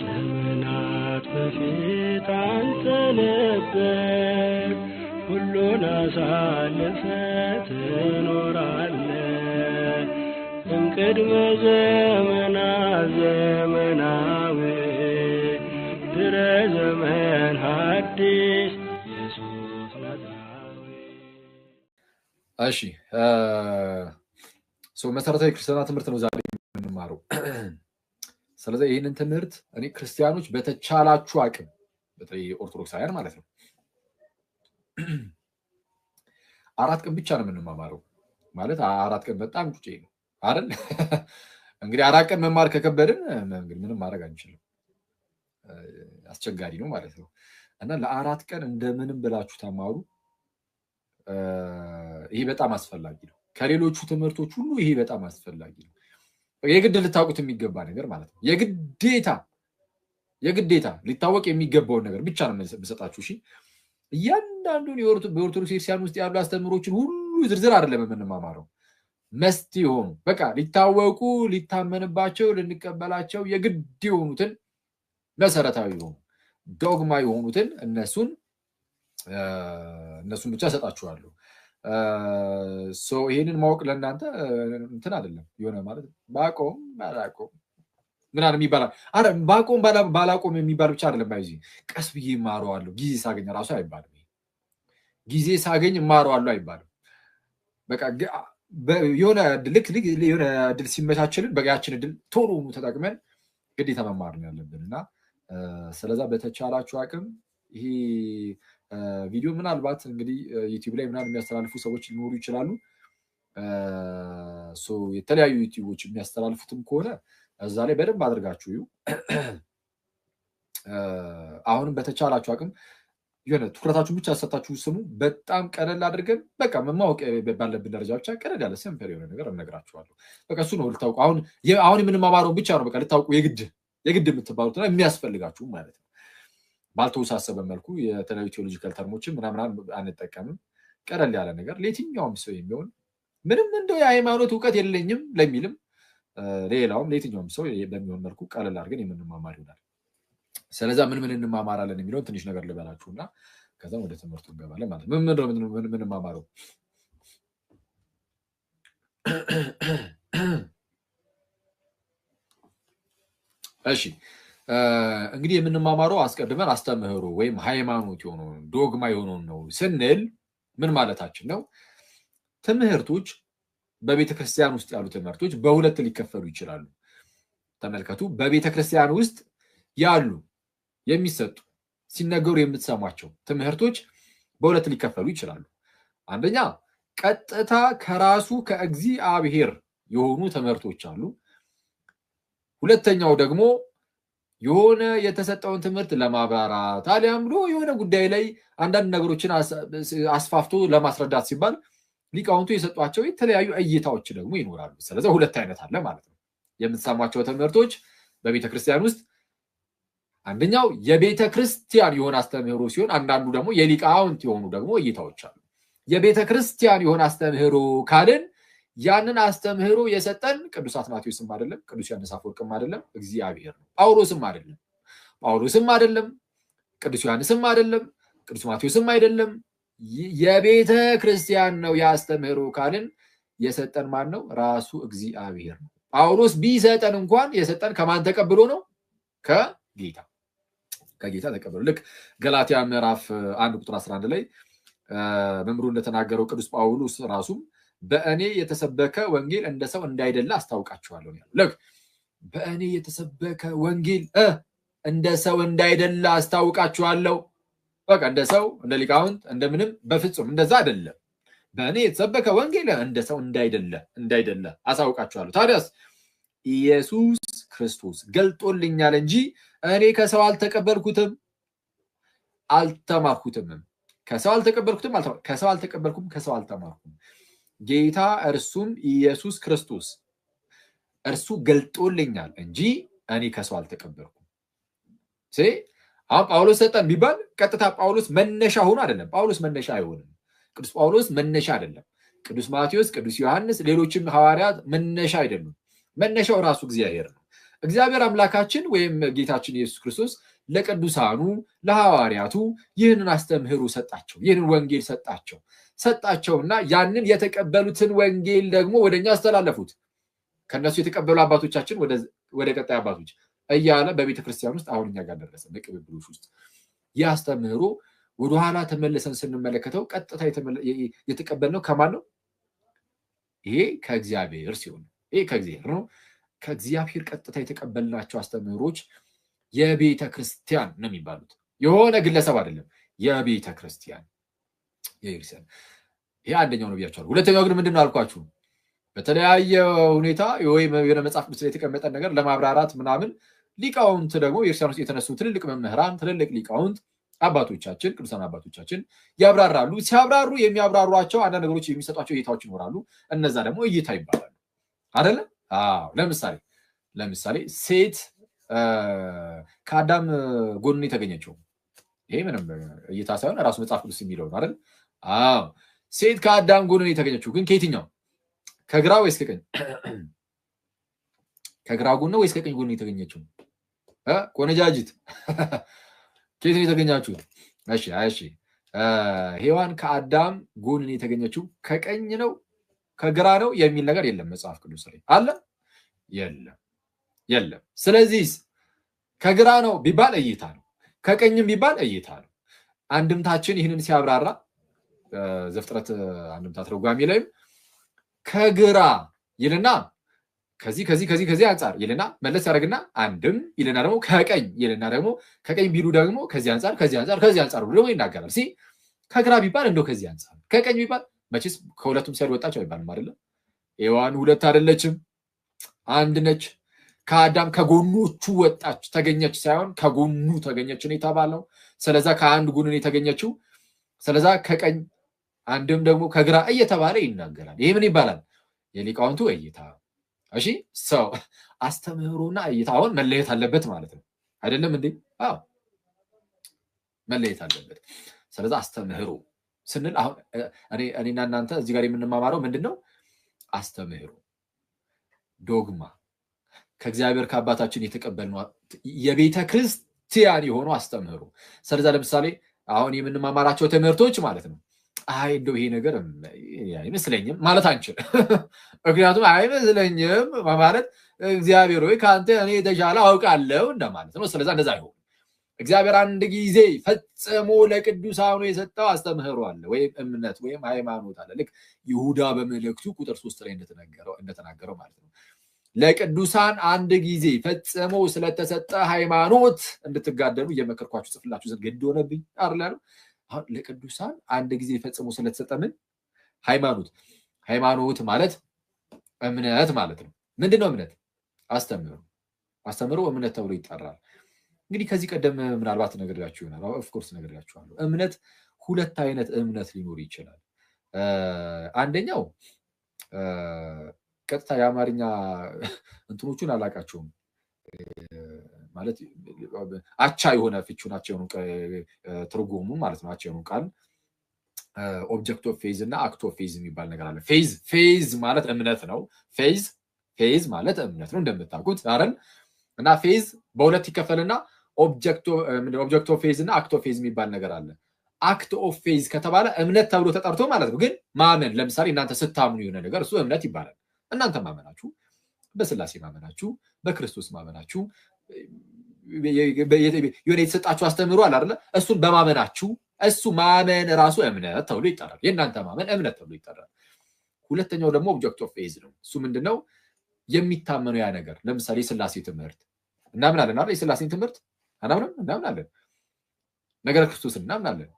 ዘመናት በፊት አንተ ነበር ሁሉን አሳልፈ ትኖራለህ እምቅድመ ዘመናት ዘመናዊ ድረ ዘመን ሐዲስ ኢየሱስ ናዝራዊ። እሺ መሰረታዊ ክርስቲያና ትምህርት ነው ዛሬ የምንማረው። ስለዚህ ይህንን ትምህርት እኔ ክርስቲያኖች በተቻላችሁ አቅም በተለይ ኦርቶዶክሳውያን ማለት ነው 4 ቀን ብቻ ነው የምንማማረው። ማለት 4 ቀን በጣም ቁጭ ነው አይደል? እንግዲህ 4 ቀን መማር ከከበድን እንግዲህ ምንም ማድረግ አንችልም፣ አስቸጋሪ ነው ማለት ነው። እና ለ4 ቀን እንደምንም ብላችሁ ተማሩ። ይሄ በጣም አስፈላጊ ነው። ከሌሎቹ ትምህርቶች ሁሉ ይሄ በጣም አስፈላጊ ነው። የግድ ልታውቁት የሚገባ ነገር ማለት ነው። የግዴታ ሊታወቅ የሚገባውን ነገር ብቻ ነው የምሰጣችሁ። እሺ እያንዳንዱን በኦርቶዶክስ ክርስቲያን ውስጥ ያሉ አስተምህሮችን ሁሉ ዝርዝር አይደለም የምንማማረው። መስት የሆኑ በቃ ሊታወቁ ሊታመንባቸው ልንቀበላቸው የግድ የሆኑትን መሰረታዊ የሆኑ ዶግማ የሆኑትን እነሱን ብቻ ሰጣችኋለሁ። ይሄንን ማወቅ ለእናንተ እንትን አይደለም የሆነ ማለት ባቆም ባላቆም ምናምን ይባላል። አረ ባቆም ባላቆም የሚባል ብቻ አይደለም። ባይዚ ቀስ ብዬ እማረዋለሁ ጊዜ ሳገኝ ራሱ አይባልም። ጊዜ ሳገኝ እማረዋለሁ አይባልም። በቃ የሆነ እድል ሲመቻችልን በጋያችን እድል ቶሎ ተጠቅመን ግዴታ መማር ነው ያለብን እና ስለዛ በተቻላችሁ አቅም ይሄ ቪዲዮ ምናልባት እንግዲህ ዩቲዩብ ላይ ምናምን የሚያስተላልፉ ሰዎች ሊኖሩ ይችላሉ። የተለያዩ ዩቲዩቦች የሚያስተላልፉትም ከሆነ እዛ ላይ በደንብ አድርጋችሁ እዩ። አሁንም በተቻላችሁ አቅም የሆነ ትኩረታችሁን ብቻ ሰጣችሁ ስሙ። በጣም ቀለል አድርገን በቃ ማወቅ ባለብን ደረጃ ብቻ ቀለል ያለ ሲምፕል የሆነ ነገር እነግራችኋለሁ። በቃ እሱ ነው ልታውቁ። አሁን የምንማማረው ብቻ ነው በቃ ልታውቁ የግድ የምትባሉትና የሚያስፈልጋችሁ ማለት ነው። ባልተወሳሰበ መልኩ የተለያዩ ቴዎሎጂካል ተርሞችን ምናምን አንጠቀምም። ቀለል ያለ ነገር ለየትኛውም ሰው የሚሆን ምንም እንደው የሃይማኖት እውቀት የለኝም ለሚልም ሌላውም ለየትኛውም ሰው በሚሆን መልኩ ቀለል አድርገን የምንማማር ይሆናል። ስለዛ ምን እንማማራለን የሚለውን ትንሽ ነገር ልበላችሁና ከዛ ወደ ትምህርቱ እንገባለን ማለት ነው። ምን እንማማረው? እሺ እንግዲህ የምንማማረው አስቀድመን አስተምህሮ ወይም ሃይማኖት የሆነውን ዶግማ የሆነውን ነው ስንል ምን ማለታችን ነው? ትምህርቶች በቤተክርስቲያን ውስጥ ያሉ ትምህርቶች በሁለት ሊከፈሉ ይችላሉ። ተመልከቱ። በቤተክርስቲያን ውስጥ ያሉ የሚሰጡ ሲነገሩ የምትሰሟቸው ትምህርቶች በሁለት ሊከፈሉ ይችላሉ። አንደኛ ቀጥታ ከራሱ ከእግዚአብሔር የሆኑ ትምህርቶች አሉ። ሁለተኛው ደግሞ የሆነ የተሰጠውን ትምህርት ለማብራራት አሊያም ብሎ የሆነ ጉዳይ ላይ አንዳንድ ነገሮችን አስፋፍቶ ለማስረዳት ሲባል ሊቃውንቱ የሰጧቸው የተለያዩ እይታዎች ደግሞ ይኖራሉ። ስለዚህ ሁለት አይነት አለ ማለት ነው የምትሰሟቸው ትምህርቶች በቤተክርስቲያን ውስጥ። አንደኛው የቤተክርስቲያን የሆነ አስተምህሮ ሲሆን፣ አንዳንዱ ደግሞ የሊቃውንት የሆኑ ደግሞ እይታዎች አሉ። የቤተክርስቲያን የሆነ አስተምህሮ ካልን ያንን አስተምህሮ የሰጠን ቅዱስ አትናቴዎስም አይደለም፣ ቅዱስ ዮሐንስ አፈወርቅም አይደለም፣ እግዚአብሔር ነው። ጳውሎስም አይደለም፣ ቅዱስ ዮሐንስም አይደለም፣ ቅዱስ ማቴዎስም አይደለም። የቤተ ክርስቲያን ነው ያስተምህሮ ካልን የሰጠን ማን ነው? ራሱ እግዚአብሔር ነው። ጳውሎስ ቢሰጠን እንኳን የሰጠን ከማን ተቀብሎ ነው? ከጌታ ተቀብሎ። ልክ ገላትያ ምዕራፍ 1 ቁጥር 11 ላይ መምሩ እንደተናገረው ቅዱስ ጳውሎስ ራሱም በእኔ የተሰበከ ወንጌል እንደ ሰው እንዳይደለ አስታውቃችኋለሁ ያለው። ልክ በእኔ የተሰበከ ወንጌል እንደ ሰው እንዳይደለ አስታውቃችኋለሁ። በቃ እንደ ሰው እንደ ሊቃውንት እንደምንም በፍጹም እንደዛ አይደለም። በእኔ የተሰበከ ወንጌል እንደ ሰው እንዳይደለ አሳውቃችኋለሁ። ታዲያስ ኢየሱስ ክርስቶስ ገልጦልኛል እንጂ እኔ ከሰው አልተቀበልኩትም አልተማርኩትም። ከሰው አልተቀበልኩም ከሰው አልተማርኩም። ጌታ እርሱም ኢየሱስ ክርስቶስ እርሱ ገልጦልኛል እንጂ እኔ ከሰው አልተቀበልኩም። አሁን ጳውሎስ ሰጠን ቢባል ቀጥታ ጳውሎስ መነሻ ሆኖ አይደለም። ጳውሎስ መነሻ አይሆንም። ቅዱስ ጳውሎስ መነሻ አይደለም። ቅዱስ ማቴዎስ፣ ቅዱስ ዮሐንስ፣ ሌሎችም ሐዋርያት መነሻ አይደሉም። መነሻው ራሱ እግዚአብሔር ነው። እግዚአብሔር አምላካችን ወይም ጌታችን ኢየሱስ ክርስቶስ ለቅዱሳኑ ለሐዋርያቱ ይህንን አስተምህሮ ሰጣቸው፣ ይህንን ወንጌል ሰጣቸውና ያንን የተቀበሉትን ወንጌል ደግሞ ወደኛ አስተላለፉት። ከነሱ የተቀበሉ አባቶቻችን ወደ ቀጣይ አባቶች እያለ በቤተ ክርስቲያን ውስጥ አሁን እኛ ጋር ደረሰ። በቅብብሎች ውስጥ ይህ አስተምህሮ ወደኋላ ተመልሰን ስንመለከተው ቀጥታ የተቀበልነው ከማን ነው? ይሄ ከእግዚአብሔር ሲሆን ይሄ ከእግዚአብሔር ነው። ከእግዚአብሔር ቀጥታ የተቀበልናቸው አስተምህሮች የቤተ ክርስቲያን ነው የሚባሉት። የሆነ ግለሰብ አይደለም፣ የቤተ ክርስቲያን። ይሄ አንደኛው ነው ብያቸዋለሁ። ሁለተኛው ግን ምንድን ነው አልኳችሁ? በተለያየ ሁኔታ ወይም የሆነ መጽሐፍ ቅዱስ ላይ የተቀመጠ ነገር ለማብራራት ምናምን ሊቃውንት ደግሞ የክርስቲያን ውስጥ የተነሱ ትልልቅ መምህራን፣ ትልልቅ ሊቃውንት አባቶቻችን፣ ቅዱሳን አባቶቻችን ያብራራሉ። ሲያብራሩ የሚያብራሯቸው አንዳንድ ነገሮች የሚሰጧቸው እይታዎች ይኖራሉ። እነዛ ደግሞ እይታ ይባላሉ አይደለ? አዎ። ለምሳሌ ሴት ከአዳም ጎን የተገኘችው፣ ይሄ ምንም እይታ ሳይሆን ራሱ መጽሐፍ ቅዱስ የሚለው ነው አይደል? አዎ። ሴት ከአዳም ጎን የተገኘችው ግን ከየትኛው? ከግራ ወይስ ከቀኝ? ከግራ ጎን ወይስ ከቀኝ ጎን የተገኘችው? ቆነጃጅት ከየት ነው የተገኛችሁት? እሺ ሔዋን ከአዳም ጎን የተገኘችው ከቀኝ ነው ከግራ ነው የሚል ነገር የለም መጽሐፍ ቅዱስ ላይ አለ? የለም። ስለዚህ ከግራ ነው ቢባል እይታ ነው፣ ከቀኝም ቢባል እይታ ነው። አንድምታችን ይህንን ሲያብራራ ዘፍጥረት አንድምታ ተርጓሚ ላይም ከግራ ይልና ከዚህ አንጻር ይልና መለስ ያደርግና አንድም ይልና ደግሞ ከቀኝ ይልና ደግሞ ከቀኝ ቢሉ ደግሞ ከዚህ አንጻር ብሎ ይናገራል። ከግራ ቢባል እንደው ከዚህ አንጻር፣ ከቀኝ ቢባል መቼስ ከሁለቱም ሳይድ ወጣች አይባልም አይደለም። ሔዋን ሁለት አይደለችም፣ አንድ ነች። ከአዳም ከጎኖቹ ወጣች ተገኘች ሳይሆን ከጎኑ ተገኘች ነው የተባለው። ስለዛ ከአንድ ጎን ነው የተገኘችው። ስለዛ ከቀኝ አንድም ደግሞ ከግራ እየተባለ ይናገራል። ይሄ ምን ይባላል? የሊቃውንቱ እይታ። እሺ ሰው አስተምህሮና እይታ አሁን መለየት አለበት ማለት ነው አይደለም እንዴ? አዎ መለየት አለበት። ስለዚህ አስተምህሮ ስንል አሁን እኔና እናንተ እዚህ ጋር የምንማማረው ምንድነው? አስተምህሮ ዶግማ ከእግዚአብሔር ከአባታችን የተቀበልነው የቤተ ክርስቲያን የሆነው አስተምህሮ። ስለዚህ ለምሳሌ አሁን የምንማማራቸው ትምህርቶች ማለት ነው እንደው ይሄ ነገር አይመስለኝም ማለት አንችል። ምክንያቱም አይመስለኝም ማለት እግዚአብሔር ወይ ከአንተ እኔ የተሻለ አውቃለሁ እንደማለት ነው። ስለዚህ እንደዛ አይሆን። እግዚአብሔር አንድ ጊዜ ፈጽሞ ለቅዱሳኑ የሰጠው አስተምህሮ አለ ወይም እምነት ወይም ሃይማኖት አለ። ልክ ይሁዳ በመልእክቱ ቁጥር 3 ላይ እንደተናገረው ማለት ነው። ለቅዱሳን አንድ ጊዜ ፈጽሞ ስለተሰጠ ሃይማኖት እንድትጋደሉ እየመከርኳችሁ ጽፍላችሁ ዘንድ ግድ ሆነብኝ አይደል? አሁን ለቅዱሳን አንድ ጊዜ ፈጽሞ ስለተሰጠ ምን ሃይማኖት ማለት እምነት ማለት ነው። ምንድነው እምነት? አስተምህሮ እምነት ተብሎ ይጠራል። እንግዲህ ከዚህ ቀደም ምናልባት ነግሬያችሁ ይሆናል። ኦፍኮርስ ነግሬያችኋለሁ። እምነት ሁለት አይነት እምነት ሊኖር ይችላል። አንደኛው ቀጥታ የአማርኛ እንትኖቹን አላውቃቸውም ማለት አቻ የሆነ ፍቹ ናቸው የሆኑ ትርጉሙ ማለት ነው። አቻ የሆኑ ቃል ኦብጀክት ኦፍ ፌዝ እና አክት ኦፍ ፌዝ የሚባል ነገር አለ። ፌዝ ማለት እምነት ነው። ፌዝ ማለት እምነት ነው እንደምታውቁት አይደል? እና ፌዝ በሁለት ይከፈልና ኦብጀክት ኦፍ ፌዝ እና አክት ኦፍ ፌዝ የሚባል ነገር አለ። አክት ኦፍ ፌዝ ከተባለ እምነት ተብሎ ተጠርቶ ማለት ነው። ግን ማመን፣ ለምሳሌ እናንተ ስታምኑ የሆነ ነገር እሱ እምነት ይባላል። እናንተ ማመናችሁ፣ በስላሴ ማመናችሁ፣ በክርስቶስ ማመናችሁ፣ የሆነ የተሰጣችሁ አስተምህሮ አለ አይደለ? እሱን በማመናችሁ እሱ ማመን ራሱ እምነት ተብሎ ይጠራል። የእናንተ ማመን እምነት ተብሎ ይጠራል። ሁለተኛው ደግሞ ኦብጀክት ኦፍ ፌዝ ነው። እሱ ምንድነው? የሚታመነው ያ ነገር። ለምሳሌ የስላሴ ትምህርት እናምናለን አይደል? የስላሴን ትምህርት እናምናለን። ነገረ ክርስቶስን እናምናለን።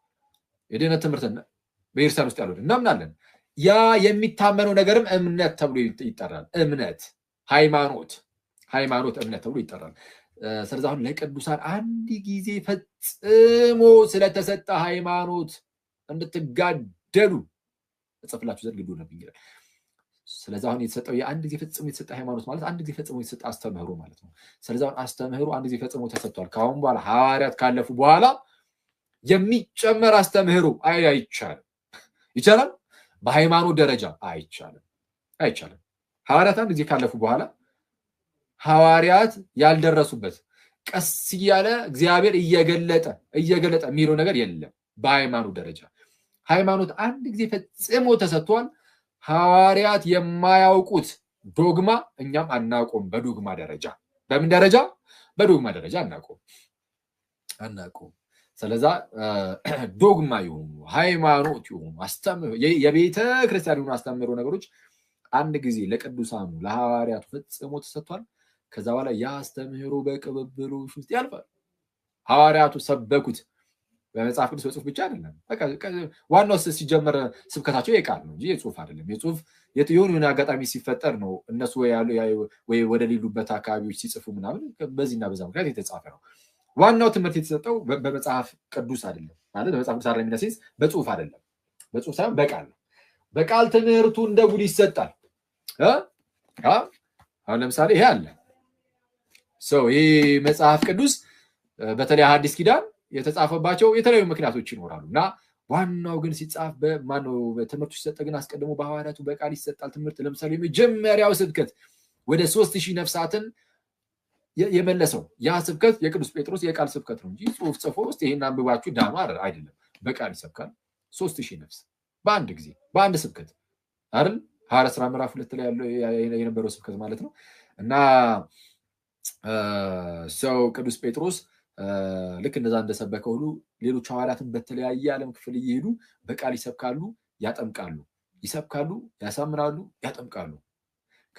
የድህነት ትምህርት በኢየሩሳሌም ውስጥ ያለው እናምናለን። ያ የሚታመነው ነገርም እምነት ተብሎ ይጠራል። እምነት ሃይማኖት እምነት ተብሎ ይጠራል። ስለዚህ አሁን ለቅዱሳን አንድ ጊዜ ፈጽሞ ስለተሰጠ ሃይማኖት እንድትጋደሉ እጽፍላችሁ ዘንድ ግድ ሆነብኝ ይላል። ስለዚህ አሁን የተሰጠው የአንድ ጊዜ ፈጽሞ የተሰጠ ሃይማኖት ማለት አንድ ጊዜ ፈጽሞ የተሰጠ አስተምህሮ ማለት ነው። ስለዚህ አሁን አስተምህሮ አንድ ጊዜ ፈጽሞ ተሰጥቷል። ከአሁን በኋላ ሐዋርያት ካለፉ በኋላ የሚጨመር አስተምህሮ አይቻልም። ይቻላል? በሃይማኖት ደረጃ አይቻልም። ሐዋርያት አንድ ጊዜ ካለፉ በኋላ ሐዋርያት ያልደረሱበት ቀስ እያለ እግዚአብሔር እየገለጠ የሚለው ነገር የለም። በሃይማኖት ደረጃ ሃይማኖት አንድ ጊዜ ፈጽሞ ተሰጥቷል። ሐዋርያት የማያውቁት ዶግማ እኛም አናውቅም። በዶግማ ደረጃ በምን ደረጃ? በዶግማ ደረጃ አናውቅም። ስለዛ ዶግማ ይሁኑ ሃይማኖት ይሁኑ የቤተ ክርስቲያን ይሁኑ አስተምህሮ ነገሮች አንድ ጊዜ ለቅዱሳኑ ለሐዋርያቱ ፈጽሞ ተሰጥቷል። ከዛ በኋላ ያስተምህሮ በቅብብሎሽ ውስጥ ያልፋል። ሐዋርያቱ ሰበኩት በመጽሐፍ ቅዱስ በጽሁፍ ብቻ አይደለም። ዋናው ሲጀመር ስብከታቸው የቃል ነው እንጂ የጽሁፍ አይደለም። የጽሁፍ የሆነ አጋጣሚ ሲፈጠር ነው እነሱ ወይ ወደ ሌሉበት አካባቢዎች ሲጽፉ ምናምን በዚህና በዛ ምክንያት የተጻፈ ነው። ዋናው ትምህርት የተሰጠው በመጽሐፍ ቅዱስ አይደለም ማለት በመጽሐፍ ቅዱስ አይደለም የሚነሳስ በጽሁፍ አይደለም። በጽሁፍ ሳይሆን በቃል ነው። በቃል ትምህርቱ እንደ ጉድ ይሰጣል። አሁን ለምሳሌ ይሄ አለ ይሄ መጽሐፍ ቅዱስ በተለይ አዲስ ኪዳን የተጻፈባቸው የተለያዩ ምክንያቶች ይኖራሉ እና ዋናው ግን ሲጻፍ በማነው ትምህርቱ ሲሰጥ ግን አስቀድሞ በሐዋርያቱ በቃል ይሰጣል ትምህርት። ለምሳሌ የመጀመሪያው ስብከት ወደ 3000 ነፍሳትን የመለሰው ያ ስብከት የቅዱስ ጴጥሮስ የቃል ስብከት ነው እንጂ ጽሁፍ ጽፎ ውስጥ ይሄን አንብባችሁ ዳማ አይደለም። በቃል ይሰብካል 3000 ነፍስ በአንድ ጊዜ በአንድ ስብከት አይደል? ሐዋርያት ሥራ ምዕራፍ 2 ላይ ያለው የነበረው ስብከት ማለት ነው። እና ቅዱስ ጴጥሮስ ልክ እንደዛ እንደሰበከ ሁሉ ሌሎች ሐዋርያትን በተለያየ ዓለም ክፍል እየሄዱ በቃል ይሰብካሉ፣ ያጠምቃሉ፣ ይሰብካሉ፣ ያሳምናሉ፣ ያጠምቃሉ።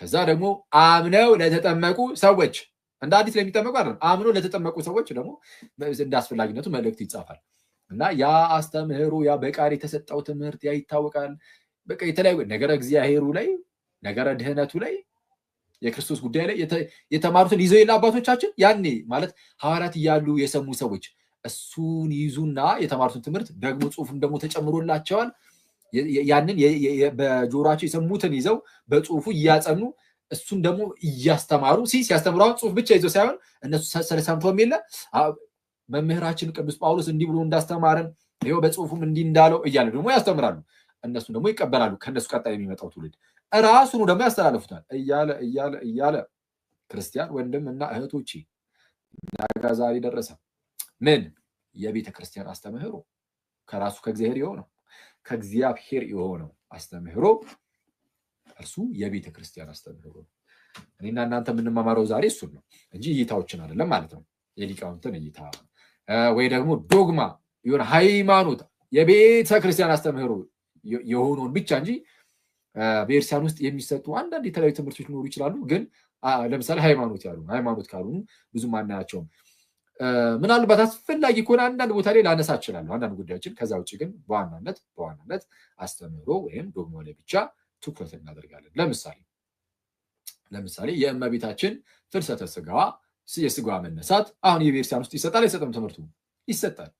ከዛ ደግሞ አምነው ለተጠመቁ ሰዎች እንደ አዲስ ለሚጠመቁ አይደለም፣ አምነው ለተጠመቁ ሰዎች ደግሞ እንደ አስፈላጊነቱ መልእክት ይጻፋል እና ያ አስተምህሮ ያ በቃል የተሰጠው ትምህርት ያ ይታወቃል። በቃ የተለያዩ ነገረ እግዚአብሔሩ ላይ ነገረ ድህነቱ ላይ የክርስቶስ ጉዳይ ላይ የተማሩትን ይዘው የለ አባቶቻችን ያኔ ማለት ሐዋርያት እያሉ የሰሙ ሰዎች እሱን ይዙና የተማሩትን ትምህርት ደግሞ ጽሁፍም ደግሞ ተጨምሮላቸዋል። ያንን በጆሮአቸው የሰሙትን ይዘው በጽሁፉ እያጸኑ እሱን ደግሞ እያስተማሩ ሲያስተምሩ ጽሁፍ ብቻ ይዘው ሳይሆን እነሱ ሰምተውም የለ መምህራችን ቅዱስ ጳውሎስ እንዲህ ብሎ እንዳስተማረን ይኸው በጽሁፉም እንዲህ እንዳለው እያለ ደግሞ ያስተምራሉ። እነሱ ደግሞ ይቀበላሉ። ከነሱ ቀጣይ የሚመጣው ትውልድ ራሱኑ ደግሞ ያስተላልፉታል እያለ ክርስቲያን ወንድምና እህቶቼ ናጋ ዛሬ ደረሰ። ምን የቤተ ክርስቲያን አስተምህሮ ከራሱ ከእግዚአብሔር የሆነው አስተምህሮ እርሱ የቤተ ክርስቲያን አስተምህሮ ነው። እኔና እናንተ የምንማማረው ዛሬ እሱን ነው እንጂ እይታዎችን አይደለም ማለት ነው። የሊቃውንትን እይታ ወይ ደግሞ ዶግማ የሆነ ሃይማኖት የቤተ ክርስቲያን አስተምህሮ የሆነውን ብቻ እንጂ በኤርሲያን ውስጥ የሚሰጡ አንዳንድ የተለያዩ ትምህርቶች ሊኖሩ ይችላሉ። ግን ለምሳሌ ሃይማኖት ካልሆኑ ብዙ ማናያቸውም። ምናልባት አስፈላጊ ከሆነ አንዳንድ ቦታ ላይ ላነሳ እችላለሁ አንዳንድ ጉዳዮችን። ከዛ ውጭ ግን በዋናነት አስተምህሮ ወይም ዶግማ ላይ ብቻ ትኩረት እናደርጋለን። ለምሳሌ የእመቤታችን ፍልሰተ ስጋዋ የስጋዋ መነሳት አሁን የቤተክርስቲያን ውስጥ ይሰጣል አይሰጥም? ትምህርቱ ይሰጣል።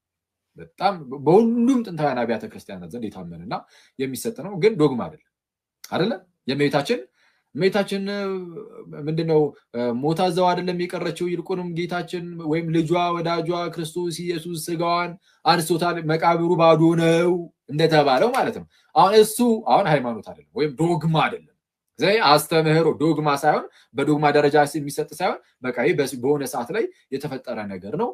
በጣም በሁሉም ጥንታውያን አብያተ ክርስቲያናት ዘንድ የታመነና የሚሰጥ ነው። ግን ዶግማ አይደለም። የእመቤታችን ምንድነው ሞታ እዛው አይደለም የቀረችው። ይልቁንም ጌታችን ወይም ልጇ ወዳጇ ክርስቶስ ኢየሱስ ስጋዋን አንስቶታል፣ መቃብሩ ባዶ ነው እንደተባለው ማለት ነው። አሁን ሃይማኖት አይደለም ወይም ዶግማ አይደለም። አስተምህሮ ዶግማ ሳይሆን በዶግማ ደረጃ የሚሰጥ ሳይሆን በቃ በሆነ ሰዓት ላይ የተፈጠረ ነገር ነው።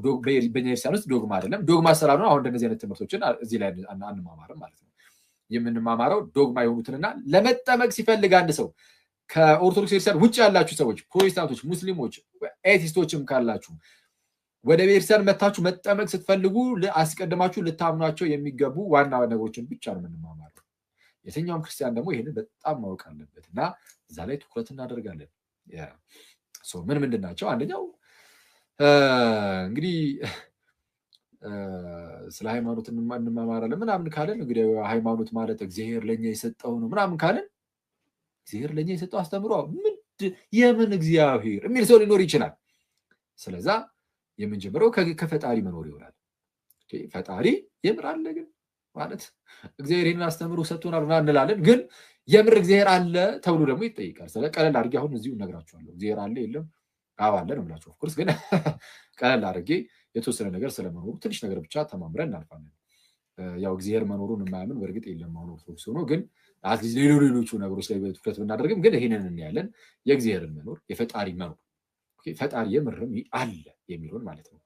በቤተክርስቲያን ውስጥ ዶግማ አይደለም። ዶግማ ስላሉ አሁን እንደዚህ አይነት ትምህርቶችን እዚህ ላይ አንማማርም ማለት ነው። የምንማማረው ዶግማ የሆኑትንና ለመጠመቅ ሲፈልግ አንድ ሰው ከኦርቶዶክስ ቤተክርስቲያን ውጭ ያላችሁ ሰዎች፣ ፕሮቴስታንቶች፣ ሙስሊሞች፣ ኤቲስቶችም ካላችሁ ወደ ቤተክርስቲያን መታችሁ መጠመቅ ስትፈልጉ አስቀድማችሁ ልታምኗቸው የሚገቡ ዋና ነገሮችን ብቻ ነው የምንማማረው። የትኛውም ክርስቲያን ደግሞ ይህንን በጣም ማወቅ አለበት እና እዛ ላይ ትኩረት እናደርጋለን። ምንድን ናቸው? አንደኛው እንግዲህ ስለ ሃይማኖት እንማማራለን ምናምን ካለን እንግዲህ ሃይማኖት ማለት እግዚአብሔር ለኛ የሰጠው ነው ምናምን ካለን እግዚአብሔር ለኛ የሰጠው አስተምሮ የምን እግዚአብሔር የሚል ሰው ሊኖር ይችላል። ስለዛ የምንጀምረው ከፈጣሪ መኖር ይሆናል። ፈጣሪ የምር አለ ግን ማለት እግዚአብሔር ይህንን አስተምሮ ሰጥቶናል እንላለን። ግን የምር እግዚአብሔር አለ ተብሎ ደግሞ ይጠይቃል። ስለ ቀለል አድርጌ አሁን እዚሁ እነግራችኋለሁ። እግዚአብሔር አለ የለም አለ ነው የምላችሁ። ኦፍኮርስ ግን ቀለል አድርጌ የተወሰነ ነገር ስለመኖሩ ትንሽ ነገር ብቻ ተማምረን እናልፋለን። ያው እግዚአብሔር መኖሩን የማያምን በእርግጥ የለም አሁን ኦርቶዶክስ ሆኖ። ግን አትሊስት ሌሎቹ ነገሮች ላይ ትኩረት ብናደርግም ግን ይሄንን እናያለን። የእግዚአብሔርን መኖር የፈጣሪ መኖር ፈጣሪ የምርም አለ የሚለውን ማለት ነው።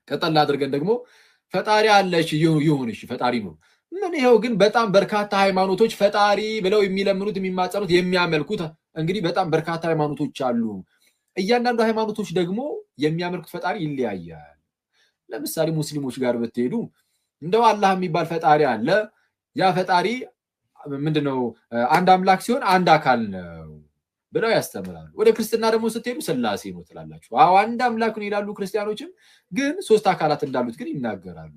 ቀጠል አድርገን ደግሞ ፈጣሪ አለሽ ይሁን እሺ ፈጣሪ ነው ምን ይሄው ግን በጣም በርካታ ሃይማኖቶች ፈጣሪ ብለው የሚለምኑት የሚማጸኑት የሚያመልኩት እንግዲህ በጣም በርካታ ሃይማኖቶች አሉ። እያንዳንዱ ሃይማኖቶች ደግሞ የሚያመልኩት ፈጣሪ ይለያያል። ለምሳሌ ሙስሊሞች ጋር ብትሄዱ እንደው አላህ የሚባል ፈጣሪ አለ። ያ ፈጣሪ ምንድነው አንድ አምላክ ሲሆን አንድ አካል ነው ብለው ያስተምራሉ። ወደ ክርስትና ደግሞ ስትሄዱ ስላሴ ነው ትላላችሁ። አዎ አንድ አምላክ ነው ይላሉ ክርስቲያኖችም፣ ግን ሶስት አካላት እንዳሉት ግን ይናገራሉ።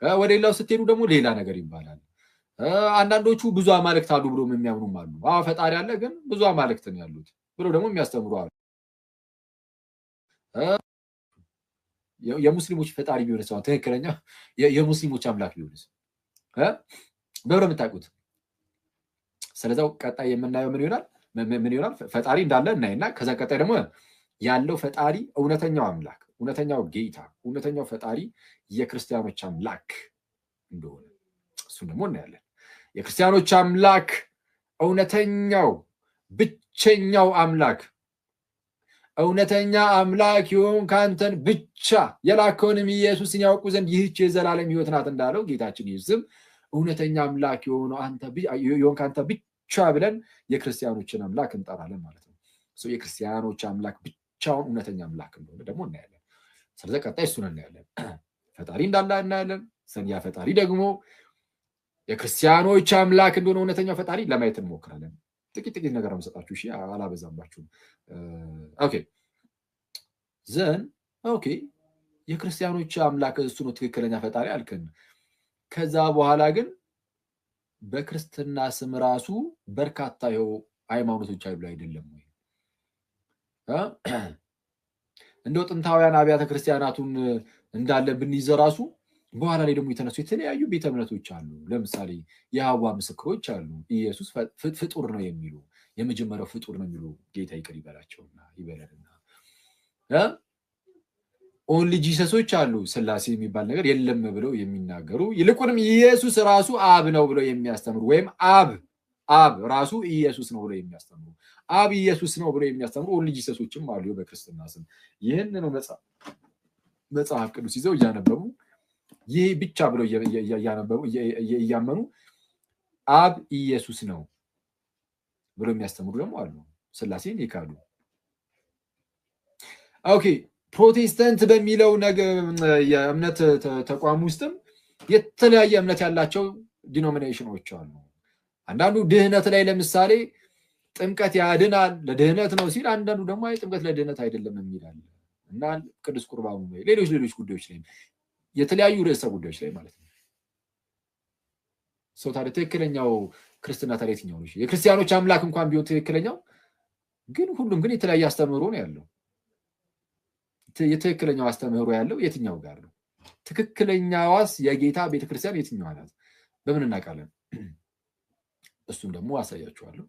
ወደ ሌላው ስትሄዱ ደግሞ ሌላ ነገር ይባላል። አንዳንዶቹ ብዙ አማልክት አሉ ብሎ የሚያምኑም አሉ። አዎ ፈጣሪ አለ ግን ብዙ አማልክት ነው ያሉት ብሎ ደግሞ የሚያስተምሩ አሉ። የሙስሊሞች ፈጣሪ ቢሆንስ ትክክለኛ የሙስሊሞች አምላክ ቢሆንስ በብረ የምታውቁት? ስለዚህ ቀጣይ የምናየው ምን ይሆናል? ፈጣሪ እንዳለ እናይና ከዛ ቀጣይ ደግሞ ያለው ፈጣሪ እውነተኛው አምላክ እውነተኛው ጌታ እውነተኛው ፈጣሪ የክርስቲያኖች አምላክ እንደሆነ እሱን ደግሞ እናያለን። የክርስቲያኖች አምላክ እውነተኛው ብቸኛው አምላክ እውነተኛ አምላክ ይሁን ካንተን ብቻ የላከውንም ኢየሱስን ያውቁ ዘንድ ይህች የዘላለም ሕይወት ናት እንዳለው ጌታችን ኢየሱስም እውነተኛ አምላክ የሆነው ካንተ ብቻ ብለን የክርስቲያኖችን አምላክ እንጠራለን ማለት ነው። የክርስቲያኖች አምላክ ብቻውን እውነተኛ አምላክ እንደሆነ ደግሞ እናያለን። ስለዚህ ቀጣይ እሱን እናያለን። ፈጣሪ እንዳለ እናያለን። ያ ፈጣሪ ደግሞ የክርስቲያኖች አምላክ እንደሆነ እውነተኛው ፈጣሪ ለማየት እንሞክራለን። ጥቂት ነገር አመሰጣችሁ እሺ፣ አላበዛባችሁም። ኦኬ የክርስቲያኖች አምላክ እሱ ነው ትክክለኛ ፈጣሪ አልከን። ከዛ በኋላ ግን በክርስትና ስም ራሱ በርካታ ሃይማኖቶች አሉ አይደለም ወይ? እንደው ጥንታውያን አብያተ ክርስቲያናቱን እንዳለ ብንይዘ ራሱ በኋላ ላይ ደግሞ የተነሱ የተለያዩ ቤተ እምነቶች አሉ። ለምሳሌ የሐዋ ምስክሮች አሉ። ኢየሱስ ፍጡር ነው የሚሉ የመጀመሪያው ፍጡር ነው የሚሉ ጌታ ይቅር ይበላቸውና ይበለልና ኦንሊ ጂሰሶች አሉ። ስላሴ የሚባል ነገር የለም ብለው የሚናገሩ ይልቁንም ኢየሱስ ራሱ አብ ነው ብለው የሚያስተምሩ ወይም አብ ራሱ ኢየሱስ ነው ብለው የሚያስተምሩ አብ ኢየሱስ ነው ብለው የሚያስተምሩ ኦንሊ ጂሰሶችም አሉ በክርስትና ስም። ይህንን መጽሐፍ ቅዱስ ይዘው እያነበቡ ይህ ብቻ ብለው እያመኑ አብ ኢየሱስ ነው ብለው የሚያስተምሩ ደግሞ አሉ። ስላሴን ይካዱ። ኦኬ ፕሮቴስታንት በሚለው የእምነት ተቋም ውስጥም የተለያየ እምነት ያላቸው ዲኖሚኔሽኖች አሉ። አንዳንዱ ድህነት ላይ ለምሳሌ ጥምቀት ያድናል ለድህነት ነው ሲል፣ አንዳንዱ ደግሞ አይ ጥምቀት ለድህነት አይደለም የሚል አለ እና ቅዱስ ቁርባኑ ላይ ሌሎች ጉዳዮች ላይ የተለያዩ ርዕሰ ጉዳዮች ላይ ማለት ነው። ሰው ታዲያ ትክክለኛው ክርስትና ታዲያ የትኛው ነው? የክርስቲያኖች አምላክ እንኳን ቢሆን ትክክለኛው ግን ሁሉም ግን የተለያየ አስተምህሮ ነው ያለው። የትክክለኛው አስተምህሮ ያለው የትኛው ጋር ነው? ትክክለኛዋስ የጌታ ቤተክርስቲያን የትኛዋ ናት? በምን እናውቃለን? እሱም ደግሞ አሳያችኋለሁ።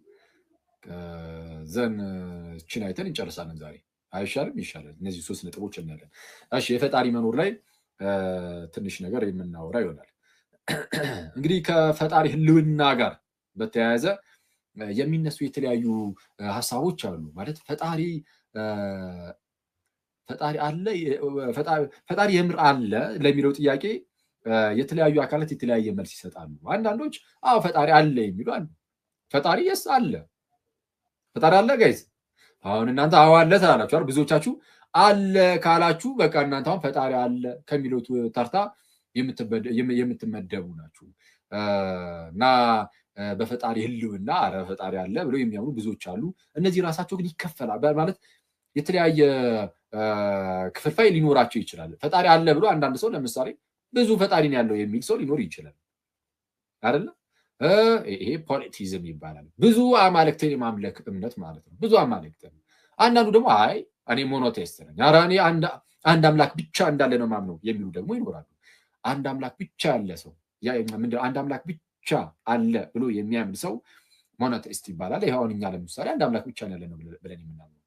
ዘን ችን አይተን እንጨርሳለን ዛሬ። አይሻልም? ይሻላል። እነዚህ 3 ነጥቦች እናያለን። እሺ የፈጣሪ መኖር ላይ ትንሽ ነገር የምናወራ ይሆናል። እንግዲህ ከፈጣሪ ህልውና ጋር በተያያዘ የሚነሱ የተለያዩ ሀሳቦች አሉ። ማለት ፈጣሪ አለ ፈጣሪ የምር አለ ለሚለው ጥያቄ የተለያዩ አካላት የተለያየ መልስ ይሰጣሉ። አንዳንዶች አዎ ፈጣሪ አለ የሚሉ አሉ። ፈጣሪ የስ አለ ፈጣሪ አለ ጋይዝ። አሁን እናንተ አዎ አለ ታላላችሁ አይደል? ብዙዎቻችሁ አለ ካላችሁ በቃ እናንተ አሁን ፈጣሪ አለ ከሚሉት ተርታ የምትመደቡ ናችሁ እና በፈጣሪ ህልውና አረ ፈጣሪ አለ ብለው የሚያምኑ ብዙዎች አሉ። እነዚህ ራሳቸው ግን ይከፈላል ማለት የተለያየ ክፍልፋይ ሊኖራቸው ይችላል። ፈጣሪ አለ ብሎ አንዳንድ ሰው ለምሳሌ ብዙ ፈጣሪ ነው ያለው የሚል ሰው ሊኖር ይችላል አይደል? ይሄ ፖሊቲዝም ይባላል። ብዙ አማልክትን የማምለክ እምነት ማለት ነው። ብዙ አማልክትን። አንዳንዱ ደግሞ አይ እኔ ሞኖቴስት ነኝ፣ ኧረ እኔ አንድ አምላክ ብቻ እንዳለ ነው ማምነው የሚሉ ደግሞ ይኖራሉ። አንድ አምላክ ብቻ ያለ ሰው አንድ አምላክ ብቻ አለ ብሎ የሚያምን ሰው ሞኖቴስት ይባላል። ይሄ አሁን እኛ ለምሳሌ አንድ አምላክ ብቻ ያለ ነው ብለን የምናምነው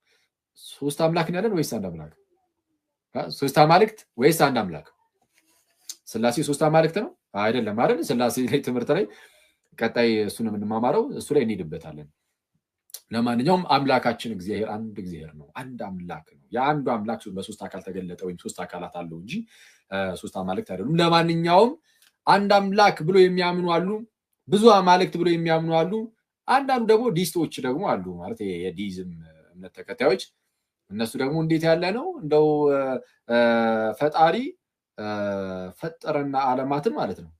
3 አምላክ ነው ያለን ወይስ አንድ አምላክ? 3 አማልክት ወይስ አንድ አምላክ? ስላሴ 3 አማልክት ነው አይደለም አይደል? ስላሴ ላይ ትምህርት ላይ ቀጣይ እሱን የምንማማረው እሱ ላይ እንሄድበታለን። ለማንኛውም አምላካችን እግዚአብሔር አንድ እግዚአብሔር ነው፣ አንድ አምላክ ነው። የአንዱ አምላክ በሶስት አካል ተገለጠ ወይም ሶስት አካላት አለው እንጂ ሶስት አማልክት አይደሉም። ለማንኛውም አንድ አምላክ ብሎ የሚያምኑ አሉ፣ ብዙ አማልክት ብሎ የሚያምኑ አሉ። አንዳንዱ ደግሞ ዲስቶች ደግሞ አሉ፣ ማለት የዲዝም እምነት ተከታዮች። እነሱ ደግሞ እንዴት ያለ ነው? እንደው ፈጣሪ ፈጠረና ዓለማትን ማለት ነው።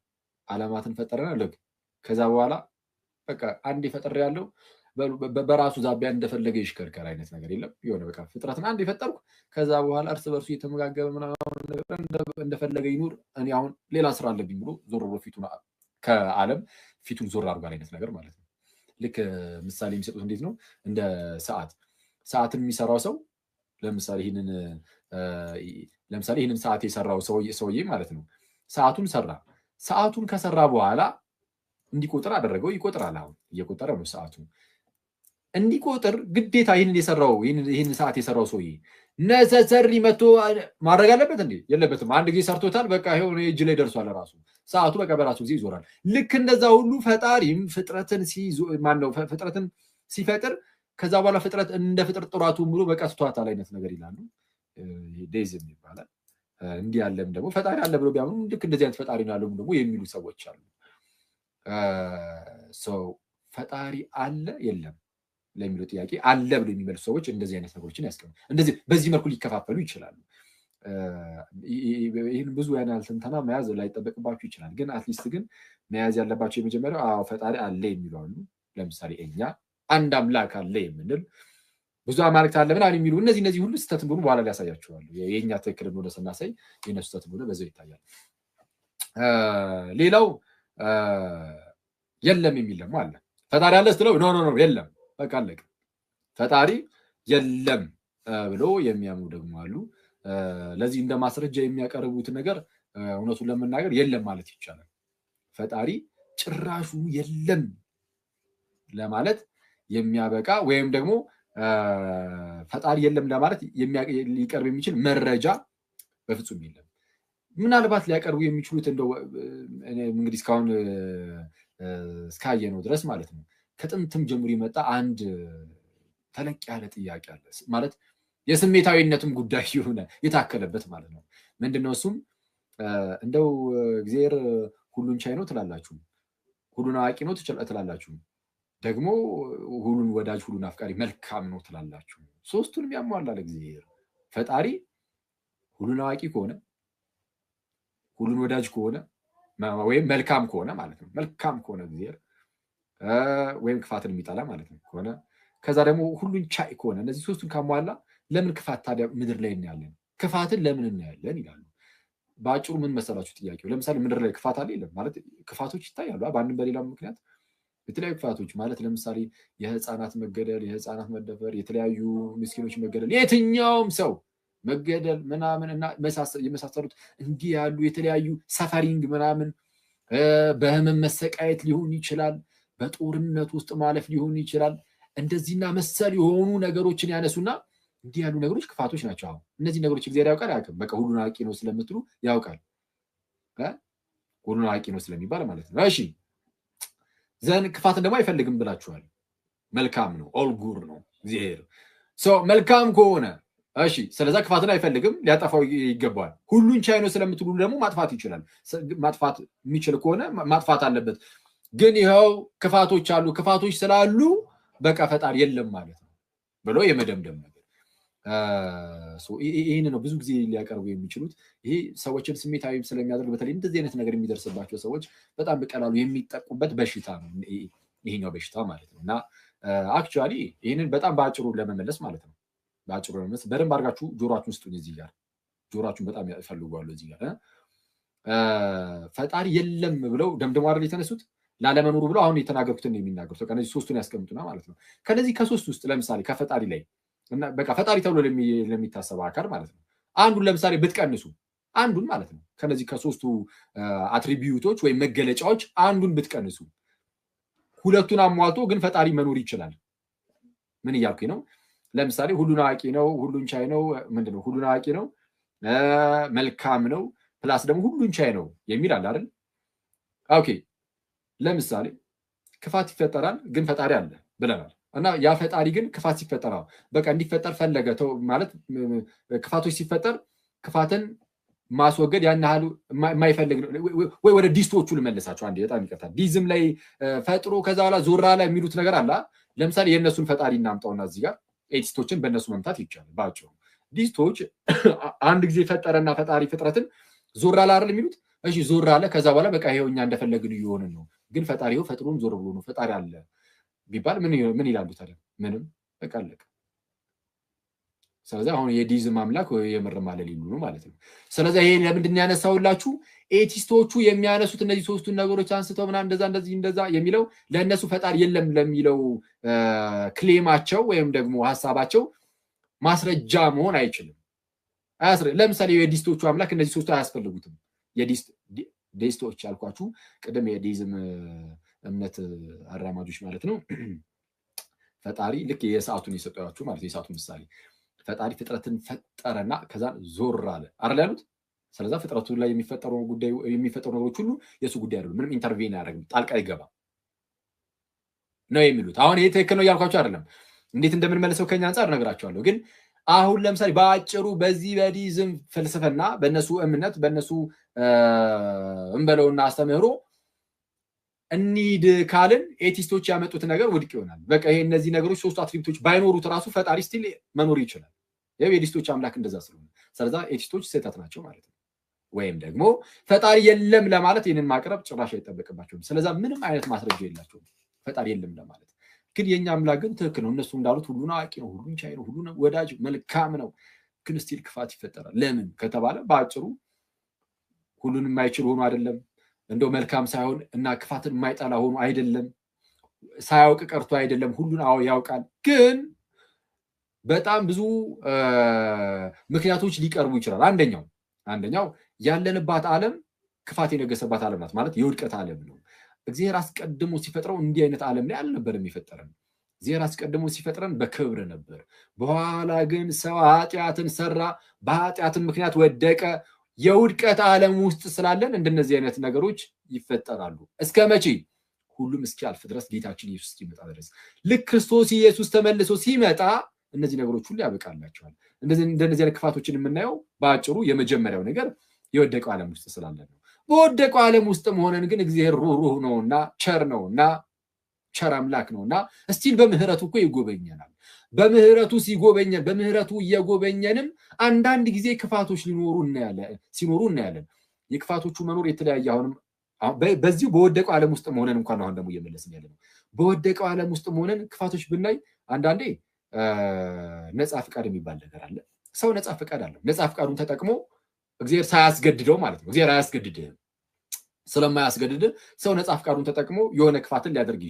ዓለማትን ፈጠረና ልክ ከዛ በኋላ በቃ አንዴ ፈጠረ ያለው በራሱ ዛቢያ እንደፈለገ ይሽከርከር አይነት ነገር የለም። የሆነ በቃ ፍጥረትን አንድ የፈጠርኩ ከዛ በኋላ እርስ በርሱ እየተመጋገበ ምናምን እንደፈለገ ይኑር፣ እኔ አሁን ሌላ ስራ አለብኝ ብሎ ዞር ብሎ ፊቱን ከዓለም ፊቱን ዞር አድርጓል አይነት ነገር ማለት ነው። ልክ ምሳሌ የሚሰጡት እንዴት ነው? እንደ ሰዓትን የሚሰራው ሰው ለምሳሌ ይህንን ሰዓት የሰራው ሰውዬ ማለት ነው። ሰዓቱን ሰራ። ሰዓቱን ከሰራ በኋላ እንዲቆጥር አደረገው። ይቆጥራል። አሁን እየቆጠረ ነው። ሰዓቱ እንዲቆጥር ግዴታ ይህንን ሰዓት የሰራው ሰውዬ ነሰሰሪ መቶ ማድረግ አለበት እንዴ? የለበትም። አንድ ጊዜ ሰርቶታል። በቃ ይሄው እጅ ላይ ደርሷል። ራሱ ሰዓቱ በቃ በራሱ ጊዜ ይዞራል። ልክ እንደዛ ሁሉ ፈጣሪም ፍጥረትን ሲፈጥር ከዛ በኋላ ፍጥረት እንደ ፍጥረት ጥራቱ ሙሉ በቃ ስቷታል አይነት ነገር ይላሉ። ዴዝም ይባላል። እንዲህ ያለም ደግሞ ፈጣሪ አለ ብሎ ቢያምኑ ልክ እንደዚህ አይነት ፈጣሪ ያለው ደግሞ የሚሉ ሰዎች አሉ። ፈጣሪ አለ የለም ለሚለው ጥያቄ አለ ብሎ የሚመልሱ ሰዎች እንደዚህ አይነት ነገሮችን ያስቀምጡ። እንደዚህ በዚህ መልኩ ሊከፋፈሉ ይችላሉ። ይህን ብዙ ያን ያህል ትንተና መያዝ ላይጠበቅባችሁ ይችላል። ግን አትሊስት ግን መያዝ ያለባቸው የመጀመሪያው ፈጣሪ አለ የሚሉ አሉ። ለምሳሌ እኛ አንድ አምላክ አለ የምንል፣ ብዙ አማልክት አለ ምናምን የሚሉ እነዚህ ሁሉ ስህተት እንደሆኑ በኋላ ላይ ያሳያቸዋሉ። የእኛ ትክክል እንደሆነ ስናሳይ የእነሱ ስህተት እንደሆነ በዛው ይታያል። ሌላው የለም የሚል ደግሞ አለ። ፈጣሪ አለ ስትለው ኖ የለም በቃ አለቀ። ፈጣሪ የለም ብሎ የሚያምኑ ደግሞ አሉ። ለዚህ እንደ ማስረጃ የሚያቀርቡት ነገር እውነቱን ለመናገር የለም ማለት ይቻላል። ፈጣሪ ጭራሹ የለም ለማለት የሚያበቃ ወይም ደግሞ ፈጣሪ የለም ለማለት ሊቀርብ የሚችል መረጃ በፍጹም የለም። ምናልባት ሊያቀርቡ የሚችሉት እንደው እንግዲህ እስካሁን እስካየነው ድረስ ማለት ነው ከጥንትም ጀምሮ የመጣ አንድ ተለቅ ያለ ጥያቄ አለ። ማለት የስሜታዊነትም ጉዳይ የሆነ የታከለበት ማለት ነው። ምንድነው እሱም? እንደው እግዚአብሔር ሁሉን ቻይ ነው ትላላችሁ፣ ሁሉን አዋቂ ነው ትላላችሁ፣ ደግሞ ሁሉን ወዳጅ፣ ሁሉን አፍቃሪ፣ መልካም ነው ትላላችሁ። ሶስቱንም ያሟላል እግዚአብሔር። ፈጣሪ ሁሉን አዋቂ ከሆነ፣ ሁሉን ወዳጅ ከሆነ ወይም መልካም ከሆነ ማለት ነው። መልካም ከሆነ እግዚአብሔር ወይም ክፋትን የሚጠላ ማለት ነው ከሆነ፣ ከዛ ደግሞ ሁሉን ቻይ ከሆነ፣ እነዚህ ሶስቱን ካሟላ ለምን ክፋት ታዲያ ምድር ላይ እናያለን? ክፋትን ለምን እናያለን ይላሉ። በአጭሩ ምን መሰላችሁ ጥያቄው? ለምሳሌ ምድር ላይ ክፋት አለ የለም? ማለት ክፋቶች ይታያሉ በአንድም በሌላም ምክንያት የተለያዩ ክፋቶች ማለት ለምሳሌ የህፃናት መገደል፣ የህፃናት መደፈር፣ የተለያዩ ምስኪኖች መገደል፣ የትኛውም ሰው መገደል ምናምን እና የመሳሰሉት እንዲህ ያሉ የተለያዩ ሰፈሪንግ ምናምን፣ በህመም መሰቃየት ሊሆን ይችላል፣ በጦርነት ውስጥ ማለፍ ሊሆን ይችላል። እንደዚህና መሰል የሆኑ ነገሮችን ያነሱና እንዲህ ያሉ ነገሮች ክፋቶች ናቸው። አሁን እነዚህ ነገሮች እግዚአብሔር ያውቃል አያውቅም? በቃ ሁሉን አዋቂ ነው ስለምትሉ ያውቃል። ሁሉን አዋቂ ነው ስለሚባል ማለት ነው። እሺ ዘን ክፋትን ደግሞ አይፈልግም ብላችኋል። መልካም ነው፣ ኦል ጉር ነው እግዚአብሔር። መልካም ከሆነ እሺ፣ ስለዛ ክፋትን አይፈልግም፣ ሊያጠፋው ይገባዋል። ሁሉን ቻይ ነው ስለምትሉ ደግሞ ማጥፋት ይችላል። ማጥፋት የሚችል ከሆነ ማጥፋት አለበት። ግን ይኸው ክፋቶች አሉ፣ ክፋቶች ስላሉ በቃ ፈጣሪ የለም ማለት ነው ብሎ የመደምደም ነገር። ይህን ነው ብዙ ጊዜ ሊያቀርቡ የሚችሉት። ይሄ ሰዎችን ስሜታዊ ስለሚያደርግ በተለይ እንደዚህ አይነት ነገር የሚደርስባቸው ሰዎች በጣም በቀላሉ የሚጠቁበት በሽታ ነው ይሄኛው በሽታ ማለት ነው። እና አክቹዋሊ ይህንን በጣም በአጭሩ ለመመለስ ማለት ነው፣ በአጭሩ ለመመለስ በደንብ አድርጋችሁ ጆሮአችሁን ስጡኝ። እዚህ ጋር ጆሮአችሁን በጣም ያፈልጓሉ። እዚህ ጋር ፈጣሪ የለም ብለው ደምደሞ አይደል የተነሱት፣ ላለመኖሩ ብለው አሁን የተናገሩትን ነው የሚናገሩት። ከነዚህ ሶስቱን ያስቀምጡና ማለት ነው። ከነዚህ ከሶስት ውስጥ ለምሳሌ ከፈጣሪ ላይ እና በቃ ፈጣሪ ተብሎ ለሚታሰበው አካል ማለት ነው አንዱን ለምሳሌ ብትቀንሱ፣ አንዱን ማለት ነው ከነዚህ ከሶስቱ አትሪቢዩቶች ወይም መገለጫዎች አንዱን ብትቀንሱ፣ ሁለቱን አሟልቶ ግን ፈጣሪ መኖር ይችላል። ምን እያልኩኝ ነው? ለምሳሌ ሁሉን አዋቂ ነው፣ ሁሉን ቻይ ነው፣ ምንድነው ሁሉን አዋቂ ነው፣ መልካም ነው፣ ፕላስ ደግሞ ሁሉን ቻይ ነው የሚል አለ አይደል? ኦኬ ለምሳሌ ክፋት ይፈጠራል፣ ግን ፈጣሪ አለ ብለናል። እና ያ ፈጣሪ ግን ክፋት ሲፈጠር በቃ እንዲፈጠር ፈለገ ማለት ክፋቶች ሲፈጠር ክፋትን ማስወገድ ያን ያህል የማይፈልግ ወይ ወደ ዲስቶቹ ልመልሳቸው አንዴ በጣም ይቀርታል። ዲዝም ላይ ፈጥሮ ከዛ በኋላ ዞራ ላይ የሚሉት ነገር አለ። ለምሳሌ የእነሱን ፈጣሪ እናምጣውና እዚህ ጋር ኤቲስቶችን በእነሱ መምታት ይቻላል። ባጭሩ ዲስቶች አንድ ጊዜ ፈጠረና ፈጣሪ ፍጥረትን ዞራ ላይ አይደል የሚሉት? እሺ ዞራ አለ። ከዛ በኋላ በቃ ይሄው እኛ እንደፈለግን እየሆንን ነው። ግን ፈጣሪው ፈጥሮን ዞር ብሎ ነው ፈጣሪ አለ ቢባል ምን ይላሉ ታዲያ? ምንም በቃ አለቀ። ስለዚህ አሁን የዲዝም አምላክ የምርም አለ ሊሉ ነው ማለት ነው። ስለዚህ ይሄን ለምንድን ያነሳውላችሁ? ኤቲስቶቹ የሚያነሱት እነዚህ ሶስቱን ነገሮች አንስተው ምናምን እንደዛ የሚለው ለእነሱ ፈጣሪ የለም ለሚለው ክሌማቸው ወይም ደግሞ ሀሳባቸው ማስረጃ መሆን አይችልም። ለምሳሌ የዲስቶቹ አምላክ እነዚህ ሶስቱ አያስፈልጉትም። ዲስቶች ያልኳችሁ ቅድም የዲዝም እምነት አራማጆች ማለት ነው። ፈጣሪ ልክ የሰዓቱን የሰጠዋችሁ ማለት የሰዓቱ ምሳሌ ፈጣሪ ፍጥረትን ፈጠረና ከዛ ዞር አለ አይደል ያሉት። ስለዛ ፍጥረቱ ላይ የሚፈጠሩ ነገሮች ሁሉ የሱ ጉዳይ አይደሉም። ምንም ኢንተርቬን አያደርግም፣ ጣልቃ አይገባም ነው የሚሉት። አሁን ይሄ ትክክል ነው እያልኳቸው አይደለም። እንዴት እንደምንመለሰው ከኛ አንጻር እነግራቸዋለሁ። ግን አሁን ለምሳሌ በአጭሩ በዚህ በዲዝም ፍልስፍና በእነሱ እምነት በእነሱ እንበለውና አስተምህሮ እንሂድ ካልን ኤቲስቶች ያመጡት ነገር ውድቅ ይሆናል። በቃ ይሄ እነዚህ ነገሮች ሶስቱ አትሪቢቶች ባይኖሩት ራሱ ፈጣሪ ስቲል መኖር ይችላል። ይሄ የዲስቶች አምላክ እንደዛ ስለሆነ ስለዛ ኤቲስቶች ስህተት ናቸው ማለት ነው። ወይም ደግሞ ፈጣሪ የለም ለማለት ይህንን ማቅረብ ጭራሽ አይጠበቅባቸውም። ስለዛ ምንም አይነት ማስረጃ የላቸውም ፈጣሪ የለም ለማለት። ግን የኛ አምላክ ግን ትክክል ነው። እነሱ እንዳሉት ሁሉን አዋቂ ነው፣ ሁሉን ቻይ ነው፣ ሁሉን ወዳጅ መልካም ነው። ግን ስቲል ክፋት ይፈጠራል። ለምን ከተባለ በአጭሩ ሁሉን የማይችል ሆኖ አይደለም፣ እንደው መልካም ሳይሆን እና ክፋትን የማይጠላ ሆኖ አይደለም፣ ሳያውቅ ቀርቶ አይደለም። ሁሉን ያውቃል። ግን በጣም ብዙ ምክንያቶች ሊቀርቡ ይችላል። አንደኛው ያለንባት ዓለም ክፋት የነገሰባት ዓለም ናት። ማለት የውድቀት ዓለም ነው። እግዚአብሔር አስቀድሞ ሲፈጥረው እንዲህ አይነት ዓለም ላይ አልነበረም የፈጠረን። እግዚአብሔር አስቀድሞ ሲፈጥረን በክብር ነበር። በኋላ ግን ሰው ኃጢአትን ሰራ፣ በኃጢአትን ምክንያት ወደቀ። የውድቀት ዓለም ውስጥ ስላለን እንደነዚህ አይነት ነገሮች ይፈጠራሉ። እስከ መቼ? ሁሉም እስኪያልፍ ድረስ፣ ጌታችን ኢየሱስ እስኪመጣ ድረስ። ልክ ክርስቶስ ኢየሱስ ተመልሶ ሲመጣ እነዚህ ነገሮች ሁሉ ያበቃላቸዋል። እንደነዚህ አይነት ክፋቶችን የምናየው በአጭሩ የመጀመሪያው ነገር የወደቀው ዓለም ውስጥ ስላለን ነው። በወደቀው ዓለም ውስጥ መሆነን ግን እግዚአብሔር ሩህሩህ ነውና ቸር ነውና ቸር አምላክ ነውና እስቲል በምህረቱ እኮ ይጎበኘናል። በምህረቱ ሲጎበኘን በምህረቱ እየጎበኘንም አንዳንድ ጊዜ ክፋቶች ሲኖሩ እናያለን። የክፋቶቹ መኖር የተለያየ አሁንም በዚሁ በወደቀው ዓለም ውስጥ መሆነን እንኳን አሁን ደግሞ እየመለስን ያለ ነው። በወደቀው ዓለም ውስጥ መሆነን ክፋቶች ብናይ አንዳንዴ ነፃ ፍቃድ የሚባል ነገር አለ። ሰው ነፃ ፍቃድ አለው። ነፃ ፍቃዱን ተጠቅሞ እግዚአብሔር ሳያስገድደው ማለት ነው። እግዚአብሔር አያስገድድህም። ስለማያስገድድህ ሰው ነፃ ፍቃዱን ተጠቅሞ የሆነ ክፋትን ሊያደርግ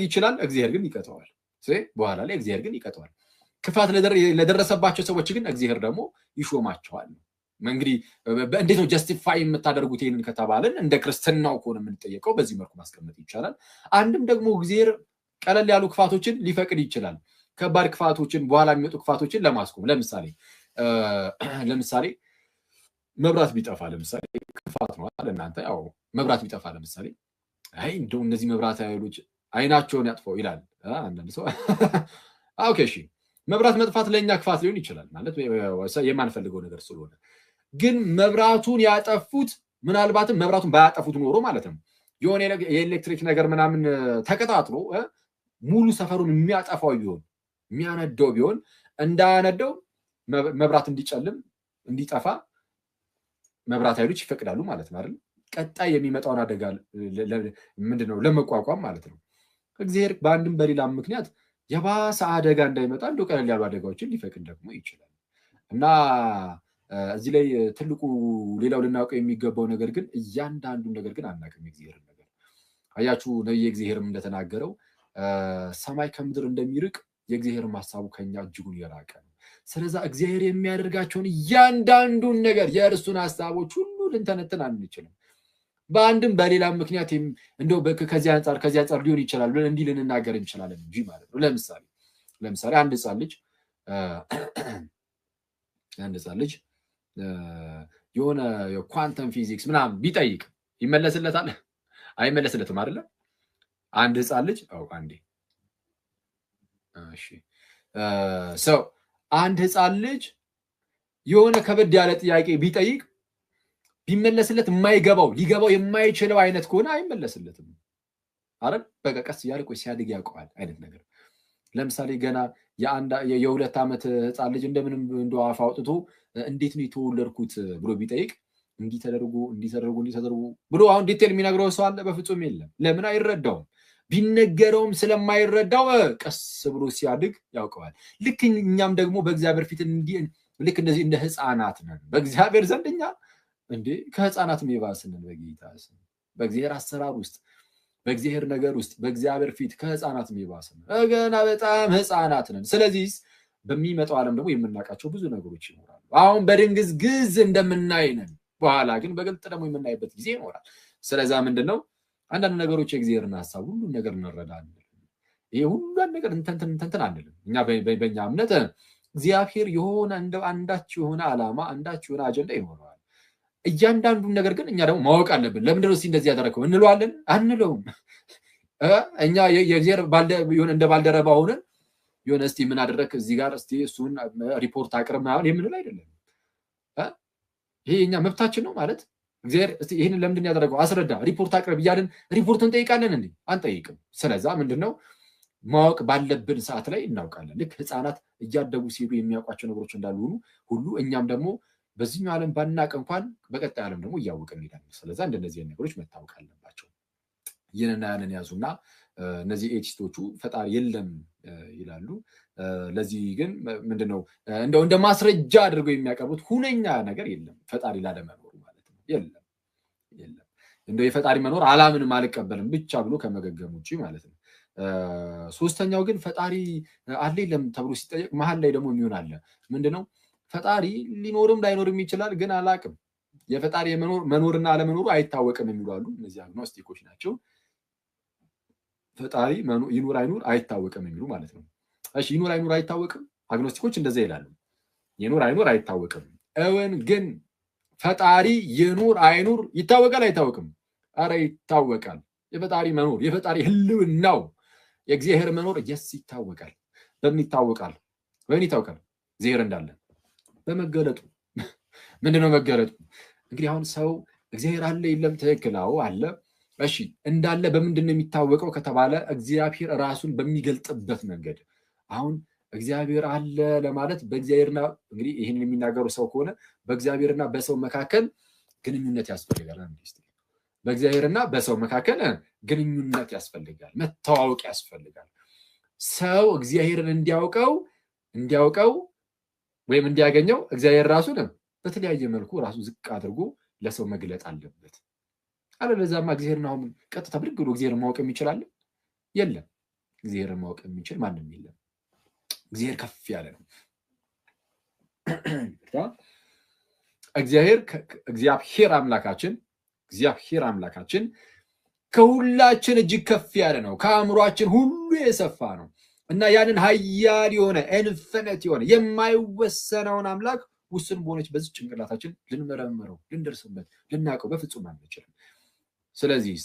ይችላል። እግዚአብሔር ግን ይቀጠዋል። በኋላ ላይ እግዚአብሔር ግን ይቀጠዋል። ክፋት ለደረሰባቸው ሰዎች ግን እግዚአብሔር ደግሞ ይሾማቸዋል። እንግዲህ እንዴት ነው ጀስቲፋይ የምታደርጉት ይህንን ከተባለን እንደ ክርስትናው ከሆነ የምንጠየቀው በዚህ መልኩ ማስቀመጥ ይቻላል። አንድም ደግሞ እግዚአብሔር ቀለል ያሉ ክፋቶችን ሊፈቅድ ይችላል። ከባድ ክፋቶችን በኋላ የሚመጡ ክፋቶችን ለማስቆም ለምሳሌ መብራት ቢጠፋ ለምሳሌ ክፋት ነው አለ እናንተ ያው መብራት ቢጠፋ ለምሳሌ አይ እንደው እነዚህ መብራት ኃይሎች አይናቸውን ያጥፈው ይላል አንዳንድ ሰው። ኦኬ እሺ መብራት መጥፋት ለኛ ክፋት ሊሆን ይችላል ማለት የማንፈልገው ነገር ስለሆነ፣ ግን መብራቱን ያጠፉት ምናልባትም መብራቱን ባያጠፉት ኖሮ ማለት ነው የሆነ የኤሌክትሪክ ነገር ምናምን ተቀጣጥሎ ሙሉ ሰፈሩን የሚያጠፋው ቢሆን የሚያነደው ቢሆን እንዳያነደው መብራት እንዲጨልም እንዲጠፋ መብራት ኃይሎች ይፈቅዳሉ ማለት ነው አይደል? ቀጣይ የሚመጣውን አደጋ ምንድነው ለመቋቋም ማለት ነው። እግዚአብሔር በአንድም በሌላም ምክንያት የባሰ አደጋ እንዳይመጣ እንደው ቀለል ያሉ አደጋዎችን ሊፈቅድ ደግሞ ይችላል። እና እዚህ ላይ ትልቁ ሌላው ልናውቀው የሚገባው ነገር ግን እያንዳንዱን ነገር ግን አናውቅም። የእግዚአብሔርን ነገር አያችሁ ነብየ እግዚአብሔርም እንደተናገረው ሰማይ ከምድር እንደሚርቅ የእግዚአብሔር ሐሳቡ ከኛ እጅጉን የራቀ ነው። ስለዚህ እግዚአብሔር የሚያደርጋቸውን እያንዳንዱን ነገር የእርሱን ሐሳቦች ሁሉ ልንተነትን አንችልም። በአንድም በሌላም ምክንያት እንደው ከዚህ አንጻር ሊሆን ይችላል ብለን እንዲህ ልንናገር እንችላለን እንጂ ማለት ነው። ለምሳሌ አንድ ህፃን ልጅ የሆነ የኳንተም ፊዚክስ ምናምን ቢጠይቅ ይመለስለታል? አይመለስለትም አይደለ? አንድ ህፃን ልጅ አንዴ እሺ ሰው አንድ ህፃን ልጅ የሆነ ከበድ ያለ ጥያቄ ቢጠይቅ ቢመለስለት የማይገባው ሊገባው የማይችለው አይነት ከሆነ አይመለስለትም አይደል? በቃ ቀስ እያለ ቆይ ሲያድግ ያውቀዋል አይነት ነገር። ለምሳሌ ገና የ2 ዓመት ህፃን ልጅ እንደምንም እንደው አፍ አውጥቶ እንዴት ነው የተወለድኩት ብሎ ቢጠይቅ እንዲህ ተደርጎ ብሎ አሁን ዲቴል የሚነግረው ሰው አለ? በፍጹም የለም። ለምን? አይረዳውም። ቢነገረውም ስለማይረዳው ቀስ ብሎ ሲያድግ ያውቀዋል። ልክ እኛም ደግሞ በእግዚአብሔር ፊት ልክ እንደዚህ እንደ ህፃናት ነን በእግዚአብሔር ዘንድ። እኛ እንዴ ከህፃናት የባስን በጌታ ስም በእግዚአብሔር አሰራር ውስጥ በእግዚአብሔር ነገር ውስጥ በእግዚአብሔር ፊት ከህፃናት የባስን ገና በጣም ህፃናት ነን። ስለዚህ በሚመጣው ዓለም ደግሞ የምናውቃቸው ብዙ ነገሮች ይኖራሉ። አሁን በድንግዝግዝ እንደምናይ ነን፣ በኋላ ግን በግልጥ ደግሞ የምናይበት ጊዜ ይኖራል። ስለዛ ምንድነው አንዳንድ ነገሮች የእግዚአብሔርን ሐሳብ ሁሉን ነገር እንረዳለን። ይሄ ሁሉን ነገር እንተንተን አንልም። እኛ በእኛ እምነት እግዚአብሔር የሆነ እንደ አንዳች የሆነ ዓላማ አንዳች የሆነ አጀንዳ ይኖረዋል። እያንዳንዱን ነገር ግን እኛ ደግሞ ማወቅ አለብን። ለምንድን ነው እንደዚህ ያደረገው እንለዋለን? አንለውም። እኛ የእግዚአብሔር እንደ ባልደረባ ሆነን የሆነ እስቲ ምን አደረክ እዚህ ጋር እስቲ እሱን ሪፖርት አቅርብ ምናምን የምንል አይደለም። ይሄ የኛ መብታችን ነው ማለት እግዚአብሔር እስቲ ይሄንን ለምንድን ያደረገው አስረዳ፣ ሪፖርት አቅርብ እያልን ሪፖርት እንጠይቃለን እንዴ? አንጠይቅም። ስለዛ ምንድነው ማወቅ ባለብን ሰዓት ላይ እናውቃለን። ልክ ህፃናት እያደጉ ሲሄዱ የሚያውቋቸው ነገሮች እንዳሉ ሁሉ እኛም ደግሞ በዚህኛው ዓለም ባናቅ እንኳን በቀጣይ ዓለም ደግሞ እያወቅን እንሄዳለን። ስለዛ እንደነዚህ ነገሮች መታወቅ አለባቸው። ይህንና ያንን ያዙና እነዚህ ኤቲስቶቹ ፈጣሪ የለም ይላሉ። ለዚህ ግን ምንድነው እንደ ማስረጃ አድርገው የሚያቀርቡት ሁነኛ ነገር የለም ፈጣሪ ላለመኖሩ ማለት ነው። የለም እንደው የፈጣሪ መኖር አላምንም አልቀበልም ብቻ ብሎ ከመገገም ውጪ ማለት ነው። ሶስተኛው ግን ፈጣሪ አለ የለም ተብሎ ሲጠየቅ መሀል ላይ ደግሞ የሚሆን አለ። ምንድነው ፈጣሪ ሊኖርም ላይኖርም ይችላል ግን አላቅም፣ የፈጣሪ መኖርና አለመኖሩ አይታወቅም የሚሉ አሉ። እነዚህ አግኖስቲኮች ናቸው። ፈጣሪ ይኑር አይኑር አይታወቅም የሚሉ ማለት ነው። እሺ ይኑር አይኑር አይታወቅም፣ አግኖስቲኮች እንደዛ ይላሉ። ይኑር አይኑር አይታወቅም። እውን ግን ፈጣሪ ይኑር አይኑር ይታወቃል አይታወቅም? አረ ይታወቃል። የፈጣሪ መኖር የፈጣሪ ህልውናው የእግዚአብሔር መኖር ይታወቃል። በምን ይታወቃል? ወይን ይታወቃል? እግዚአብሔር እንዳለ በመገለጡ። ምንድነው መገለጡ? እንግዲህ አሁን ሰው እግዚአብሔር አለ የለም ትክክል አለ። እሺ እንዳለ በምንድነው የሚታወቀው ከተባለ እግዚአብሔር ራሱን በሚገልጥበት መንገድ። አሁን እግዚአብሔር አለ ለማለት በእግዚአብሔርና እንግዲህ ይህን የሚናገሩ ሰው ከሆነ በእግዚአብሔርና በሰው መካከል ግንኙነት ያስፈልጋል። በእግዚአብሔርና በሰው መካከል ግንኙነት ያስፈልጋል፣ መተዋወቅ ያስፈልጋል። ሰው እግዚአብሔርን እንዲያውቀው ወይም እንዲያገኘው እግዚአብሔር ራሱን በተለያየ መልኩ ራሱ ዝቅ አድርጎ ለሰው መግለጥ አለበት። አለበለዚያማ እግዚአብሔርን አሁን ቀጥታ ብድግ ብሎ እግዚአብሔርን ማወቅ የሚችል የለም። እግዚአብሔርን ማወቅ የሚችል ማንም የለም። እግዚአብሔር ከፍ ያለ ነው። እግዚአብሔር አምላካችን ከሁላችን እጅግ ከፍ ያለ ነው። ከአእምሯችን ሁሉ የሰፋ ነው እና ያንን ኃያል የሆነ ኢንፊኒት የሆነ የማይወሰነውን አምላክ ውስን በሆነች በዚህ ጭንቅላታችን ልንመረምረው፣ ልንደርስበት፣ ልናውቀው በፍጹም አንችልም። ስለዚህ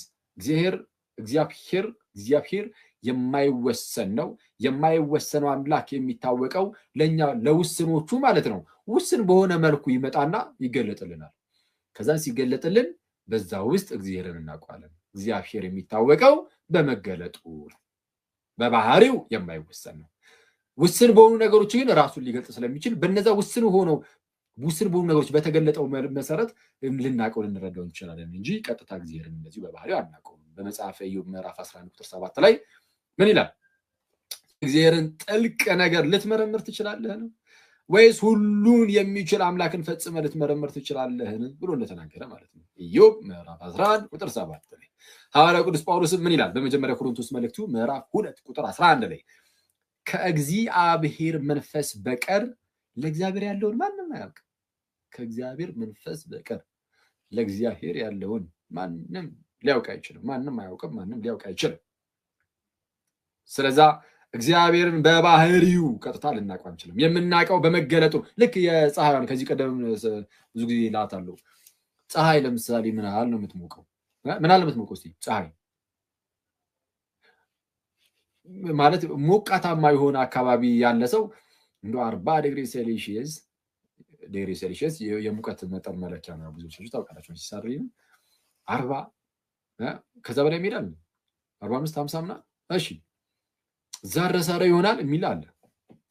እግዚአብሔር የማይወሰን ነው። የማይወሰነው አምላክ የሚታወቀው ለኛ ለውስኖቹ ማለት ነው። ውስን በሆነ መልኩ ይመጣና ይገለጥልናል። ከዛ ሲገለጥልን በዛ ውስጥ እግዚአብሔርን እናውቀዋለን። እግዚአብሔር የሚታወቀው በመገለጡ በባህሪው የማይወሰን ነው። ውስን በሆኑ ነገሮች ግን ራሱን ሊገልጥ ስለሚችል በነዛ ውስን በሆኑ ነገሮች በተገለጠው መሰረት ልናውቀው ልንረዳው እንችላለን እንጂ ቀጥታ እግዚአብሔርን እንደዚህ በባህሪው አናውቀውም። በመጽሐፈ ኢዮብ ምዕራፍ 11 ቁጥር 7 ላይ ምን ይላል? እግዚአብሔርን ጥልቅ ነገር ልትመረምር ትችላለህን? ወይስ ሁሉን የሚችል አምላክን ፈጽመ ልትመረምር ትችላለህን ብሎ እንደተናገረ ማለት ነው። ኢዮብ ምዕራፍ 11 ቁጥር 7 ላይ ሐዋርያው ቅዱስ ጳውሎስ ምን ይላል? በመጀመሪያ ቆሮንቶስ መልእክቱ ምዕራፍ 2 ቁጥር 11 ላይ ከእግዚአብሔር መንፈስ በቀር ለእግዚአብሔር ያለውን ማንም አያውቅም። ከእግዚአብሔር መንፈስ በቀር ለእግዚአብሔር ያለውን ማንም ሊያውቅ አይችልም። ማንም አያውቅም፣ ማንም ሊያውቅ አይችልም። ስለዛ እግዚአብሔርን በባህሪው ቀጥታ ልናውቀው አንችልም። የምናውቀው በመገለጡ ልክ የፀሐይን ከዚህ ቀደም ብዙ ጊዜ እላታለሁ። ፀሐይ ለምሳሌ ምን ያህል ነው የምትሞቀው? ምን ያህል የምትሞቀው? እስቲ ፀሐይ ማለት ሞቃታማ የሆነ አካባቢ ያለ ሰው እንደ 40 ዲግሪ ሴልሺየስ የሙቀት መጠን መለኪያ ነው። ብዙ ሰዎች ታውቃላችሁ ሲሰሪ 40 ከዛ በላይ ይሄዳል 45 50 ምናምን እሺ ዛረሳረ ይሆናል የሚል አለ።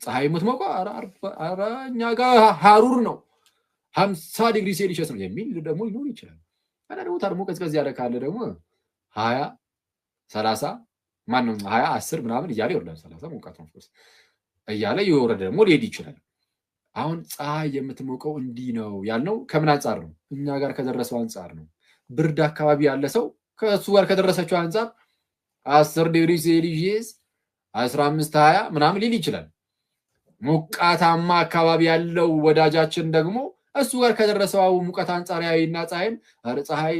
ፀሐይ የምትሞቀው ኧረ እኛ ጋር ሐሩር ነው 50 ዲግሪ ሴልሺየስ ነው የሚል ደግሞ ሊኖር ይችላል። እና ደግሞ ታርሞ ቀዝቀዝ ያለ ካለ ደግሞ 20 30 ማነው 20 10 ምናምን እያለ ይወርዳል። 30 ሞቃት ነው ፎርስ እያለ ይወረደ ደግሞ ሊሄድ ይችላል። አሁን ፀሐይ የምትሞቀው እንዲህ ነው ያልነው ከምን አንፃር ነው? እኛ ጋር ከደረሰው አንፃር ነው። ብርድ አካባቢ ያለ ሰው ከእሱ ጋር ከደረሰችው አንፃር 10 ዲግሪ ሴልሺየስ 15 20 ምናምን ሊል ይችላል። ሞቃታማ አካባቢ ያለው ወዳጃችን ደግሞ እሱ ጋር ከደረሰው ሙቀት አንፃር ያይና ፀሐይ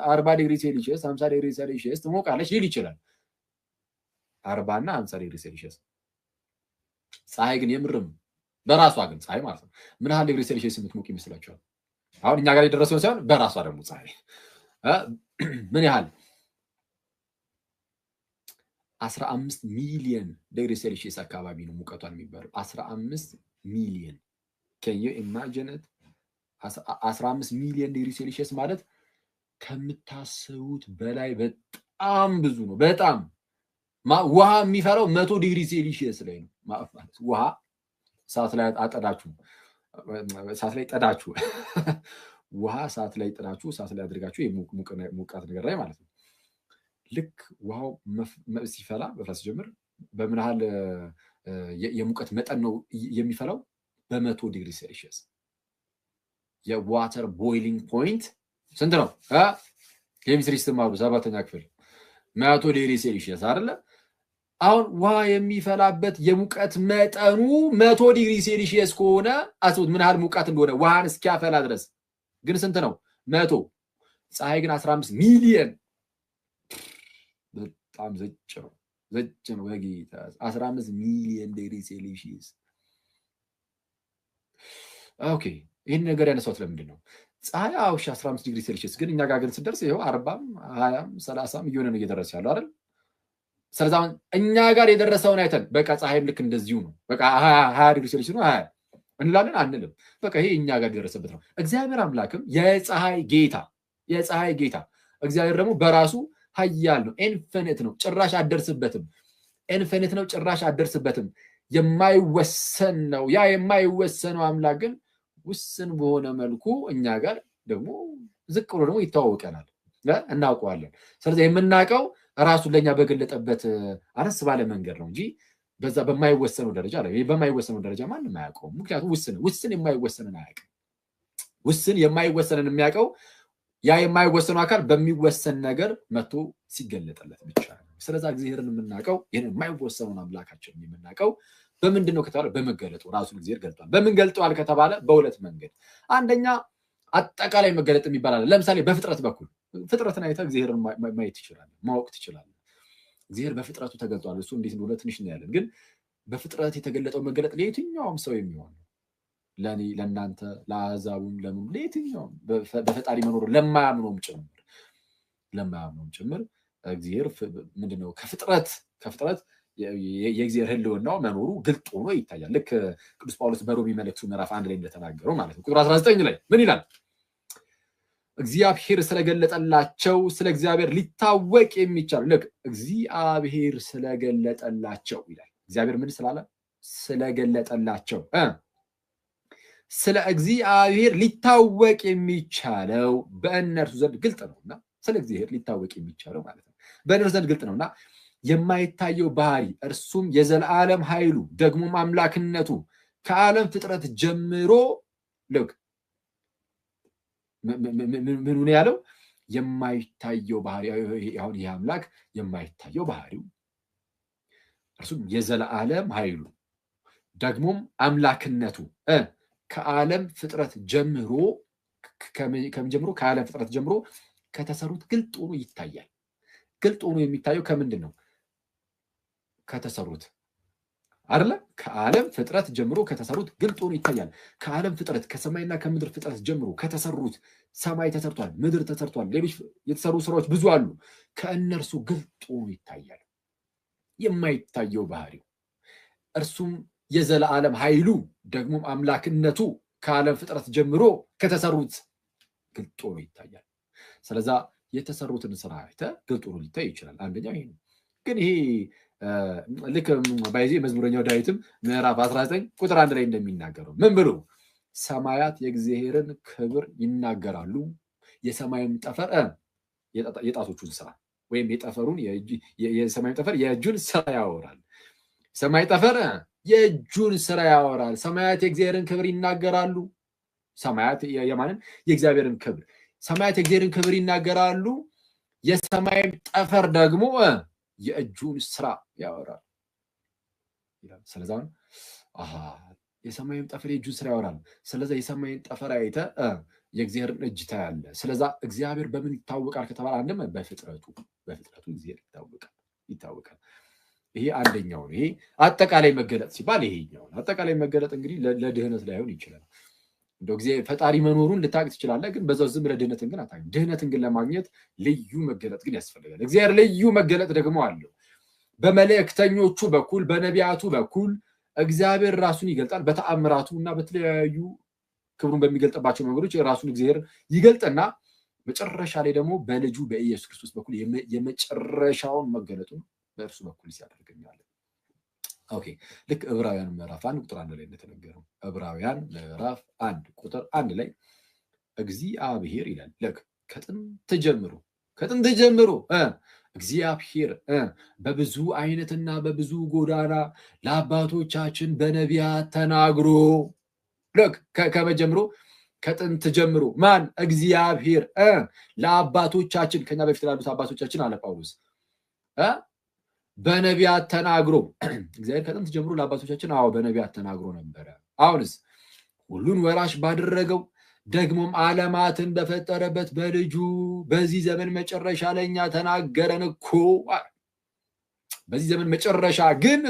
40 ዲግሪ ሴልሺየስ 50 ዲግሪ ሴልሺየስ ትሞቃለች ሊል ይችላል። 40 እና 50 ዲግሪ ሴልሺየስ ፀሐይ ግን የምርም በራሷ ግን ፀሐይ ማለት ነው ምን ያህል ዲግሪ ሴልሺየስ የምትሞቅ ይመስላችኋል? አሁን እኛ ጋር የደረሰው ሳይሆን በራሷ ደግሞ ፀሐይ ምን ያህል 15 ሚሊዮን ዲግሪ ሴልሺየስ አካባቢ ነው ሙቀቷን የሚባለው 15 ሚሊዮን can you imagine it 15 ሚሊዮን ዲግሪ ሴልሺየስ ማለት ከምታስቡት በላይ በጣም ብዙ ነው። በጣም ውሃ የሚፈራው 100 ዲግሪ ሴልሺየስ ላይ ነው ማለት ውሃ ሰዓት ላይ አጠዳችሁ ሰዓት ላይ ጠዳችሁ ውሃ ሰዓት ላይ ጥዳችሁ ሰዓት ላይ አድርጋችሁ ሙቀት ነገር ላይ ማለት ነው። ልክ ውሃው ሲፈላ በፍረስ ጀምር በምን ያህል የሙቀት መጠን ነው የሚፈላው? በ100 ዲግሪ ሴልሺየስ የዋተር ቦይሊንግ ፖይንት ስንት ነው? ኬሚስትሪ ስትማሩ 7ኛ ክፍል 100 ዲግሪ ሴልሺየስ አይደለ? አሁን ውሃ የሚፈላበት የሙቀት መጠኑ 100 ዲግሪ ሴልሺየስ ከሆነ አስቡት ምን ያህል ሙቀት እንደሆነ ውሃን እስኪያፈላ ድረስ። ግን ስንት ነው? 100። ፀሐይ ግን 15 ሚሊዮን በጣም ዘጭ ነው በጌታ 15 ሚሊዮን ዲግሪ ሴልሺየስ። ኦኬ ይህን ነገር ያነሳሁት ለምንድን ነው? ፀሐይ አውሽ 15 ዲግሪ ሴልሺየስ ግን እኛ ጋር ግን ስደርስ ይኸው 40 20 30 እየሆነ ነው እየደረሰ ያለው አይደል? ስለዚህ አሁን እኛ ጋር የደረሰውን አይተን በቃ ፀሐይም ልክ እንደዚሁ ነው በቃ 20 ዲግሪ ሴልሺየስ ነው 20 እንላለን አንልም። በቃ ይሄ እኛ ጋር የደረሰበት ነው። እግዚአብሔር አምላክም የፀሐይ ጌታ እግዚአብሔር ደግሞ በራሱ ኃያል ነው። ኢንፊኒት ነው፣ ጭራሽ አደርስበትም። ኢንፊኒት ነው፣ ጭራሽ አደርስበትም። የማይወሰን ነው። ያ የማይወሰነው አምላክ ግን ውስን በሆነ መልኩ እኛ ጋር ደግሞ ዝቅ ብሎ ደግሞ ይተዋወቀናል፣ እናውቀዋለን። ስለዚህ የምናውቀው ራሱን ለኛ በገለጠበት አነስ ባለ መንገድ ነው እንጂ በዛ በማይወሰነው ደረጃ ላይ በማይወሰነው ደረጃ ማንም አያውቀውም። ምክንያቱም ውስን የማይወሰንን አያውቅም። ውስን የማይወሰንን የሚያውቀው ያ የማይወሰነው አካል በሚወሰን ነገር መጥቶ ሲገለጥለት ብቻ ነው። ስለዚህ እግዚአብሔርን የምናውቀው ይሄን የማይወሰነውን አምላካችንን የምናውቀው በምንድን ነው ከተባለ በመገለጡ ራሱን እግዚአብሔር ገልጧል። በምን ገልጧል ከተባለ በሁለት መንገድ። አንደኛ አጠቃላይ መገለጥ የሚባል ለምሳሌ በፍጥረት በኩል ፍጥረትን አይተህ እግዚአብሔርን ማየት ትችላለህ፣ ማወቅ ትችላለህ። እግዚአብሔር በፍጥረቱ ተገልጧል። እሱ እንዴት እንደሆነ ትንሽ እናያለን። ግን በፍጥረት የተገለጠው መገለጥ ለየትኛውም ሰው የሚሆን ለኔ ለእናንተ ለአሕዛቡም ለምን ለየትኛውም በፈጣሪ መኖር ለማያምነውም ጭምር እግዚአብሔር ምንድነው ከፍጥረት የእግዚአብሔር ሕልውናው መኖሩ ግልጥ ሆኖ ይታያል። ልክ ቅዱስ ጳውሎስ በሮሜ መልእክቱ ምዕራፍ 1 ላይ እንደተናገረው ማለት ነው። ቁጥር 19 ላይ ምን ይላል? እግዚአብሔር ስለገለጠላቸው ስለ እግዚአብሔር ሊታወቅ የሚቻል ልክ እግዚአብሔር ስለገለጠላቸው ይላል። እግዚአብሔር ምን ስላለ? ስለገለጠላቸው ስለ እግዚአብሔር ሊታወቅ የሚቻለው በእነርሱ ዘንድ ግልጥ ነውና፣ ስለ እግዚአብሔር ሊታወቅ የሚቻለው ማለት ነው በእነርሱ ዘንድ ግልጥ ነውና የማይታየው ባህሪ እርሱም የዘላለም ኃይሉ ደግሞም አምላክነቱ ከዓለም ፍጥረት ጀምሮ ልክ ምን ነው ያለው? የማይታየው ባህሪ አሁን ይህ አምላክ የማይታየው ባህሪው እርሱም የዘላለም ኃይሉ ደግሞም አምላክነቱ ከዓለም ፍጥረት ጀምሮ ከዓለም ፍጥረት ጀምሮ ከተሰሩት ግልጥ ሆኖ ይታያል። ግልጥ ሆኖ የሚታየው ከምንድን ነው? ከተሰሩት አይደለ? ከዓለም ፍጥረት ጀምሮ ከተሰሩት ግልጥ ሆኖ ይታያል። ከዓለም ፍጥረት ከሰማይና ከምድር ፍጥረት ጀምሮ ከተሰሩት ሰማይ ተሰርቷል፣ ምድር ተሰርቷል፣ ሌሎች የተሰሩ ስራዎች ብዙ አሉ። ከእነርሱ ግልጥ ሆኖ ይታያል። የማይታየው ባህሪው እርሱም የዘላለም ኃይሉ ደግሞ አምላክነቱ ከዓለም ፍጥረት ጀምሮ ከተሰሩት ግልጥ ሆኖ ይታያል። ስለዛ የተሰሩትን ስራ አይተ ግልጥ ሆኖ ሊታይ ይችላል። አንደኛው ይሄ ነው። ግን ይሄ ልክ ባይዜ መዝሙረኛው ዳዊትም ምዕራፍ 19 ቁጥር 1 ላይ እንደሚናገረው ምን ብሎ ሰማያት የእግዚአብሔርን ክብር ይናገራሉ፣ የሰማይም ጠፈር የጣቶቹን ስራ ወይም የጠፈሩን የሰማይ ጠፈር የእጁን ስራ ያወራል። ሰማይ ጠፈር የእጁን ስራ ያወራል። ሰማያት የእግዚአብሔርን ክብር ይናገራሉ። ሰማያት የማንን? የእግዚአብሔርን ክብር። ሰማያት የእግዚአብሔርን ክብር ይናገራሉ፣ የሰማይም ጠፈር ደግሞ የእጁን ስራ ያወራል ይላል። ስለዚህ የሰማይም ጠፈር የእጁን ስራ ያወራል። ስለዚህ የሰማይን ጠፈር አይተ የእግዚአብሔርን እጅ ታያለ። ስለዚህ እግዚአብሔር በምን ይታወቃል ከተባለ አንድም በፍጥረቱ እግዚአብሔር ይታወቃል። ይሄ አንደኛው ነው። ይሄ አጠቃላይ መገለጥ ሲባል ይሄኛው ነው። አጠቃላይ መገለጥ እንግዲህ ለድህነት ላይሆን ይችላል። እንደው እግዚአብሔር ፈጣሪ መኖሩን ልታውቅ ትችላለህ፣ ግን በዛው ዝም ብለህ ድህነትን ግን አታውቅም። ድህነትን ግን ለማግኘት ልዩ መገለጥ ግን ያስፈልጋል። እግዚአብሔር ልዩ መገለጥ ደግሞ አለው። በመልእክተኞቹ በኩል በነቢያቱ በኩል እግዚአብሔር ራሱን ይገልጣል። በተአምራቱ እና በተለያዩ ክብሩን በሚገልጥባቸው መንገዶች ራሱን እግዚአብሔር ይገልጥና መጨረሻ ላይ ደግሞ በልጁ በኢየሱስ ክርስቶስ በኩል የመጨረሻውን መገለጡን በእርሱ በኩል ሲያደርገኛለን። ኦኬ ልክ ዕብራውያን ምዕራፍ 1 ቁጥር 1 ላይ እንደተነገረው ዕብራውያን ምዕራፍ 1 ቁጥር 1 ላይ እግዚአብሔር ይላል ልክ ከጥንት ጀምሮ እግዚአብሔር በብዙ አይነትና በብዙ ጎዳና ለአባቶቻችን በነቢያት ተናግሮ ልክ ከመጀመሩ ከጥንት ጀምሮ ማን? እግዚአብሔር ለአባቶቻችን ከኛ በፊት ላሉት አባቶቻችን አለ ጳውሎስ በነቢያት ተናግሮ እግዚአብሔር ከጥንት ጀምሮ ለአባቶቻችን በነቢያት ተናግሮ ነበረ። አሁንስ ሁሉን ወራሽ ባደረገው ደግሞም ዓለማትን በፈጠረበት በልጁ በዚህ ዘመን መጨረሻ ለኛ ተናገረን እኮ። በዚህ ዘመን መጨረሻ ግን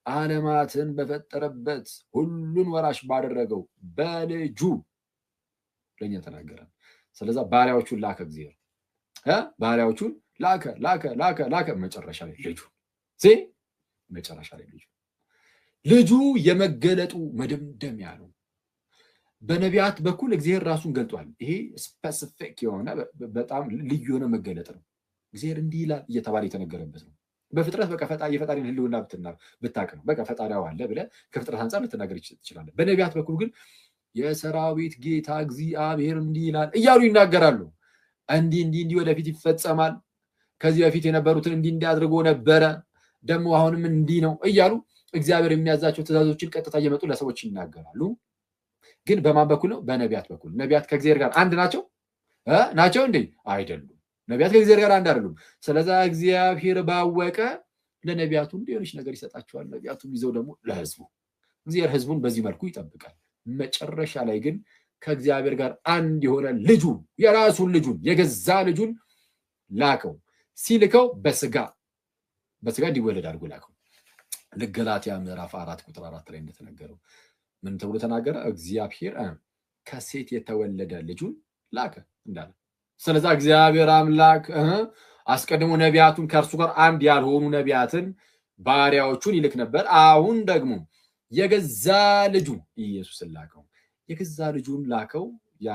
ዓለማትን በፈጠረበት ሁሉን ወራሽ ባደረገው በልጁ ለኛ ተናገረን። ስለዛ ባሪያዎቹን ላከ እግዚአብሔር ባሪያዎቹን ላከ መጨረሻ ላይ ልጁ የመገለጡ መደምደሚያ ነው። በነቢያት በኩል እግዚአብሔር ራሱን ገልጧል። ይሄ ስፔሲፊክ የሆነ በጣም ልዩ የሆነ መገለጥ ነው። እግዚአብሔር እንዲህ ይላል እየተባለ የተነገረበት ነው። በፍጥረት በቃ የፈጣሪን ህልውና ብታቅ ነው በቃ ፈጣሪው አለ ብለህ ከፍጥረት አንጻር ልትናገር ትችላለህ። በነቢያት በኩል ግን የሰራዊት ጌታ እግዚአብሔር እንዲህ ይላል እያሉ ይናገራሉ። እንዲህ ወደፊት ይፈጸማል፣ ከዚህ በፊት የነበሩትን እንዲህ አድርጎ ነበረ፣ ደግሞ አሁንም እንዲህ ነው እያሉ እግዚአብሔር የሚያዛቸው ትእዛዞችን ቀጥታ እየመጡ ለሰዎች ይናገራሉ። ግን በማን በኩል ነው? በነቢያት በኩል። ነቢያት ከእግዚአብሔር ጋር አንድ ናቸው እንዴ? አይደሉም። ነቢያት ከእግዚአብሔር ጋር አንድ አይደሉም። ስለዛ እግዚአብሔር ባወቀ ለነቢያቱ እንዲሆነች ነገር ይሰጣቸዋል። ነቢያቱም ይዘው ደግሞ ለህዝቡ እግዚአብሔር ህዝቡን በዚህ መልኩ ይጠብቃል። መጨረሻ ላይ ግን ከእግዚአብሔር ጋር አንድ የሆነ ልጁን የራሱን ልጁን የገዛ ልጁን ላከው። ሲልከው በስጋ እንዲወለድ አድርጎ ላከው። ገላትያ ምዕራፍ 4 ቁጥር 4 ላይ እንደተነገረው ምን ተብሎ ተናገረ? እግዚአብሔር ከሴት የተወለደ ልጁን ላከ እንዳለ። ስለዚህ እግዚአብሔር አምላክ አስቀድሞ ነቢያቱን ከእርሱ ጋር አንድ ያልሆኑ ነቢያትን ባሪያዎቹን ይልክ ነበር። አሁን ደግሞ የገዛ ልጁ ኢየሱስን ላከው። የገዛ ልጁን ላከው። ያ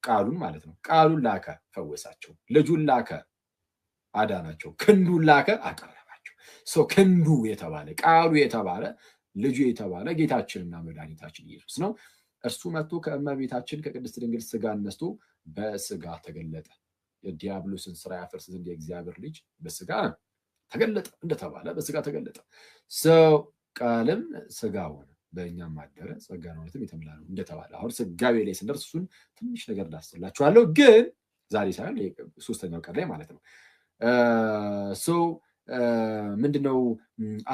ቃሉን ማለት ነው። ቃሉን ላከ፣ ፈወሳቸው። ልጁን ላከ፣ አዳናቸው። ክንዱን ላከ፣ አቀረባቸው። ክንዱ የተባለ ቃሉ የተባለ ልጁ የተባለ ጌታችንና መድኃኒታችን ኢየሱስ ነው። እርሱ መጥቶ ከእመቤታችን ከቅድስት ድንግል ስጋ ነስቶ በስጋ ተገለጠ። የዲያብሎስን ስራ ያፈርስ ዘንድ የእግዚአብሔር ልጅ በስጋ ተገለጠ እንደተባለ በስጋ ተገለጠ። ቃልም ስጋ ሆነ በእኛም አደረ፣ ጸጋና እውነትም የተሞላ ነው እንደተባለ አሁን ስጋዌ ላይ ስንደርስ እሱን ትንሽ ነገር ላስላችኋለሁ። ግን ዛሬ ሳይሆን ሶስተኛው ቀን ላይ ማለት ነው። ምንድነው?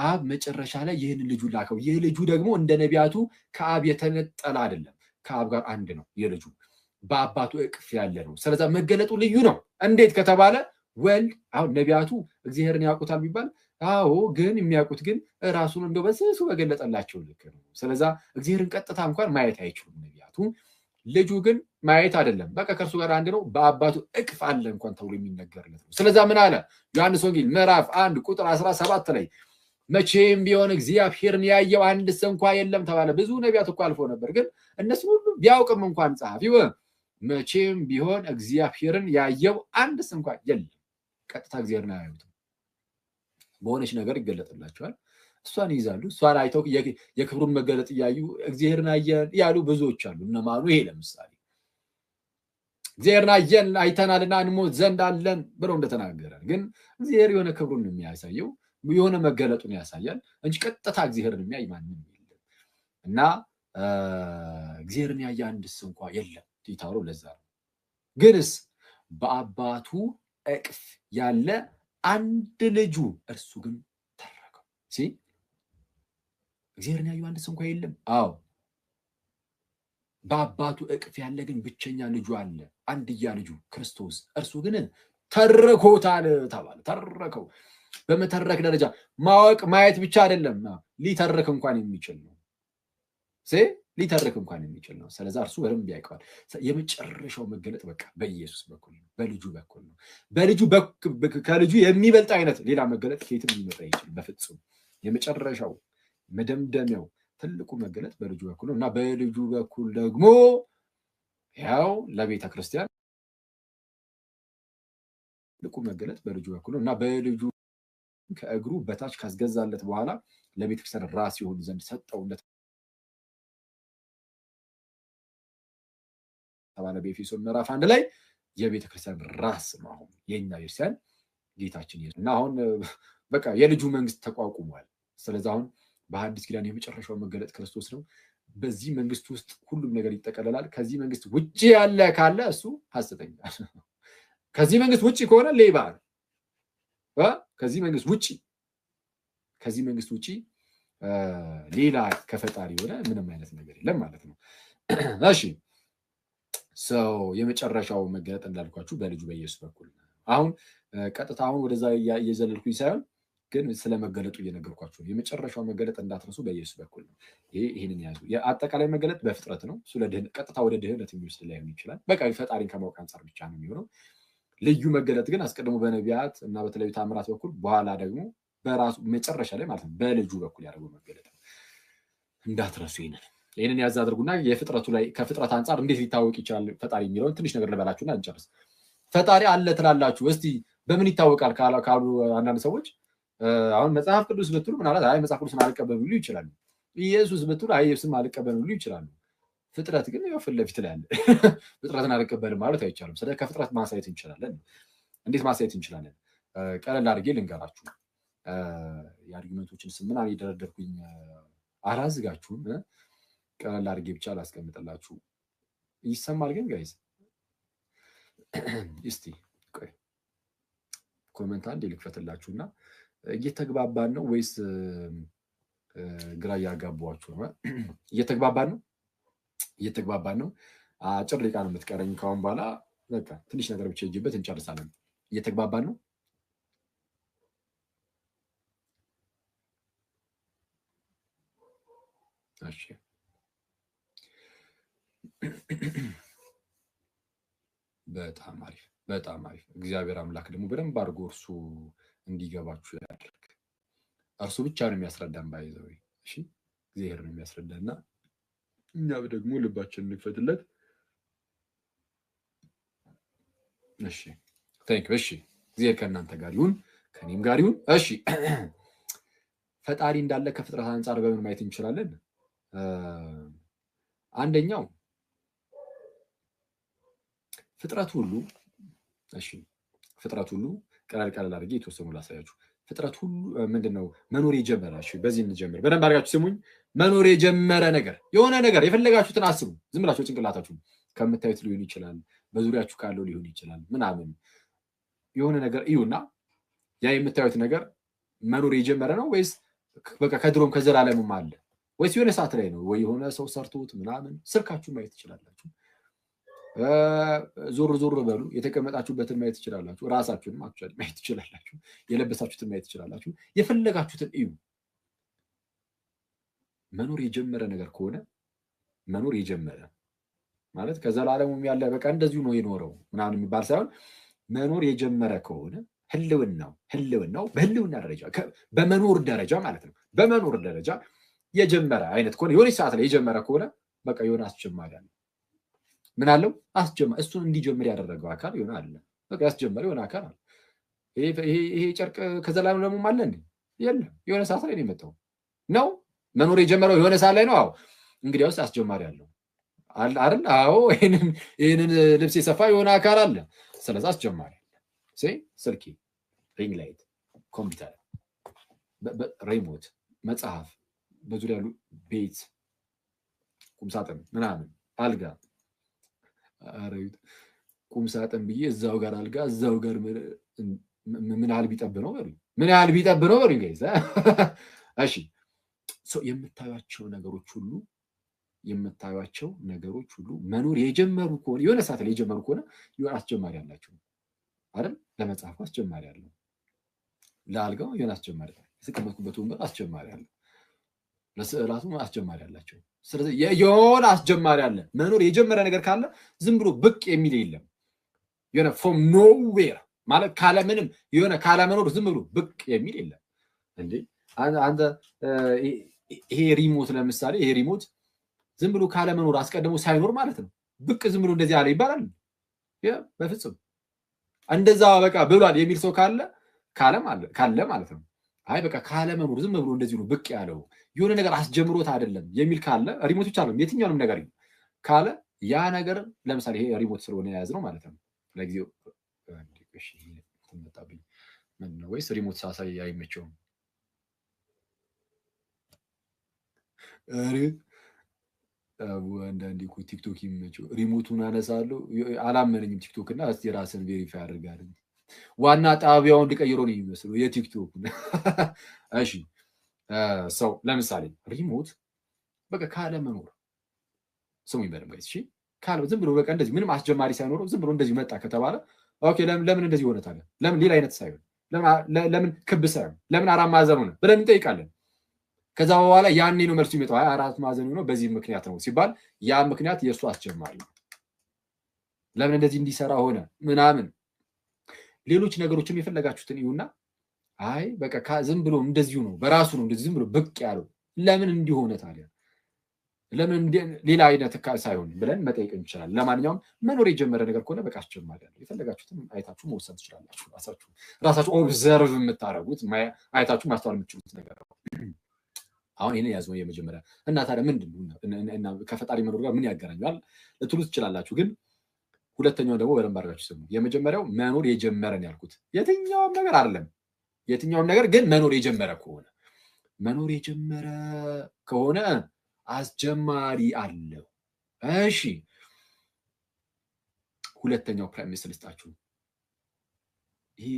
አብ መጨረሻ ላይ ይህን ልጁ ላከው። ይህ ልጁ ደግሞ እንደ ነቢያቱ ከአብ የተነጠለ አይደለም፣ ከአብ ጋር አንድ ነው። የልጁ በአባቱ እቅፍ ያለ ነው። ስለዛ መገለጡ ልዩ ነው። እንዴት ከተባለ ወልድ አሁን ነቢያቱ እግዚአብሔርን ያውቁታል ቢባል ግን የሚያውቁት ግን ራሱን እንደው በስሱ በገለጠላቸው ልክ ነው። ስለዛ እግዚአብሔርን ቀጥታ እንኳን ማየት አይችሉም ነቢያቱ። ልጁ ግን ማየት አይደለም በቃ ከእርሱ ጋር አንድ ነው፣ በአባቱ እቅፍ አለ እንኳን ተብሎ የሚነገርለት ነው። ስለዛ ምን አለ? ዮሐንስ ወንጌል ምዕራፍ 1 ቁጥር 17 ላይ መቼም ቢሆን እግዚአብሔርን ያየው አንድስ እንኳ የለም ተባለ። ብዙ ነቢያት እኮ አልፎ ነበር፣ ግን እነሱ ሁሉ ቢያውቅም እንኳን ጸሐፊው መቼም ቢሆን እግዚአብሔርን ያየው አንድስ እንኳ የለም። ቀጥታ እግዚአብሔርን አያዩትም። በሆነች ነገር ይገለጥላቸዋል፣ እሷን ይይዛሉ። እሷን አይተው የክብሩን መገለጥ እያዩ እግዚአብሔርን አየን ያሉ ብዙዎች አሉ። እነማኑ? ይሄ ለምሳሌ እግዚአብሔርን አየን አይተናልና እንሞት ዘንድ አለን ብለው እንደተናገረ፣ ግን እግዚአብሔር የሆነ ክብሩን የሚያሳየው የሆነ መገለጡን ያሳያል እንጂ ቀጥታ እግዚአብሔርን የሚያይ ማንም የለም። እና እግዚአብሔርን ያየ አንድስ እንኳ የለም ቲታሮ። ለዛ ነው ግንስ በአባቱ እቅፍ ያለ አንድ ልጁ እርሱ ግን ተረከው። እግዚአብሔርን ያዩ አንድስ እንኳ የለም። አዎ በአባቱ እቅፍ ያለ ግን ብቸኛ ልጁ አለ፣ አንድያ ልጁ ክርስቶስ፣ እርሱ ግን ተረኮታል ተባለ። ተረከው በመተረክ ደረጃ ማወቅ ማየት ብቻ አይደለም፣ ሊተርክ እንኳን የሚችል ነው። ሊተርክ እንኳን የሚችል ነው። ስለዛ እርሱ በደንብ ያውቀዋል። የመጨረሻው መገለጥ በቃ በኢየሱስ በኩል ነው፣ በልጁ በኩል ነው። ከልጁ የሚበልጥ አይነት ሌላ መገለጥ ከየትም ሊመጣ ይችላል? በፍጹም። የመጨረሻው መደምደሚያው ትልቁ መገለጥ በልጁ በኩል ነው እና በልጁ በኩል ደግሞ ያው ለቤተ ክርስቲያን ትልቁ መገለጥ በልጁ በኩል ነው እና በልጁ ከእግሩ በታች ካስገዛለት በኋላ ለቤተ ክርስቲያን ራስ ይሆን ዘንድ ሰጠው እንደተባለ በኤፌሶን ምዕራፍ 1 ላይ የቤተ ክርስቲያን ራስ ነው። አሁን የኛ ክርስቲያን ጌታችን ኢየሱስ እና አሁን በቃ የልጁ መንግስት ተቋቁሟል። ስለዚህ አሁን በሐዲስ ኪዳን የመጨረሻው መገለጥ ክርስቶስ ነው። በዚህ መንግስት ውስጥ ሁሉም ነገር ይጠቀለላል። ከዚህ መንግስት ውጪ ያለ ካለ እሱ ሐሰተኛ፣ ከዚህ መንግስት ውጪ ከሆነ ሌባ ነው። ከዚህ መንግስት ውጪ ሌላ ከፈጣሪ የሆነ ምንም አይነት ነገር የለም ማለት ነው። እሺ ሰው የመጨረሻው መገለጥ እንዳልኳችሁ በልጁ በኢየሱስ በኩል አሁን ቀጥታ አሁን ወደዛ እየዘለልኩኝ ሳይሆን ግን ስለመገለጡ እየነገርኳችሁ ነው። የመጨረሻው መገለጥ እንዳትረሱ በኢየሱስ በኩል ነው። ይሄንን ያዙ። የአጠቃላይ መገለጥ በፍጥረት ነው። እሱ ቀጥታ ወደ ድህነት የሚወስድ ላይሆን ይችላል። በቃ ፈጣሪን ከማወቅ አንጻር ብቻ ነው የሚሆነው። ልዩ መገለጥ ግን አስቀድሞ በነቢያት እና በተለያዩ ታምራት በኩል በኋላ ደግሞ በራሱ መጨረሻ ላይ ማለት ነው በልጁ በኩል ያደረገው መገለጥ ነው። እንዳትረሱ ይህንን ያዝ አድርጉና የፍጥረቱ ላይ ከፍጥረት አንጻር እንዴት ሊታወቅ ይችላል ፈጣሪ የሚለውን ትንሽ ነገር ልበላችሁና እንጨርስ። ፈጣሪ አለ ትላላችሁ፣ እስቲ በምን ይታወቃል ካሉ አንዳንድ ሰዎች አሁን መጽሐፍ ቅዱስ ብትሉ ምናልባት አይ መጽሐፍ ቅዱስን አልቀበሉ ሊሉ ይችላሉ። ኢየሱስ ብትሉ አይ ኢየሱስን አልቀበሉ ሊሉ ይችላሉ። ፍጥረት ግን ያው ፊት ለፊት ላይ አለ። ፍጥረትን አልቀበልም ማለት አይቻልም። ስለዚህ ከፍጥረት ማሳየት እንችላለን። እንዴት ማሳየት እንችላለን? ቀለል አድርጌ ልንገራችሁ። የአርጊመንቶችን ስም ምናምን የደረደርኩኝ አላዝጋችሁም። ቀለል አድርጌ ብቻ ላስቀምጥላችሁ። ይሰማል ግን ጋይዝ? እስቲ ቆይ ኮሜንት አንዴ ልክፈትላችሁና እየተግባባን ነው ወይስ ግራ እያጋባችሁ ነው? እየተግባባን ነው። አጭር ደቂቃ ነው የምትቀረኝ ካሁን በኋላ በቃ ትንሽ ነገር ብቻ ይጅበት እንጨርሳለን። እየተግባባን ነው። እሺ በጣም አሪፍ። እግዚአብሔር አምላክ ደግሞ በደንብ አድርጎ እርሱ እንዲገባችሁ ያድርግ። እርሱ ብቻ ነው የሚያስረዳን ባይዘው። እሺ እግዚአብሔር ነው የሚያስረዳና እኛ ደግሞ ልባችንን እንክፈትለት። እሺ ታንክ። እሺ እግዚአብሔር ከእናንተ ጋር ይሁን፣ ከኔም ጋር ይሁን። እሺ ፈጣሪ እንዳለ ከፍጥረት አንጻር በምን ማየት እንችላለን? አንደኛው ፍጥረት ሁሉ ቀለል አድርጌ የተወሰኑ ላሳያችሁ። ፍጥረት ሁሉ ምንድነው መኖር የጀመረ? እሺ በዚህ እንጀምር። በደንብ አድርጋችሁ ስሙኝ። መኖር የጀመረ ነገር የሆነ ነገር የፈለጋችሁትን አስቡ። ዝም ብላችሁ ጭንቅላታችሁ ከምታዩት ሊሆን ይችላል፣ በዙሪያችሁ ካለው ሊሆን ይችላል፣ ምናምን የሆነ ነገር እዩና ያ የምታዩት ነገር መኖር የጀመረ ነው ወይስ በቃ ከድሮም ከዘላለምም አለ ወይስ የሆነ ሰዓት ላይ ነው? ወይ የሆነ ሰው ሰርቶት ምናምን። ስልካችሁን ማየት ትችላላችሁ። ዞር በሉ። የተቀመጣችሁበትን ማየት ትችላላችሁ። ራሳችሁንም አክቹዋሊ ማየት ትችላላችሁ። የለበሳችሁትን ማየት ትችላላችሁ። የፈለጋችሁትን እዩ። መኖር የጀመረ ነገር ከሆነ መኖር የጀመረ ማለት ከዘላለሙም ያለ በቃ እንደዚሁ ነው የኖረው ምናምን የሚባል ሳይሆን መኖር የጀመረ ከሆነ ህልውናው በህልውና ደረጃ በመኖር ደረጃ ማለት ነው። በመኖር ደረጃ የጀመረ አይነት ከሆነ የሆነ ሰዓት ላይ የጀመረ ከሆነ በቃ የሆነ አስጀማሪ አለ። ምን አለው? አስጀማሪ። እሱን እንዲጀምር ያደረገው አካል የሆነ አለ። በቃ ያስጀመረ የሆነ አካል አለ። ይሄ ጨርቅ ከዘላለም ደግሞ አለ እንዴ? የለም። የሆነ ሰዓት ላይ ነው የመጣው ነው መኖር የጀመረው የሆነ ሰዓት ላይ ነው። አዎ እንግዲያውስ አስጀማሪ አለው አይደል? አዎ ይሄንን ልብስ የሰፋ የሆነ አካል አለ። ስለዚህ አስጀማሪ አለ። ስልኬ፣ ሪንግ ላይት፣ ኮምፒውተር፣ ሪሞት፣ መጽሐፍ፣ በዙሪያ ያሉ ቤት፣ ቁምሳጥን ምናምን፣ አልጋ፣ ቁምሳጥን ብዬ እዛው ጋር አልጋ እዛው ጋር ምን ያህል ቢጠብ ነው በሉኝ። ምን ያህል ቢጠብ ነው በሉኝ ጋይስ። እሺ የምታዩቸው ነገሮች ሁሉ መኖር የጀመሩ ከሆነ የሆነ ሰዓት ላይ የጀመሩ ከሆነ የሆነ አስጀማሪ አላቸው አይደል? ለመጽሐፉ አስጀማሪ አለው። ለአልጋው የሆነ አስጀማሪ አለ። የተቀመጥኩበት ወንበር አስጀማሪ አለ። ለስዕላቱ አስጀማሪ አላቸው። ስለዚህ የሆነ አስጀማሪ አለ። መኖር የጀመረ ነገር ካለ ዝም ብሎ ብቅ የሚል የለም። የሆነ ፍሮም ኖዌር ማለት ካለምንም የሆነ ካለመኖር ዝም ብሎ ብቅ የሚል የለም። እንዴ አንተ ይሄ ሪሞት ለምሳሌ ይሄ ሪሞት ዝም ብሎ ካለመኖር አስቀድሞ ሳይኖር ማለት ነው ብቅ ዝም ብሎ እንደዚህ አለ ይባላል? በፍጹም እንደዛ በቃ ብሏል የሚል ሰው ካለ ማለት ነው። አይ በቃ ካለመኖር ዝም ብሎ እንደዚህ ነው ብቅ ያለው የሆነ ነገር አስጀምሮት አይደለም የሚል ካለ ሪሞት ብቻ ነው የትኛውንም ነገር ካለ ያ ነገር ለምሳሌ ይሄ ሪሞት ስለሆነ የያዝነው ማለት ነው። ለጊዜው ተመጣጣኝ ምንድነው ወይስ ሪሞት ሳሳይ አይመቸውም? አንዳንዴ እኮ ቲክቶክ ይመቸው ሪሞቱን አነሳለሁ አላመነኝም ቲክቶክ እና እስቲ ራስን ቬሪፋይ አድርጋለሁ። ዋና ጣቢያውን እንዲቀይረው ነው የሚመስለው የቲክቶክ። እሺ ሰው ለምሳሌ ሪሞት በቃ ካለመኖር ስሙ ይበለም ጋይስ። እሺ ዝም ብሎ በቃ እንደዚህ ምንም አስጀማሪ ሳይኖረው ዝም ብሎ እንደዚህ መጣ ከተባለ ኦኬ ለምን እንደዚህ ሆነ ታዲያ? ለምን ሌላ አይነት ሳይሆን ለምን ክብ ሳይሆን ለምን አራት ማዕዘን ሆነ ብለን እንጠይቃለን። ከዛ በኋላ ያኔ ነው መልሱ የሚመጣው። አራት ማዕዘን ነው በዚህ ምክንያት ነው ሲባል ያ ምክንያት የእሱ አስጀማሪ ነው። ለምን እንደዚህ እንዲሰራ ሆነ ምናምን ሌሎች ነገሮችን የፈለጋችሁትን ይሁንና አይ በቃ ዝም ብሎ እንደዚሁ ነው በራሱ ነው እንደዚህ ዝም ብሎ ብቅ ያለው ለምን እንዲሆነ ታዲያ ለምን ሌላ አይነት ሳይሆን ብለን መጠየቅ እንችላለን። ለማንኛውም መኖር የጀመረ ነገር ከሆነ በቃ አስጀማሪ አለ። የፈለጋችሁትን አይታችሁ መወሰን ትችላላችሁ። ራሳችሁ ኦብዘርቭ የምታደርጉት አይታችሁ ማስተዋል የምትችሉት ነገር ነው። አሁን ይሄን ያዝነው የመጀመሪያ እና ታዲያ ምንድነው ከፈጣሪ መኖር ጋር ምን ያገናኛል ልትሉ ትችላላችሁ። ግን ሁለተኛው ደግሞ በደንብ አድርጋችሁ ስሙ። የመጀመሪያው መኖር የጀመረን ያልኩት የትኛውም ነገር አይደለም። የትኛውም ነገር ግን መኖር የጀመረ ከሆነ አስጀማሪ አለው። እሺ ሁለተኛው ፕራይም ልስጣችሁ። ይሄ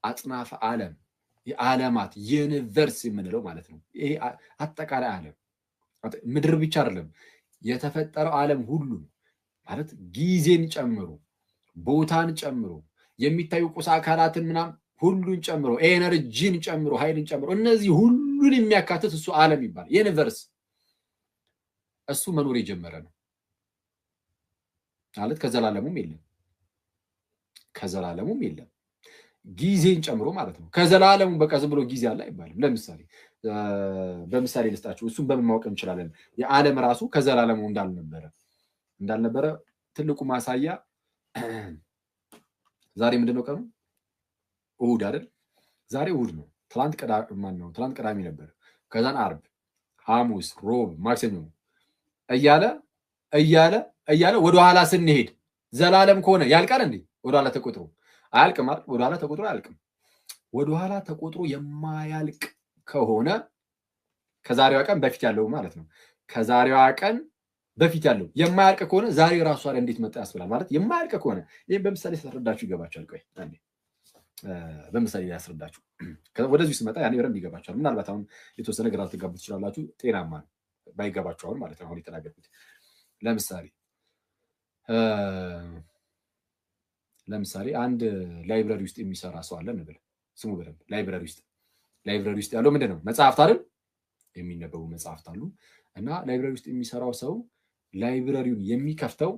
አጽናፈ ዓለም የዓለማት ዩኒቨርስ የምንለው ማለት ነው። ይሄ አጠቃላይ ዓለም ምድር ብቻ አይደለም የተፈጠረው ዓለም ሁሉ ማለት ጊዜን ጨምሮ ቦታን ጨምሮ የሚታዩ ቁስ አካላትን ምናምን ሁሉን ጨምሮ ኤነርጂን ጨምሮ ኃይልን ጨምሮ እነዚህ ሁሉን የሚያካትት እሱ ዓለም ይባላል ዩኒቨርስ። እሱ መኖር የጀመረ ነው ማለት ከዘላለሙም የለም ጊዜን ጨምሮ ማለት ነው። ከዘላለሙ በቃ ዝም ብሎ ጊዜ አለ አይባልም። ለምሳሌ በምሳሌ ልስጣችሁ። እሱን በምን ማወቅ እንችላለን? የዓለም ራሱ ከዘላለሙ እንዳልነበረ ትልቁ ማሳያ ዛሬ ምንድነው ቀኑ? እሑድ አይደል? ዛሬ እሑድ ነው። ትላንት ቅዳሜ ነበር። ከዛን ዓርብ፣ ሐሙስ፣ ሮብ፣ ማክሰኞ እያለ ወደኋላ ስንሄድ ዘላለም ከሆነ ያልቃል እንዴ? ወደኋላ ተቆጥሮ አያልቅም አይደል? ወደኋላ ተቆጥሮ አያልቅም። ወደኋላ ተቆጥሮ የማያልቅ ከሆነ ከዛሬዋ ቀን በፊት ያለው ማለት ነው። ከዛሬዋ ቀን በፊት ያለው የማያልቅ ከሆነ ዛሬ ራሱ አይደል እንዴት መጣ ያስብላል ማለት የማያልቅ ከሆነ። ይሄን በምሳሌ ሳስረዳችሁ ይገባችኋል። ቆይ አንዴ በምሳሌ ያስረዳችሁ። ወደዚህ ስመጣ ያኔ በደንብ ይገባችኋል። ምናልባት አሁን የተወሰነ ግራ ልትጋቡ ትችላላችሁ። ጤናማ ነው ባይገባችሁ አሁን ማለት ነው። አሁን የተናገርኩት ለምሳሌ አንድ ላይብረሪ ውስጥ የሚሰራ ሰው አለ እንበል። ስሙ በደንብ ላይብረሪ ውስጥ ያለው ምንድነው? መጽሐፍት አይደል? የሚነበቡ መጽሐፍት አሉ። እና ላይብረሪ ውስጥ የሚሰራው ሰው ላይብረሪውን የሚከፍተው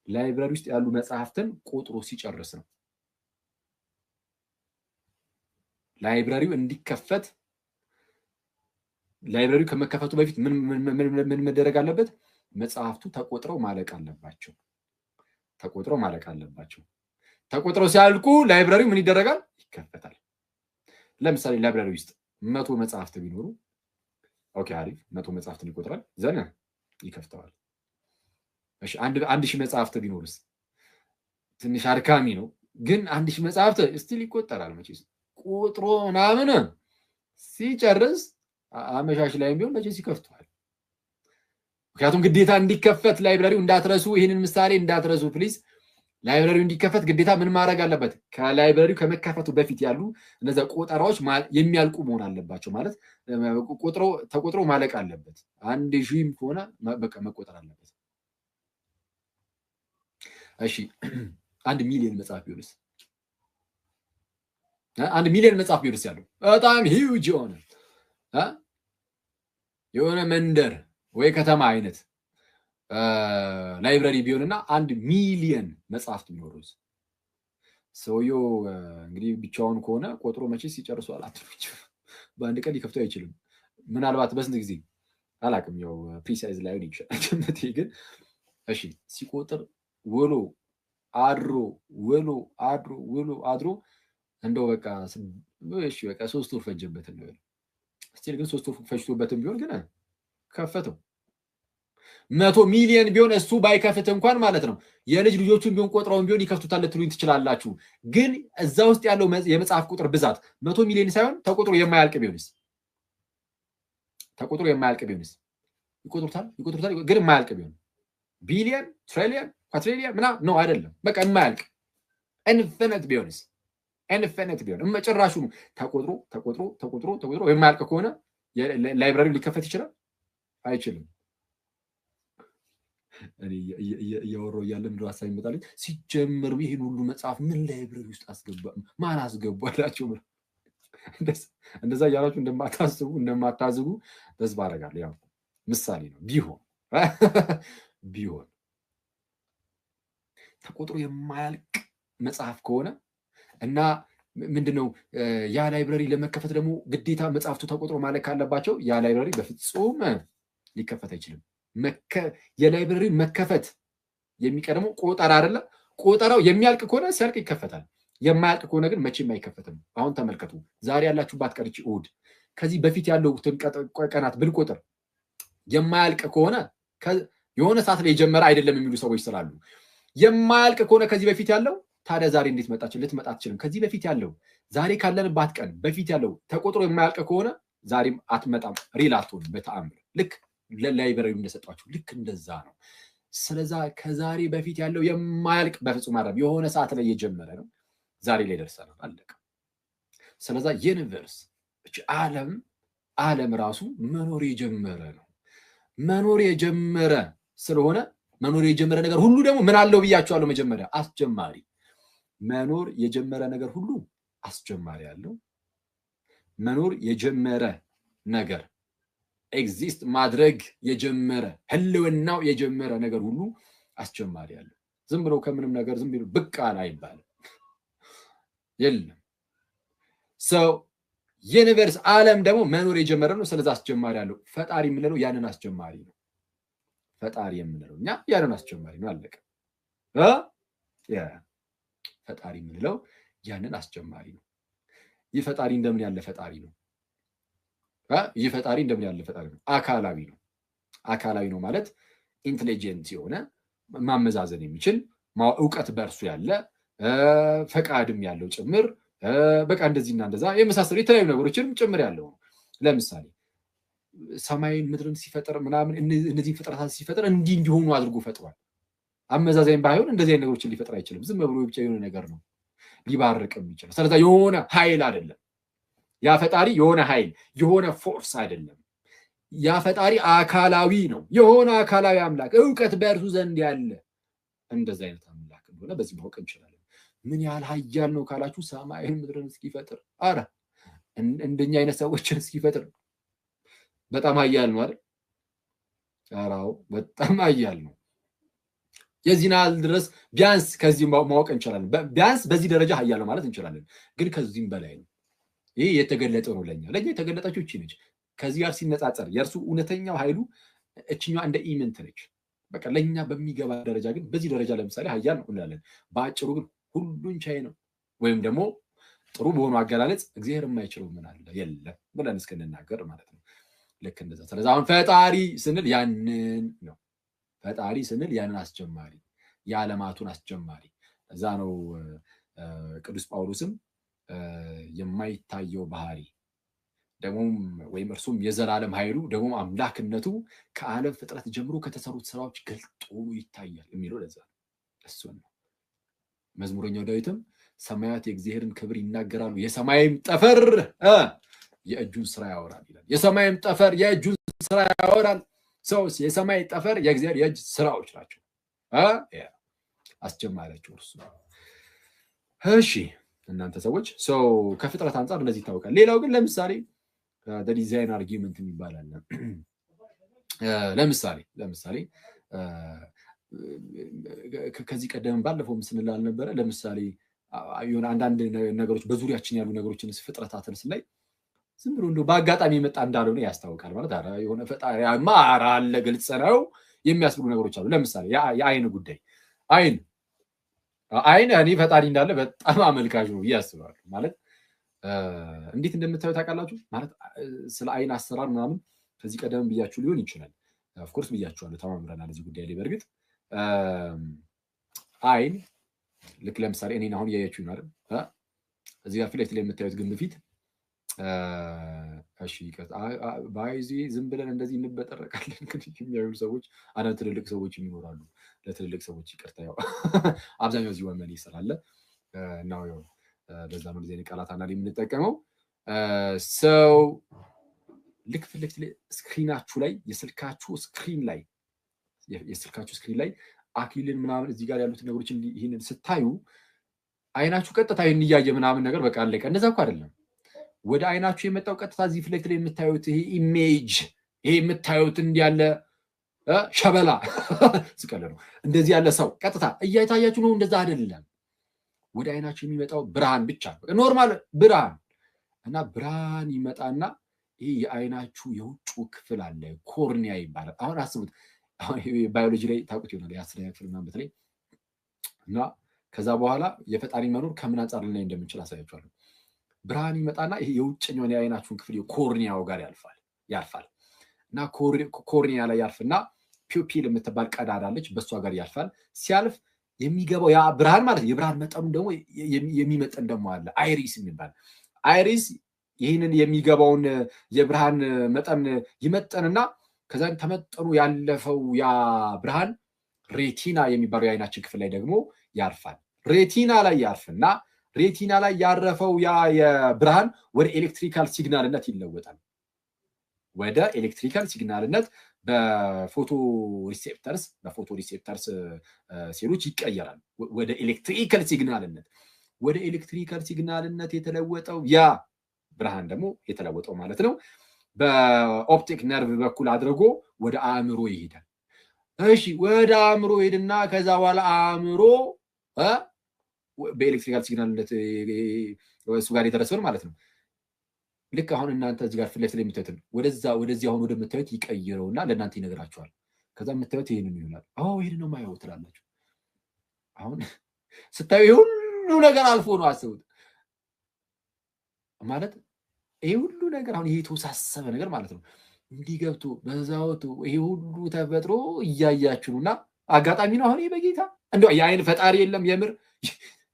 ላይብረሪ ውስጥ ያሉ መጽሐፍትን ቆጥሮ ሲጨርስ ነው። ላይብረሪው እንዲከፈት ላይብረሪው ከመከፈቱ በፊት ምን መደረግ አለበት? መጽሐፍቱ ተቆጥረው ማለቅ አለባቸው። ተቆጥረው ሲያልቁ ላይብረሪው ምን ይደረጋል? ይከፈታል። ለምሳሌ ላይብረሪ ውስጥ 100 መጽሐፍት ቢኖሩ ኦኬ አሪፍ 100 መጽሐፍትን ይቆጥራል ዘና ይከፍተዋል። እሺ 1000 መጽሐፍት ቢኖርስ ትንሽ አድካሚ ነው፣ ግን 1000 መጽሐፍት ስቲል ይቆጠራል። መቼስ ቁጥሮ ምናምን ሲጨርስ አመሻሽ ላይም ቢሆን መቼስ ይከፍተዋል። ምክንያቱም ግዴታ እንዲከፈት ላይብረሪው እንዳትረሱ፣ ይህንን ምሳሌ እንዳትረሱ ፕሊዝ። ላይብረሪው እንዲከፈት ግዴታ ምን ማድረግ አለበት? ከላይብረሪው ከመከፈቱ በፊት ያሉ እነዛ ቆጠራዎች የሚያልቁ መሆን አለባቸው። ማለት ተቆጥሮ ማለቅ አለበት። 1000ም ከሆነ በቃ መቆጠር አለበት። እሺ 1 ሚሊዮን መጽሐፍ ቢሆንስ? 1 ሚሊዮን መጽሐፍ ቢሆንስ ያለው በጣም ሂውጅ የሆነ መንደር ወይ ከተማ አይነት ላይብረሪ ቢሆንና 1 ሚሊዮን መጽሐፍት ቢኖሩስ? ሰውየው እንግዲህ ብቻውን ከሆነ ቆጥሮ መቼስ ይጨርሷል። በአንድ ቀን ሊከፍተው አይችልም። ምናልባት በስንት ጊዜ አላውቅም፣ ያው ፕሪሳይዝ ላይሆን ይችላል። ግን እሺ ሲቆጥር ውሎ አድሮ እንደው በቃ 3 ወር ፈጀበት ነው። ስቲል ግን 3 ወር ፈጅቶበትም ቢሆን ግን ከፈተው። 100 ሚሊዮን ቢሆን እሱ ባይከፍት እንኳን ማለት ነው የልጅ ልጆቹን ቢሆን ቆጥረውን ቢሆን ይከፍቱታል ልትሉኝ ትችላላችሁ። ግን እዛ ውስጥ ያለው የመጽሐፍ ቁጥር ብዛት 100 ሚሊዮን ሳይሆን ተቆጥሮ የማያልቅ ቢሆንስ? ይቆጥሩታል ግን የማያልቅ ቢሆን ቢሊየን፣ ትሪሊየን፣ ኳትሪሊየን ምናምን ነው አይደለም። በቃ የማያልቅ ኢንፊኒት ቢሆንስ? ኢንፊኒት ቢሆን ጭራሹ ተቆጥሮ የማያልቅ ከሆነ ላይብረሪው ሊከፈት ይችላል? አይችልም። እኔ እያወራሁ እያለ ምንድን ነው ሀሳብ ይመጣልኝ፣ ሲጀመር ይህን ሁሉ መጽሐፍ ምን ላይብረሪ ውስጥ አስገባ? ማን አስገባላቸው? እንደዛ እያላችሁ እንደማታዝጉ ተስፋ አደርጋለሁ። ያው ምሳሌ ነው። ቢሆን ተቆጥሮ የማያልቅ መጽሐፍ ከሆነ እና ምንድነው ያ ላይብረሪ ለመከፈት ደግሞ ግዴታ መጽሐፍቱ ተቆጥሮ ማለቅ ካለባቸው ያ ላይብረሪ በፍጹም ሊከፈት አይችልም። የላይብረሪ መከፈት የሚቀድመው ቆጠራ አይደለ? ቆጠራው የሚያልቅ ከሆነ ሲያልቅ ይከፈታል። የማያልቅ ከሆነ ግን መቼም አይከፈትም። አሁን ተመልከቱ፣ ዛሬ ያላችሁባት ቀርጪ እሑድ፣ ከዚህ በፊት ያለውትን ቀናት ብንቆጥር የማያልቅ ከሆነ የሆነ ሰዓት ላይ የጀመረ አይደለም የሚሉ ሰዎች ስላሉ የማያልቅ ከሆነ ከዚህ በፊት ያለው ታዲያ ዛሬ እንዴት መጣች? ልትመጣ አትችልም። ከዚህ በፊት ያለው ዛሬ ካለንባት ቀን በፊት ያለው ተቆጥሮ የማያልቅ ከሆነ ዛሬም አትመጣም። ሪል አትሆንም በተአምር። ልክ ለላይብረሪው እንደሰጧችሁ ልክ እንደዛ ነው። ስለዛ ከዛሬ በፊት ያለው የማያልቅ በፍጹም አይደለም። የሆነ ሰዓት ላይ የጀመረ ነው። ዛሬ ላይ ደርሰናል። አለቀ። ስለዛ ዩኒቨርስ ዓለም ራሱ መኖር የጀመረ ነው። መኖር የጀመረ ስለሆነ መኖር የጀመረ ነገር ሁሉ ደግሞ ምን አለው ብያችኋለሁ። መጀመሪያ አስጀማሪ። መኖር የጀመረ ነገር ሁሉ አስጀማሪ አለው። መኖር የጀመረ ነገር ኤግዚስት ማድረግ የጀመረ ህልውናው የጀመረ ነገር ሁሉ አስጀማሪ አለው። ዝም ብሎ ከምንም ነገር ዝም ብሎ ብቅ አለ አይባልም። የለም ሰው ዩኒቨርስ ዓለም ደግሞ መኖር የጀመረ ነው። ስለዚህ አስጀማሪ አለው። ፈጣሪ የምንለው ያንን አስጀማሪ ነው። ፈጣሪ የምንለው እኛ ያንን አስጀማሪ ነው። አለቀ። ፈጣሪ የምንለው ያንን አስጀማሪ ነው። ይህ ፈጣሪ እንደምን ያለ ፈጣሪ ነው? ይህ ፈጣሪ እንደምን ያለ ፈጣሪ ነው? አካላዊ ነው። አካላዊ ነው ማለት ኢንቴሊጀንት የሆነ ማመዛዘን የሚችል እውቀት በእርሱ ያለ ፈቃድም ያለው ጭምር በቃ እንደዚህና እንደዛ የመሳሰሉ የተለያዩ ነገሮችንም ጭምር ያለው ነው። ለምሳሌ ሰማይን ምድርን ሲፈጥር ምናምን እነዚህ ፍጥረታት ሲፈጥር እንዲህ እንዲሆኑ አድርጎ ፈጥሯል። አመዛዛኝ ባይሆን እንደዚህ አይነት ነገሮችን ሊፈጥር አይችልም። ዝም ብሎ ብቻ የሆነ ነገር ነው ሊባርቅም ይችላል። ስለዚህ የሆነ ኃይል አይደለም ያ ፈጣሪ፣ የሆነ ኃይል የሆነ ፎርስ አይደለም። ያ ፈጣሪ አካላዊ ነው። የሆነ አካላዊ አምላክ እውቀት በእርሱ ዘንድ ያለ እንደዚህ አይነት አምላክ እንደሆነ በዚህ ማወቅ እንችላለን። ምን ያህል ኃያል ነው ካላችሁ ሰማይን ምድርን እስኪፈጥር፣ አረ እንደኛ አይነት ሰዎችን እስኪፈጥር በጣም ኃያል ነው አይደል? አራው በጣም ኃያል ነው። የዚህን ያህል ድረስ ቢያንስ ከዚህ ማወቅ እንችላለን። ቢያንስ በዚህ ደረጃ ኃያል ነው ማለት እንችላለን። ግን ከዚህም በላይ ነው። ይሄ የተገለጠ ነው ለኛ የተገለጠችው እቺ ነች። ከዚህ ጋር ሲነጻጸር የእርሱ እውነተኛው ኃይሉ እችኛዋ እንደ ኢምንት ነች። በቃ ለኛ በሚገባ ደረጃ ግን በዚህ ደረጃ ለምሳሌ ኃያል ነው እንላለን። በአጭሩ ግን ሁሉን ቻይ ነው። ወይም ደግሞ ጥሩ በሆኑ አገላለጽ እግዚአብሔር የማይችለው ምን አለ የለም ብለን እስክንናገር ማለት ነው። ልክ እንደዛ። ስለዚህ አሁን ፈጣሪ ስንል ያንን ነው። ፈጣሪ ስንል ያንን አስጀማሪ፣ የዓለማቱን አስጀማሪ። እዛ ነው ቅዱስ ጳውሎስም የማይታየው ባህሪ ደግሞም ወይም እርሱም የዘላለም ኃይሉ ደግሞም አምላክነቱ ከዓለም ፍጥረት ጀምሮ ከተሰሩት ስራዎች ገልጦ ይታያል የሚለው ለዛ ነው። እሱን ነው መዝሙረኛው ዳዊትም ሰማያት የእግዚአብሔርን ክብር ይናገራሉ፣ የሰማይም ጠፈር የእጁን ስራ ያወራል ይላል። የሰማይም ጠፈር የእጁን ስራ ያወራል። ሰውስ የሰማይ ጠፈር የእግዚአብሔር የእጅ ስራዎች ናቸው። አስጀማሪያቸው እርሱ። እሺ እናንተ ሰዎች ሰው ከፍጥረት አንጻር እንደዚህ ይታወቃል። ሌላው ግን ለምሳሌ ዲዛይን አርጊመንት ይባላል። ለምሳሌ ከዚህ ቀደም ባለፈው ምስል አልነበረ? ለምሳሌ የሆነ አንዳንድ ነገሮች በዙሪያችን ያሉ ነገሮችን ፍጥረታትን ስናይ ዝም ብሎ እንደው በአጋጣሚ የመጣ እንዳልሆነ ያስታውቃል። ማለት አረ የሆነ ፈጣሪ ማራ አለ ግልጽ ነው የሚያስብሉ ነገሮች አሉ። ለምሳሌ የአይን ጉዳይ አይን እኔ ፈጣሪ እንዳለ በጣም አመልካች ነው ያስባሉ። ማለት እንዴት እንደምታዩት ታውቃላችሁ? ማለት ስለ አይን አሰራር ምናምን ከዚህ ቀደም ብያችሁ ሊሆን ይችላል። ኦፍኮርስ ብያችኋለሁ፣ ተማምረናል እዚህ ጉዳይ ላይ። በእርግጥ አይን ልክ ለምሳሌ እኔን አሁን እያያችሁኝ አይደል? እዚህ ጋር ፊት ለፊት ላይ የምታዩት ግንብ ፊት እሺ ባይዚ ዝም ብለን እንደዚህ እንበጠረቃለን። እንግዲህ የሚያዩ ሰዎች አንዳንድ ትልልቅ ሰዎች ይኖራሉ። ለትልልቅ ሰዎች ይቅርታ፣ ያው አብዛኛው እዚህ ወመኔ ስላለ ነው ያው በዛ ነው እንደዚህ ቃላት አንዳንዴ የምንጠቀመው። ሰው ልክ ፊት ለፊት ላይ ስክሪናችሁ ላይ የስልካችሁ ስክሪን ላይ አክሊልን ምናምን እዚህ ጋር ያሉት ነገሮችን ይህንን ስታዩ አይናችሁ ቀጥታ ይህን እያየ ምናምን ነገር በቃ አለቀ። እንደዛ እኮ አይደለም። ወደ አይናችሁ የመጣው ቀጥታ እዚህ ፊት ለፊት ላይ የምታዩት ይሄ ኢሜጅ፣ ይሄ የምታዩት እንዲያለ ሸበላ ስቀለ ነው እንደዚህ ያለ ሰው ቀጥታ እያይታያችሁ ነው። እንደዛ አይደለም። ወደ አይናችሁ የሚመጣው ብርሃን ብቻ ነው፣ ኖርማል ብርሃን እና ብርሃን ይመጣና ይሄ የአይናችሁ የውጭ ክፍል አለ፣ ኮርኒያ ይባላል። አሁን አስቡት፣ አሁን ባዮሎጂ ላይ ታውቁት ይሆናል የአስረኛ ክፍል ምናምን በተለይ እና ከዛ በኋላ የፈጣሪ መኖር ከምን አንጻር ልናይ እንደምንችል አሳያችኋለሁ። ብርሃን ይመጣና ይሄ የውጭኛውን የአይናችሁን ክፍል ኮርኒያው ጋር ያልፋል እና ኮርኒያ ላይ ያልፍና ፒፒል የምትባል ቀዳዳ አለች፣ በሷ ጋር ያልፋል። ሲያልፍ የሚገባው ያ ብርሃን ማለት የብርሃን መጠኑ ደግሞ የሚመጠን ደግሞ አለ፣ አይሪስ የሚባል አይሪስ። ይህንን የሚገባውን የብርሃን መጠን ይመጠንና ከዛን ተመጠኑ ያለፈው ያ ብርሃን ሬቲና የሚባለው የአይናችን ክፍል ላይ ደግሞ ያርፋል። ሬቲና ላይ ያርፍና ሬቲና ላይ ያረፈው ያ የብርሃን ወደ ኤሌክትሪካል ሲግናልነት ይለወጣል። ወደ ኤሌክትሪካል ሲግናልነት በፎቶ ሪሴፕተርስ ሴሎች ይቀየራል ወደ ኤሌክትሪካል ሲግናልነት። ወደ ኤሌክትሪካል ሲግናልነት የተለወጠው ያ ብርሃን ደግሞ የተለወጠው ማለት ነው በኦፕቲክ ነርቭ በኩል አድርጎ ወደ አእምሮ ይሄዳል። እሺ ወደ አእምሮ ሄድና ከዛ በኋላ አእምሮ በኤሌክትሪካል ሲግናልነት እሱ ጋር የደረሰውን ማለት ነው። ልክ አሁን እናንተ እዚህ ጋር ፊት ለፊት ላይ የምታዩትን ወደዚህ አሁን ወደምታዩት ይቀይረውና ለእናንተ ይነግራችኋል። ከዛ የምታዩት ይህንን ይሆናል። ይህን ነው ማየው ትላላችሁ። አሁን ስታዩ ሁሉ ነገር አልፎ ነው አስቡት። ማለት ይሄ ሁሉ ነገር አሁን ይሄ የተወሳሰበ ነገር ማለት ነው እንዲህ ገብቶ በዛውቱ ይሄ ሁሉ ተፈጥሮ እያያችሁ ነውና አጋጣሚ ነው። አሁን ይሄ በጌታ እንደው የአይን ፈጣሪ የለም፣ የምር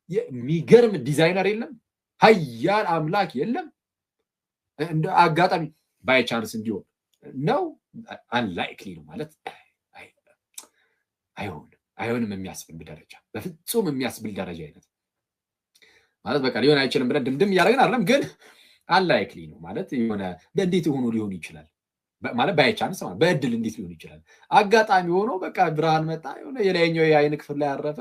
የሚገርም ዲዛይነር የለም፣ ኃያል አምላክ የለም። እንደ አጋጣሚ ባይ ቻንስ እንዲሆን ነው። አንላይክሊ ነው ማለት አይሆንም የሚያስብል ደረጃ፣ በፍጹም የሚያስብል ደረጃ አይነት ማለት በቃ ሊሆን አይችልም ብለን ድምድም እያደረግን አይደለም፣ ግን አንላይክሊ ነው ማለት የሆነ እንዴት ሆኖ ሊሆን ይችላል ማለት ባይ ቻንስ ማለት በእድል እንዴት ሊሆን ይችላል? አጋጣሚ ሆኖ በቃ ብርሃን መጣ፣ የሆነ የላይኛው የአይን ክፍል ላይ አረፈ፣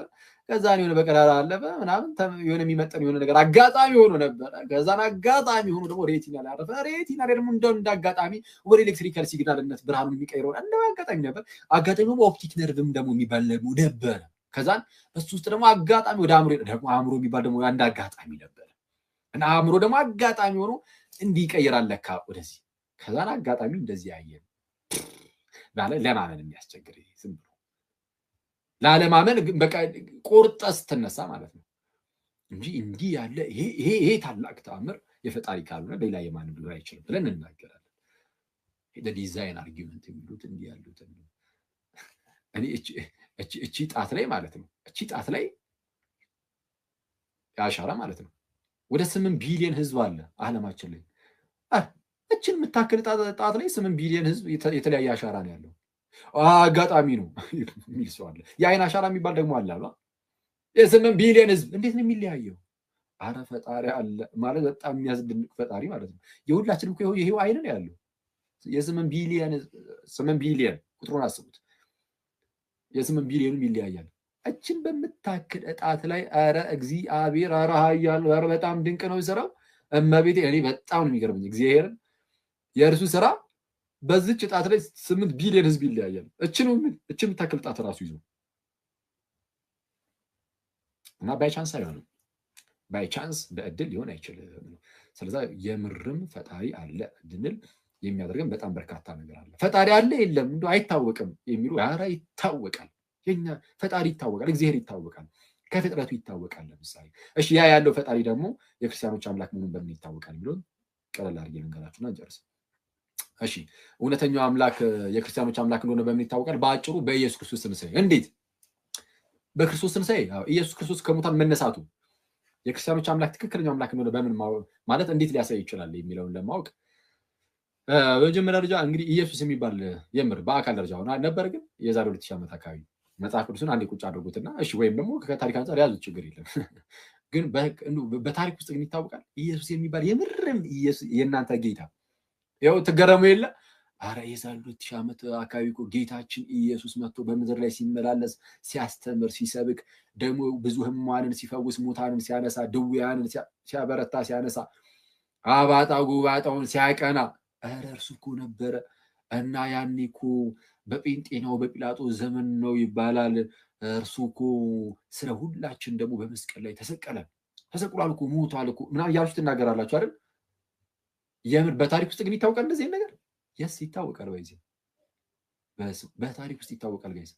ከዛን የሆነ በቀዳዳ አለፈ ምናምን የሆነ የሚመጠን የሆነ ነገር አጋጣሚ ሆኖ ነበረ። ከዛን አጋጣሚ ሆኖ ደግሞ ሬቲና ላይ አረፈ። ሬቲና ላይ ደግሞ እንደ አጋጣሚ ወደ ኤሌክትሪካል ሲግናልነት ብርሃኑ የሚቀይረው እንደ አጋጣሚ ነበር። አጋጣሚ ደግሞ ኦፕቲክ ነርቭም ደግሞ የሚባል ነበረ። ከዛን በሱ ውስጥ ደግሞ አጋጣሚ ወደ አእምሮ የሚባል ደግሞ አንድ አጋጣሚ ነበረ። እና አእምሮ ደግሞ አጋጣሚ ሆኖ እንዲቀይራል ለካ ወደዚህ ከዛን አጋጣሚ እንደዚህ ያየን ለማመን የሚያስቸግር ዝም ብሎ ላለማመን በቃ ቆርጠህ ስትነሳ ማለት ነው እንጂ እንዲህ ያለ ይሄ ታላቅ ተአምር የፈጣሪ ካልሆነ ሌላ የማንም ሊሆን አይችልም ብለን እንናገራለን። ዲዛይን አርጊመንት የሚሉት እንዲህ ያሉት እኔ እቺ ጣት ላይ ማለት ነው እቺ ጣት ላይ አሻራ ማለት ነው ወደ 8 ቢሊዮን ህዝብ አለ ዓለማችን ላይ እቺን የምታክል ጣት ላይ 8 ቢሊዮን ህዝብ የተለያየ አሻራ ነው ያለው። አጋጣሚ ነው የሚል ሰው አለ። የአይን አሻራ የሚባል ደግሞ አለ አላ የ8 ቢሊዮን ህዝብ እንዴት ነው የሚለያየው? አረ ፈጣሪ አለ ማለት በጣም የሚያስደንቅ ፈጣሪ ማለት ነው። የሁላችንም እኮ ይሄው አይን ነው ያለው። የ8 ቢሊዮን 8 ቢሊዮን ቁጥሩን አስቡት። የ8 ቢሊዮንም ይለያያል። እችን በምታክል ጣት ላይ አረ እግዚአብሔር አረ ኃያል አረ በጣም ድንቅ ነው ስራው። እመቤቴ እኔ በጣም ነው የሚገርመኝ እግዚአብሔርን የእርሱ ስራ በዚች ጣት ላይ 8 ቢሊዮን ህዝብ ይለያያል። እችን የምታክል ጣት ራሱ ይዞ እና ባይ ቻንስ አይሆንም። ባይ ቻንስ በእድል ሊሆን አይችልም። ስለዚህ የምርም ፈጣሪ አለ እንድንል የሚያደርገን በጣም በርካታ ነገር አለ። ፈጣሪ አለ የለም እንደው አይታወቅም የሚሉ ኧረ ይታወቃል። የኛ ፈጣሪ ይታወቃል፣ እግዚአብሔር ይታወቃል፣ ከፍጥረቱ ይታወቃል። ለምሳሌ እሺ ያ ያለው ፈጣሪ ደግሞ የክርስቲያኖች አምላክ መሆኑን በምን ይታወቃል የሚለውን ቀለል አድርጌ ልንገራችሁና እንጨርስ። እሺ እውነተኛው አምላክ የክርስቲያኖች አምላክ እንደሆነ በምን ይታወቃል? በአጭሩ በኢየሱስ ክርስቶስ ትንሣኤ። እንዴት? በክርስቶስ ትንሣኤ። ኢየሱስ ክርስቶስ ከሙታን መነሳቱ የክርስቲያኖች አምላክ ትክክለኛው አምላክ እንደሆነ በምን ማለት እንዴት ሊያሳይ ይችላል የሚለውን ለማወቅ በመጀመሪያ ደረጃ እንግዲህ ኢየሱስ የሚባል የምር በአካል ደረጃ ሆነ ነበር፣ ግን የዛሬ 2000 ዓመት አካባቢ መጽሐፍ ቅዱስን አንዴ ቁጭ አድርጉትና እሺ ወይም ደግሞ ከታሪክ አንፃር ያዙት ችግር የለም ግን በታሪክ ውስጥ ግን ይታወቃል ኢየሱስ የሚባል የምርም ኢየሱስ የእናንተ ጌታ ያው ተገረሙ የለ አረ የዛሬ 2000 ዓመት አካባቢ እኮ ጌታችን ኢየሱስ መጥቶ በምድር ላይ ሲመላለስ ሲያስተምር ሲሰብክ ደግሞ ብዙ ህሙማንን ሲፈውስ ሙታንን ሲያነሳ ድውያንን ሲያበረታ ሲያነሳ አባጣ ጉባጣውን ሲያቀና አረ እርሱ እኮ ነበረ እና ያኔ እኮ በጴንጤናው በጲላጦስ ዘመን ነው ይባላል። እርሱ እኮ ስለ ሁላችን ደግሞ በመስቀል ላይ ተሰቅሏል እኮ ሞቷል እኮ ምናምን እያላችሁ ትናገራላችሁ አይደል? የምር በታሪክ ውስጥ ግን ይታወቃል እንደዚህ ነገር? የስ ይታወቃል። በታሪክ ውስጥ ይታወቃል ጋይስ።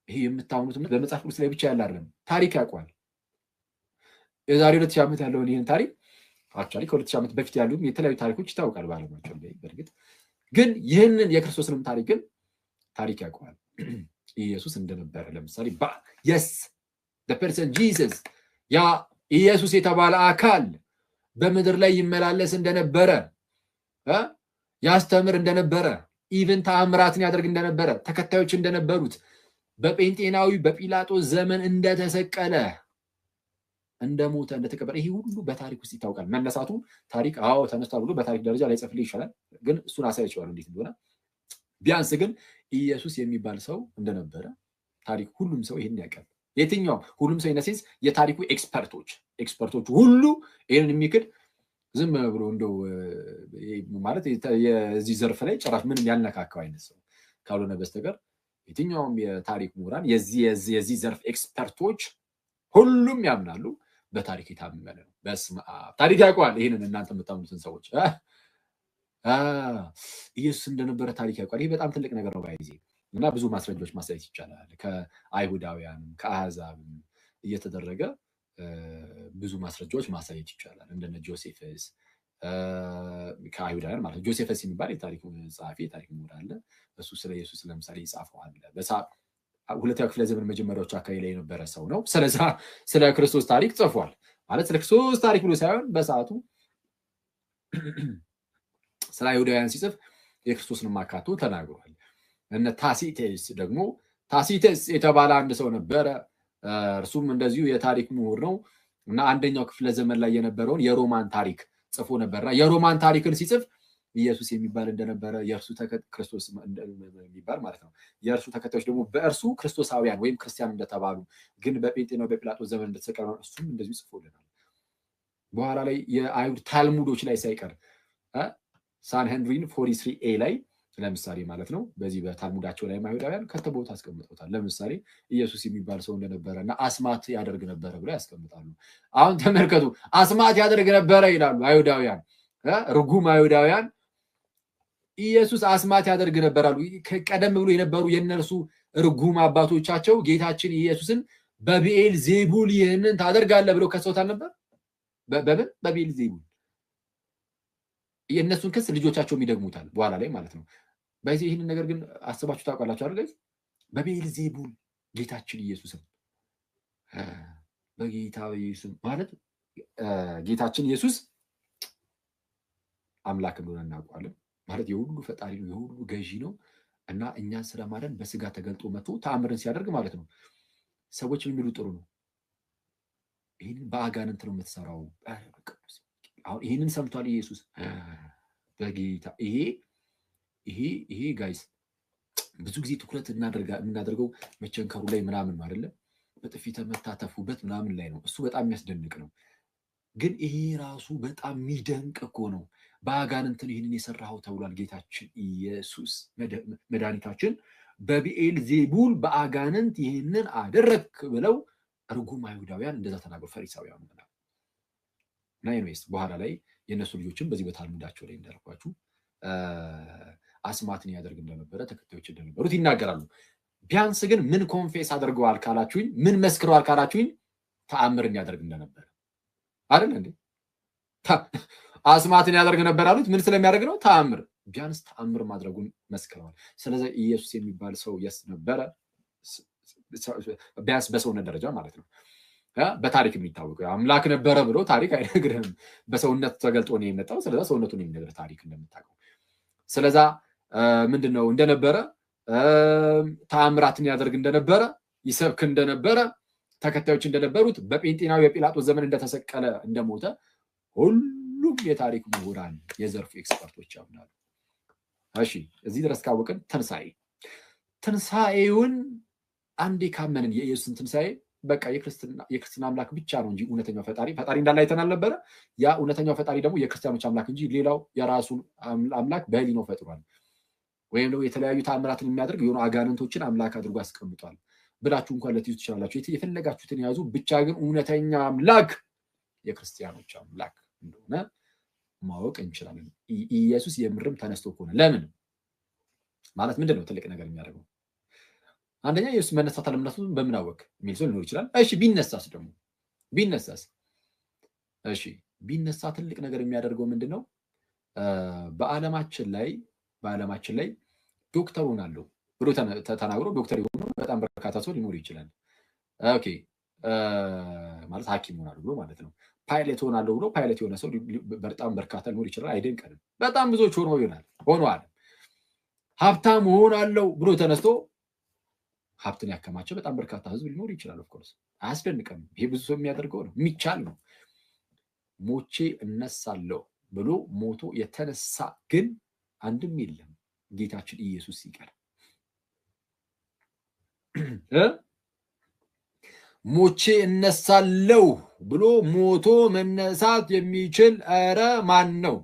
ይሄ የምታምኑት በመጽሐፍ ቅዱስ ላይ ብቻ ያለ አይደለም፣ ታሪክ ያውቃል። የዛሬ 2000 ዓመት ያለውን ይሄን ታሪክ አክቹአሊ ከ2000 ዓመት በፊት ያሉት የተለያዩ ታሪኮች ይታወቃል ባለማቸው ላይ በርግጥ ግን ይህንን የክርስቶስንም ታሪክ ግን ታሪክ ያውቃል። ኢየሱስ እንደነበረ ለምሳሌ yes the person Jesus ያ ኢየሱስ የተባለ አካል በምድር ላይ ይመላለስ እንደነበረ ያስተምር እንደነበረ ኢቭን ተአምራትን ያደርግ እንደነበረ ተከታዮች እንደነበሩት በጴንጤናዊ በጲላጦስ ዘመን እንደተሰቀለ እንደሞተ እንደተቀበረ ይሄ ሁሉ በታሪክ ውስጥ ይታወቃል። መነሳቱ ታሪክ አዎ ተነስቷል ብሎ በታሪክ ደረጃ ላይ ጽፍልህ ይችላል፣ ግን እሱን አሳያችኋለሁ እንዴት እንደሆነ። ቢያንስ ግን ኢየሱስ የሚባል ሰው እንደነበረ ታሪክ ሁሉም ሰው ይሄን ያውቃል። የትኛው ሁሉም ሰው ኢነሴንስ የታሪኩ ኤክስፐርቶች ሁሉ ይሄንን የሚክድ ዝም ብሎ እንደው ማለት የዚህ ዘርፍ ላይ ጭራሽ ምንም ያልነካካው አይነት ሰው ካልሆነ በስተቀር የትኛውም የታሪክ ምሁራን የዚህ ዘርፍ ኤክስፐርቶች ሁሉም ያምናሉ። በታሪክ የታመነ ነው። በስመ አብ ታሪክ ያውቃል። ይሄንን እናንተ የምታምኑትን ሰዎች ኢየሱስ እንደነበረ ታሪክ ያውቃል። ይሄ በጣም ትልቅ ነገር ነው ባይዚ እና ብዙ ማስረጃዎች ማሳየት ይቻላል። ከአይሁዳውያንም ከአሕዛብም እየተደረገ ብዙ ማስረጃዎች ማሳየት ይቻላል። እንደነ ጆሴፈስ ከአይሁዳውያን ማለት ጆሴፈስ የሚባል የታሪክ ጸሐፊ የታሪክ ምሁር አለ። እሱ ስለ ኢየሱስ ለምሳሌ ይጻፈው አለ። ሁለተኛው ክፍለ ዘመን መጀመሪያዎች አካባቢ ላይ የነበረ ሰው ነው። ስለዛ ስለ ክርስቶስ ታሪክ ጽፏል። ማለት ስለ ክርስቶስ ታሪክ ብሎ ሳይሆን በሰዓቱ ስለ አይሁዳውያን ሲጽፍ የክርስቶስን ማካቶ ተናግሯል። እነ ታሲተስ የተባለ አንድ ሰው ነበረ። እርሱም እንደዚሁ የታሪክ ምሁር ነው እና አንደኛው ክፍለ ዘመን ላይ የነበረውን የሮማን ታሪክ ጽፎ ነበርና የሮማን ታሪክን ሲጽፍ ኢየሱስ የሚባል እንደነበረ የእርሱ ክርስቶስ የሚባል ማለት ነው። የእርሱ ተከታዮች ደግሞ በእርሱ ክርስቶሳውያን ወይም ክርስቲያን እንደተባሉ ግን በጴንጤናው በጲላጦስ ዘመን እንደተሰቀለ እሱም እንደዚሁ ጽፎልናል። በኋላ ላይ የአይሁድ ታልሙዶች ላይ ሳይቀር ሳንሄድሪን 43a ላይ ለምሳሌ ማለት ነው በዚህ በታልሙዳቸው ላይ አይሁዳውያን ከተቦታ አስቀምጠውታል። ለምሳሌ ኢየሱስ የሚባል ሰው እንደነበረ እና አስማት ያደርግ ነበረ ብለው ያስቀምጣሉ። አሁን ተመልከቱ፣ አስማት ያደርግ ነበረ ይላሉ አይሁዳውያን፣ ርጉም አይሁዳውያን ኢየሱስ አስማት ያደርግ ነበር አሉ። ቀደም ብሎ የነበሩ የነርሱ ርጉም አባቶቻቸው ጌታችን ኢየሱስን በብኤል ዜቡል ይህንን ታደርጋለህ ብለው ከሰውታል ነበር። በምን በብኤል ዜቡል የእነሱን ክስ ልጆቻቸው ይደግሙታል በኋላ ላይ ማለት ነው። በዚህ ይህንን ነገር ግን አስባችሁ ታውቃላችሁ አይደል? በብኤል ዜቡል ጌታችን ኢየሱስን በጌታ ኢየሱስ ማለት ጌታችን ኢየሱስ አምላክ እንደሆነ እናውቃለን። ማለት የሁሉ ፈጣሪ ነው፣ የሁሉ ገዢ ነው እና እኛን ስለማዳን በስጋ ተገልጦ መጥቶ ተአምርን ሲያደርግ ማለት ነው። ሰዎች የሚሉ ጥሩ ነው፣ ይህንን በአጋንንት ነው የምትሰራው። አሁን ይህንን ሰምቷል ኢየሱስ በጌታ ይሄ ጋይስ ብዙ ጊዜ ትኩረት የምናደርገው መቸንከሩ ላይ ምናምን ነው አይደለ? በጥፊ ተመታተፉበት ምናምን ላይ ነው። እሱ በጣም የሚያስደንቅ ነው። ግን ይሄ ራሱ በጣም የሚደንቅ እኮ ነው። በአጋንንትን ይህንን የሰራው ተብሏል። ጌታችን ኢየሱስ መድኃኒታችን በብኤል ዜቡል በአጋንንት ይህንን አደረክ ብለው ርጉም አይሁዳውያን እንደዛ ተናገሩ፣ ፈሪሳውያን ምናምን እና ኢንዌስ በኋላ ላይ የእነሱ ልጆችን በዚህ በታልሙዳቸው ላይ እንዳልኳችሁ አስማትን ያደርግ እንደነበረ ተከታዮች እንደነበሩት ይናገራሉ። ቢያንስ ግን ምን ኮንፌስ አድርገዋል ካላችሁኝ፣ ምን መስክረዋል ካላችሁኝ፣ ተአምርን ያደርግ እንደነበረ አይደል እንዴ? አስማትን ያደርግ ነበር አሉት። ምን ስለሚያደርግ ነው? ተአምር። ቢያንስ ተአምር ማድረጉን መስክረዋል። ስለዚህ ኢየሱስ የሚባል ሰው የስ ነበረ፣ ቢያንስ በሰውነት ደረጃ ማለት ነው። በታሪክ የሚታወቀው አምላክ ነበረ ብሎ ታሪክ አይነግርህም። በሰውነት ተገልጦ ነው የመጣው። ስለዛ ሰውነቱን የሚነግር ታሪክ እንደምታውቀው። ስለዛ ምንድነው እንደነበረ ተአምራትን ያደርግ እንደነበረ፣ ይሰብክ እንደነበረ፣ ተከታዮች እንደነበሩት፣ በጴንጤናዊ የጲላጦስ ዘመን እንደተሰቀለ እንደሞተ ሁሉም የታሪክ ምሁራን የዘርፉ ኤክስፐርቶች ያምናሉ። እሺ እዚህ ድረስ ካወቅን ትንሣኤውን አንዴ ካመንን የኢየሱስን ትንሣኤ በቃ የክርስትና አምላክ ብቻ ነው እንጂ እውነተኛው ፈጣሪ እንዳለ አይተናል ነበረ። ያ እውነተኛው ፈጣሪ ደግሞ የክርስቲያኖች አምላክ እንጂ ሌላው የራሱን አምላክ በህሊናው ፈጥሯል። ወይም ደግሞ የተለያዩ ተአምራትን የሚያደርግ የሆኑ አጋንንቶችን አምላክ አድርጎ አስቀምጧል ብላችሁ እንኳን ልትይዙ ትችላላችሁ። የፈለጋችሁትን ያዙ። ብቻ ግን እውነተኛ አምላክ የክርስቲያኖች አምላክ እንደሆነ ማወቅ እንችላለን። ኢየሱስ የምርም ተነስቶ ከሆነ ለምን ማለት ምንድን ነው ትልቅ ነገር የሚያደርገው? አንደኛ ኢየሱስ መነሳት አለመነሳቱን በምን አወቅ የሚል ሰው ሊኖር ይችላል። እሺ ቢነሳስ ደግሞ ቢነሳ ትልቅ ነገር የሚያደርገው ምንድን ነው? በዓለማችን ላይ ዶክተር ሆናለሁ ብሎ ተናግሮ ዶክተር የሆኑ በጣም በርካታ ሰው ሊኖር ይችላል። ኦኬ ማለት ሐኪም ሆናለሁ ብሎ ማለት ነው። ፓይለት ሆናለሁ ብሎ ፓይለት የሆነ ሰው በጣም በርካታ ሊኖር ይችላል። አይደንቀንም። በጣም ብዙዎች ሆነዋል። ሀብታም ሆናለሁ ብሎ ተነስቶ ሀብትን ያከማቸው በጣም በርካታ ህዝብ ሊኖር ይችላል። ኦፍኮርስ አያስደንቅም። ይሄ ብዙ ሰው የሚያደርገው ነው፣ የሚቻል ነው። ሞቼ እነሳለሁ ብሎ ሞቶ የተነሳ ግን አንድም የለም ጌታችን ኢየሱስ ሲቀር። ሞቼ እነሳለሁ ብሎ ሞቶ መነሳት የሚችል ኧረ ማን ነው?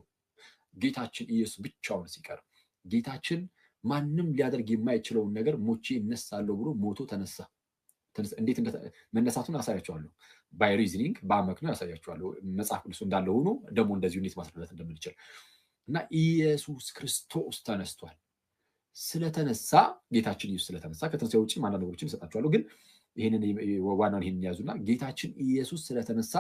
ጌታችን ኢየሱስ ብቻውን ሲቀር። ጌታችን ማንም ሊያደርግ የማይችለውን ነገር ሞቼ እነሳለሁ ብሎ ሞቶ ተነሳ። እንዴት መነሳቱን አሳያቸዋለሁ። ባይ ሪዝኒንግ በአመክንዮ ያሳያቸዋለሁ። መጽሐፍ ቅዱስ እንዳለ ሆኖ ደግሞ እንደዚሁ እንዴት ማስረዳት እንደምንችል እና ኢየሱስ ክርስቶስ ተነስቷል። ስለተነሳ ጌታችን ኢየሱስ ስለተነሳ ከትንሣኤ ውጭ አንዳንድ ነገሮችን እሰጣቸዋለሁ፣ ግን ዋናውን ይህንን ያዙና ጌታችን ኢየሱስ ስለተነሳ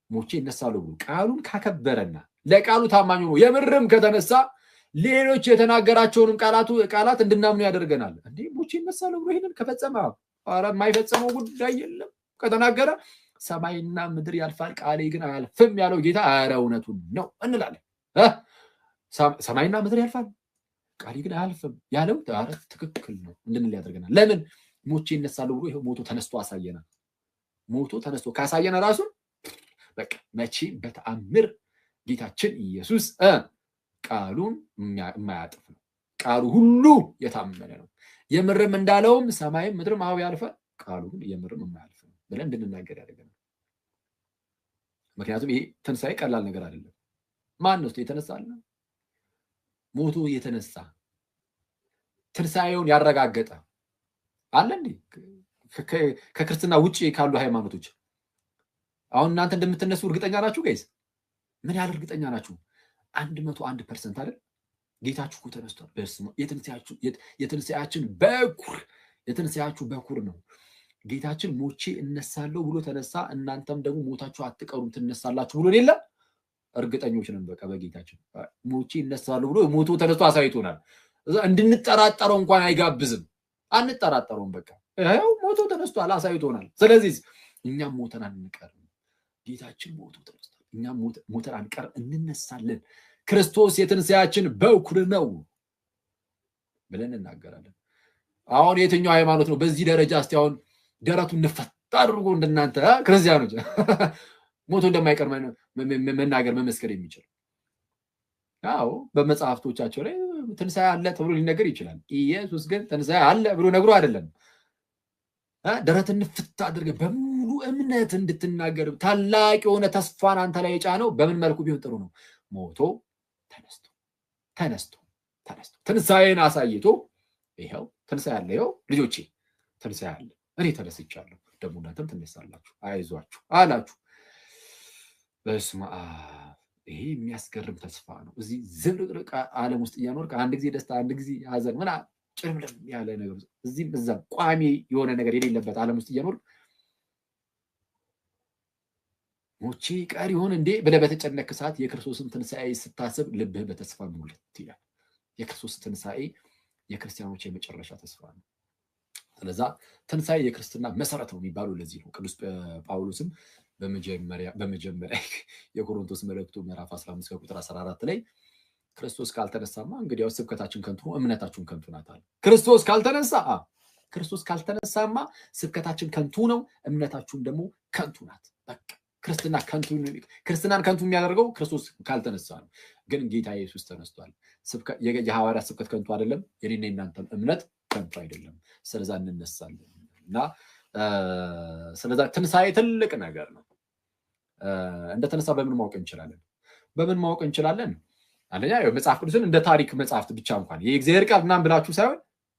ሞቼ እነሳለሁ ብሎ ቃሉን ካከበረና ለቃሉ ታማኝ ሆኖ የምርም ከተነሳ ሌሎች የተናገራቸውንም ቃላት እንድናምኑ ያደርገናል። እንዴ ሞቼ እነሳለሁ ብሎ ይህንን ከፈጸመ ኧረ የማይፈጸመው ጉዳይ የለም። ከተናገረ ሰማይና ምድር ያልፋል ቃሌ ግን አያልፍም ያለው ጌታ ኧረ እውነቱን ነው እንላለን። ሰማይና ምድር ያልፋል ቃሌ ግን አያልፍም ያለው ኧረ ትክክል ነው እንድንል ያደርገናል። ለምን? ሞቼ እነሳለሁ ብሎ ይሄው ሞቶ ተነስቶ አሳየናል። ሞቶ ተነስቶ ካሳየነ ራሱን በቃ መቼ በተአምር ጌታችን ኢየሱስ ቃሉን የማያጥፍ ነው። ቃሉ ሁሉ የታመነ ነው። የምርም እንዳለውም ሰማይም ምድርም አዎ ያልፋል ቃሉ ግን የምርም የማያልፍ ነው ብለን እንድንናገር ያደርገናል። ምክንያቱም ይሄ ትንሣኤ ቀላል ነገር አይደለም። ማን ነው የተነሳለ? ሞቶ የተነሳ ትንሣኤውን ያረጋገጠ አለ እንዴ? ከክርስትና ውጪ ካሉ ሃይማኖቶች አሁን እናንተ እንደምትነሱ እርግጠኛ ናችሁ ጋይስ? ምን ያህል እርግጠኛ ናችሁ? 101% አይደል? ጌታችሁ እኮ ተነስቷል። በስመ የትንሣኤያችን በኩር ነው። ጌታችን ሞቼ እነሳለሁ ብሎ ተነሳ። እናንተም ደግሞ ሞታችሁ አትቀሩም ትነሳላችሁ ብሎ የለ? እርግጠኞች ነን። በቃ በጌታችን ሞቼ እነሳለሁ ብሎ ሞቶ ተነስቶ አሳይቶናል። እንድንጠራጠረው እንኳን አይጋብዝም። አንጠራጠረውም። በቃ ይኸው ሞቶ ተነስቷል፣ አሳይቶናል። ስለዚህ እኛም ሞተን አንቀርም። ጌታችን ሞቶ ተነስቷል፣ እኛም ሞተን አንቀርም፣ እንነሳለን። ክርስቶስ የትንሣኤያችን በኩር ነው ብለን እናገራለን። አሁን የትኛው ሃይማኖት ነው በዚህ ደረጃ እስቲ አሁን ደረቱን ንፈት አድርጎ እንደናንተ ክርስቲያኖች ሞቶ እንደማይቀር መናገር መመስከር የሚችል? አዎ በመጽሐፍቶቻቸው ላይ ትንሣኤ አለ ተብሎ ሊነገር ይችላል። ኢየሱስ ግን ትንሣኤ አለ ብሎ ነግሮ አይደለም። ደረትን ንፍት አድርገህ በሙሉ እምነት እንድትናገር ታላቅ የሆነ ተስፋን አንተ ላይ የጫነው በምን መልኩ ቢሆን ጥሩ ነው? ሞቶ ተነስቶ ትንሣኤን አሳይቶ ይኸው ትንሣኤ አለ፣ ይኸው ልጆቼ ትንሣኤ አለ፣ እኔ ተነስቻለሁ፣ ደግሞ እናንተም ትነሳላችሁ፣ አይዟችሁ አላችሁ። በስመ አብ። ይሄ የሚያስገርም ተስፋ ነው። እዚህ ዝብርቅርቅ ዓለም ውስጥ እያኖርክ አንድ ጊዜ ደስታ፣ አንድ ጊዜ ሐዘን ምና ጭምልም ያለ ነገር እዚህም እዛም ቋሚ የሆነ ነገር የሌለበት ዓለም ውስጥ እያኖርክ ሞቼ ቀር ይሆን እንዴ ብለህ በተጨነቅ ሰዓት የክርስቶስን ትንሣኤ ስታስብ ልብህ በተስፋ ሙልት ይላል። የክርስቶስ ትንሣኤ የክርስቲያኖች የመጨረሻ ተስፋ ነው። ስለዛ ትንሣኤ የክርስትና መሰረት ነው የሚባለው ለዚህ ነው። ቅዱስ ጳውሎስም በመጀመሪያ የቆሮንቶስ መልእክቱ ምዕራፍ 15 ከቁጥር 14 ላይ ክርስቶስ ካልተነሳማ እንግዲያው ስብከታችን ከንቱ ነው፣ እምነታችን ከንቱ ናት አለ። ክርስቶስ ካልተነሳማ ስብከታችን ከንቱ ነው፣ እምነታችሁም ደግሞ ከንቱ ናት። በቃ ክርስትናን ከንቱ የሚያደርገው ክርስቶስ ካልተነሳ ነው። ግን ጌታ ኢየሱስ ተነስቷል። የሐዋርያት ስብከት ከንቱ አይደለም፣ የኔና የናንተም እምነት ከንቱ አይደለም። ስለዛ እንነሳለን እና ስለዛ ትንሣኤ ትልቅ ነገር ነው። እንደተነሳ በምን ማወቅ እንችላለን? አንደኛ መጽሐፍ ቅዱስን እንደ ታሪክ መጽሐፍት ብቻ እንኳን የእግዚአብሔር ቃል ምናምን ብላችሁ ሳይሆን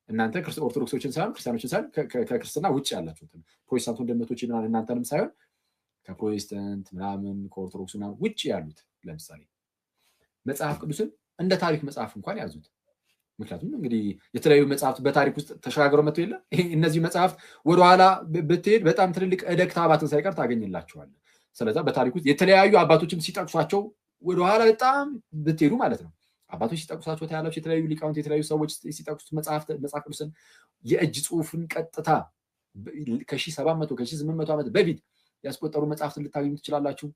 እናንተ ኦርቶዶክሶችን ሳይሆን ክርስቲያኖችን ሳይሆን ከክርስትና ውጭ ያላችሁትን ፕሮቴስታንት ወንድሞች እናንተንም ሳይሆን ከፕሮቴስታንት ምናምን ከኦርቶዶክስ ምናምን ውጭ ያሉት ለምሳሌ መጽሐፍ ቅዱስን እንደ ታሪክ መጽሐፍ እንኳን ያዙት። ምክንያቱም እንግዲህ የተለያዩ መጽሐፍት በታሪክ ውስጥ ተሻግረው መጥተው የለ እነዚህ መጽሐፍት ወደኋላ ብትሄድ በጣም ትልልቅ ዕደግ ታባትን ሳይቀር ታገኝላቸዋለህ። ስለዛ በታሪክ ውስጥ የተለያዩ አባቶችም ሲጠቅሷቸው ወደኋላ በጣም ብትሄዱ ማለት ነው አባቶች ሲጠቅሷቸው ታያላችሁ። የተለያዩ ሊቃውንት የተለያዩ ሰዎች ሲጠቅሱት መጽሐፍ ቅዱስን የእጅ ጽሑፍን ቀጥታ ከ1700 ከ1800 ዓመት በፊት ያስቆጠሩ መጽሐፍትን ልታገኙ ትችላላችሁ።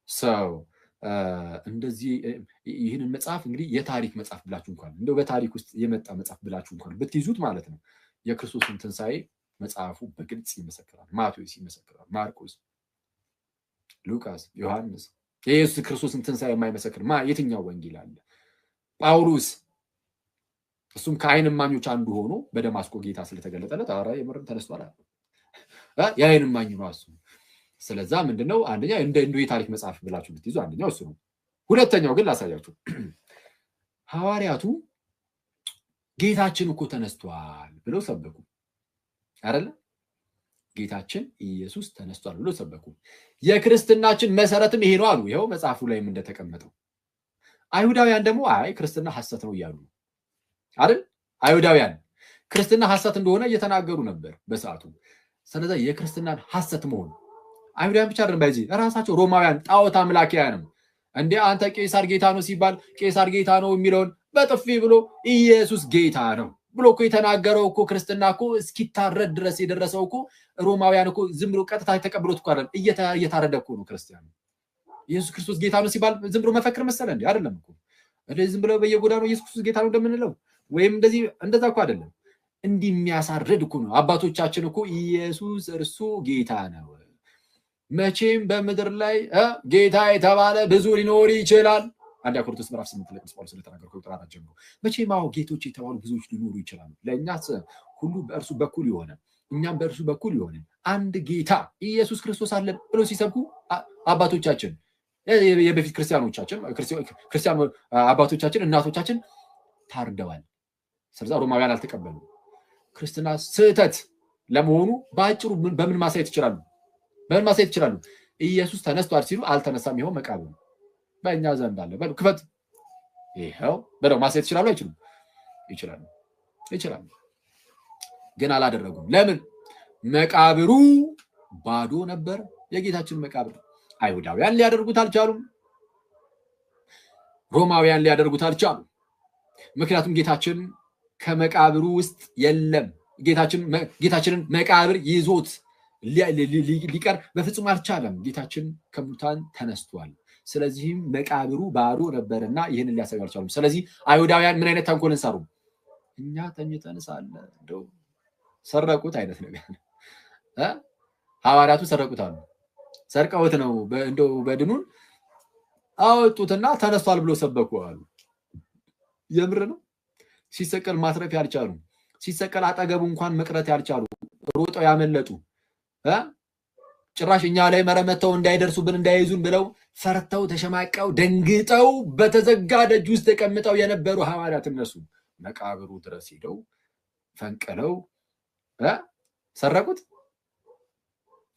ሰው እንደዚህ ይህንን መጽሐፍ እንግዲህ የታሪክ መጽሐፍ ብላችሁ እንኳን እንደው በታሪክ ውስጥ የመጣ መጽሐፍ ብላችሁ እንኳን ብትይዙት ማለት ነው የክርስቶስን ትንሣኤ መጽሐፉ በግልጽ ይመሰክራል። ማቴዎስ ይመሰክራል፣ ማርቆስ፣ ሉቃስ፣ ዮሐንስ የኢየሱስ ክርስቶስን ትንሣኤ የማይመሰክር የትኛው ወንጌል አለ? ጳውሎስ እሱም ከዓይን እማኞች አንዱ ሆኖ በደማስቆ ጌታ ስለተገለጠለት ኧረ የምርም ተነስቷል አለ። የዓይን እማኝ ነው እሱ። ስለዛ ምንድነው አንደኛ እንደ የታሪክ መጽሐፍ ብላችሁ ብትይዙ አንደኛው እሱ ነው። ሁለተኛው ግን ላሳያችሁ። ሐዋርያቱ ጌታችን እኮ ተነስቷል ብለው ሰበኩ አይደለ? ጌታችን ኢየሱስ ተነስቷል ብለው ሰበኩ። የክርስትናችን መሰረትም ይሄ ነው አሉ። ይኸው መጽሐፉ ላይም እንደተቀመጠው። አይሁዳውያን ደግሞ አይ ክርስትና ሐሰት ነው እያሉ አይደል? አይሁዳውያን ክርስትና ሐሰት እንደሆነ እየተናገሩ ነበር በሰዓቱ። ስለዛ የክርስትናን ሐሰት መሆን አይሁዳውያን ብቻ አይደለም፣ ባይዚ ራሳቸው ሮማውያን ጣዖት አምላኪያንም እንዴ አንተ ቄሳር ጌታ ነው ሲባል ቄሳር ጌታ ነው የሚለውን በጥፊ ብሎ ኢየሱስ ጌታ ነው ብሎ እኮ የተናገረው እኮ ክርስትና እኮ እስኪታረድ ድረስ የደረሰው እኮ ሮማውያን እኮ ዝም ብሎ ቀጥታ የተቀበሉት እኮ አይደለም፣ እየታረደ እኮ ነው ክርስቲያኑ። ኢየሱስ ክርስቶስ ጌታ ነው ሲባል ዝም ብሎ መፈክር መሰለ እንዴ? አይደለም እኮ እንደዚህ ዝም ብሎ በየጎዳናው ኢየሱስ ክርስቶስ ጌታ ነው እንደምንለው ወይም እንደዛ እኮ አይደለም። እንዲህ የሚያሳርድ እኮ ነው። አባቶቻችን እኮ ኢየሱስ እርሱ ጌታ ነው፣ መቼም በምድር ላይ ጌታ የተባለ ብዙ ሊኖር ይችላል። አንደኛ ቆሮንቶስ ምዕራፍ 8 ላይ ጳውሎስ ስለተናገረው ቁጥር 4 ጀምሮ መቼም ጌቶች የተባሉ ብዙዎች ሊኖሩ ይችላሉ፣ ለእኛስ ሁሉ በእርሱ በኩል የሆነ እኛም በእርሱ በኩል የሆነ አንድ ጌታ ኢየሱስ ክርስቶስ አለ ብሎ ሲሰብኩ አባቶቻችን የበፊት ክርስቲያን አባቶቻችን እናቶቻችን ታርደዋል። ስለዚህ ሮማውያን አልተቀበሉም። ክርስትና ስህተት ለመሆኑ በአጭሩ በምን ማሳየት ይችላሉ? ኢየሱስ ተነስቷል ሲሉ አልተነሳም፣ ይኸው መቃብር በእኛ ዘንድ አለ በሉ ክፈት ይኸው በለው ማሳየት ይችላሉ አይችሉም? ይችላሉ። ግን አላደረጉም። ለምን? መቃብሩ ባዶ ነበር። የጌታችን መቃብር አይሁዳውያን ሊያደርጉት አልቻሉም። ሮማውያን ሊያደርጉት አልቻሉም። ምክንያቱም ጌታችን ከመቃብሩ ውስጥ የለም። ጌታችንን መቃብር ይዞት ሊቀር በፍጹም አልቻለም። ጌታችን ከሙታን ተነስቷል። ስለዚህም መቃብሩ ባዶ ነበርና ይህንን ሊያሳዩ አልቻሉም። ስለዚህ አይሁዳውያን ምን አይነት ተንኮልን ሰሩ? እኛ ተኝተን ሳለ እንደው ሰረቁት አይነት ነገር ሐዋርያቱ ሰረቁት አሉ። ሰርቀውት ነው እንደው በድኑን አወጡትና ተነስቷል ብሎ ሰበኩ አሉ። የምር ነው። ሲሰቀል ማትረፍ ያልቻሉ፣ ሲሰቀል አጠገቡ እንኳን መቅረት ያልቻሉ፣ ሮጠው ያመለጡ ጭራሽ እኛ ላይ መረመተው እንዳይደርሱብን እንዳይዙን ብለው ፈርተው ተሸማቀው ደንግጠው በተዘጋ ደጅ ውስጥ ተቀምጠው የነበሩ ሐዋርያት እነሱ መቃብሩ ድረስ ሄደው ፈንቅለው ሰረቁት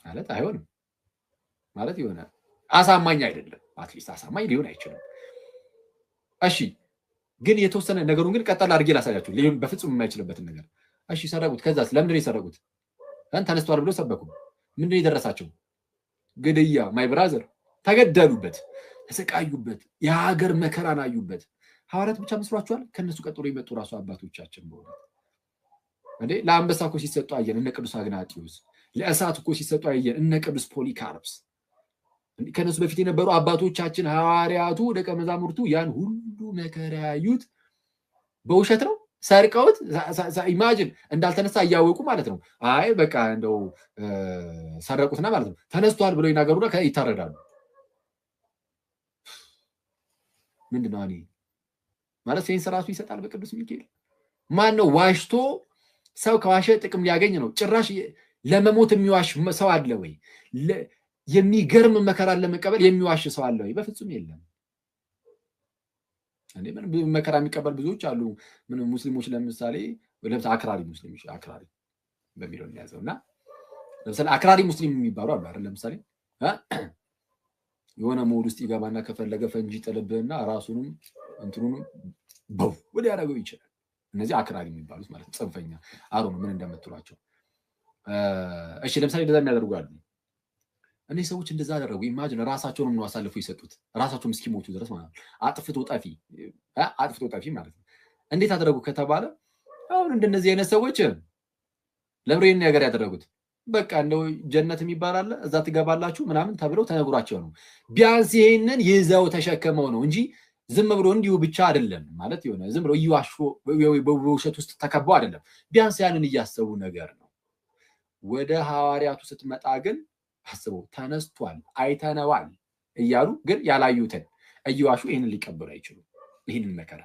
ማለት አይሆንም። ማለት ይሆናል አሳማኝ አይደለም። አትሊስት አሳማኝ ሊሆን አይችልም። እሺ ግን የተወሰነ ነገሩን ግን ቀጠል አድርጌ ላሳያችሁ። ሊሆን በፍጹም የማይችልበትን ነገር እሺ ሰረቁት። ከዛስ ለምንድን ነው የሰረቁት? ተነስቷል ብሎ ሰበኩ። ምንድን ነው የደረሳቸው? ግድያ። ማይ ብራዘር ተገደሉበት፣ ተሰቃዩበት፣ የሀገር መከራን አዩበት። ሐዋርያት ብቻ መስሏችኋል? ከነሱ ቀጥሎ የመጡ ራሱ አባቶቻችን በእውነት እንዴ ለአንበሳ እኮ ሲሰጡ አየን እነ ቅዱስ አግናጢዮስ። ለእሳት እኮ ሲሰጡ አየን እነ ቅዱስ ፖሊካርፕስ። ከነሱ በፊት የነበሩ አባቶቻችን ሐዋርያቱ ደቀ መዛሙርቱ ያን ሁሉ መከራ ያዩት በውሸት ነው። ሰርቀውት ኢማጂን እንዳልተነሳ እያወቁ ማለት ነው። አይ በቃ እንደው ሰረቁትና ማለት ነው ተነስቷል ብለው ይናገሩና ይታረዳሉ። ምንድነው እኔ ማለት ሴንስ ራሱ ይሰጣል በቅዱስ ሚካኤል። ማን ነው ዋሽቶ ሰው ከዋሸ ጥቅም ሊያገኝ ነው? ጭራሽ ለመሞት የሚዋሽ ሰው አለ ወይ? የሚገርም መከራን ለመቀበል የሚዋሽ ሰው አለ ወይ? በፍጹም የለም። እንዴ ምን መከራ የሚቀበል ብዙዎች አሉ። ምን ሙስሊሞች ለምሳሌ አክራሪ ሙስሊሞች አክራሪ በሚለው ያዘውና ለምሳሌ አክራሪ ሙስሊም የሚባሉ አሉ አይደል? ለምሳሌ የሆነ ሞድ ውስጥ ይገባና ከፈለገ ፈንጂ ጥልብህና ራሱንም እንትኑንም በው ወደ ያደረገው ይችላል። እነዚህ አክራሪ የሚባሉት ማለት ነው። ጽንፈኛ አሮን ምን እንደምትሏቸው። እሺ ለምሳሌ እንደዛ የሚያደርጉ አሉ። እነዚህ ሰዎች እንደዛ አደረጉ። ኢማጂን ራሳቸውንም ነው አሳልፈው የሰጡት ራሳቸውም እስኪሞቱ ድረስ ማለት ነው። አጥፍቶ ጠፊ ማለት ነው። እንዴት አደረጉ ከተባለ አሁን እንደነዚህ አይነት ሰዎች ለብሬን ነገር ያደረጉት በቃ እንደው ጀነት የሚባል አለ እዛ ትገባላችሁ ምናምን ተብለው ተነግሯቸው ነው። ቢያንስ ይሄንን ይዘው ተሸከመው ነው እንጂ ዝም ብሎ እንዲሁ ብቻ አይደለም ማለት የሆነ ዝም ብሎ ይዋሹ በውሸት ውስጥ ተከበው አይደለም። ቢያንስ ያንን እያሰቡ ነገር ነው። ወደ ሐዋርያቱ ስትመጣ ግን አስበው ተነስቷል አይተነዋል እያሉ ግን ያላዩትን እየዋሹ ይህንን ሊቀበሉ አይችሉም። ይህንን መከራ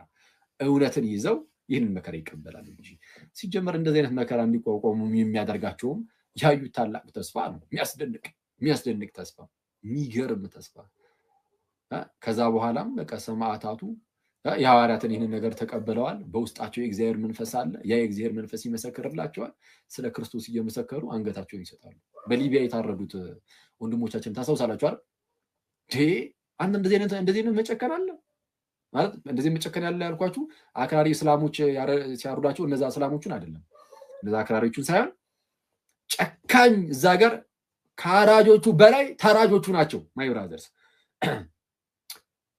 እውነትን ይዘው ይህንን መከራ ይቀበላሉ እንጂ ሲጀመር እንደዚህ አይነት መከራ እንዲቋቋሙ የሚያደርጋቸውም ያዩት ታላቅ ተስፋ ነው። የሚያስደንቅ ተስፋ፣ የሚገርም ተስፋ። ከዛ በኋላም በቃ ሰማዕታቱ የሐዋርያትን ይህንን ነገር ተቀበለዋል። በውስጣቸው የእግዚአብሔር መንፈስ አለ። ያ የእግዚአብሔር መንፈስ ይመሰክርላቸዋል። ስለ ክርስቶስ እየመሰከሩ አንገታቸውን ይሰጣሉ። በሊቢያ የታረዱት ወንድሞቻችን ታስታውሳላችሁ አይደል? አንተ እንደዚህ አይነት መጨከን አለ ማለት እንደዚህ መጨከን ያለ ያልኳችሁ አክራሪ እስላሞች ሲያርዷቸው እነዛ እስላሞቹን አይደለም፣ እነዛ አክራሪዎቹን ሳይሆን ጨካኝ እዛ ጋር ከአራጆቹ በላይ ተራጆቹ ናቸው። ማይ ብራዘርስ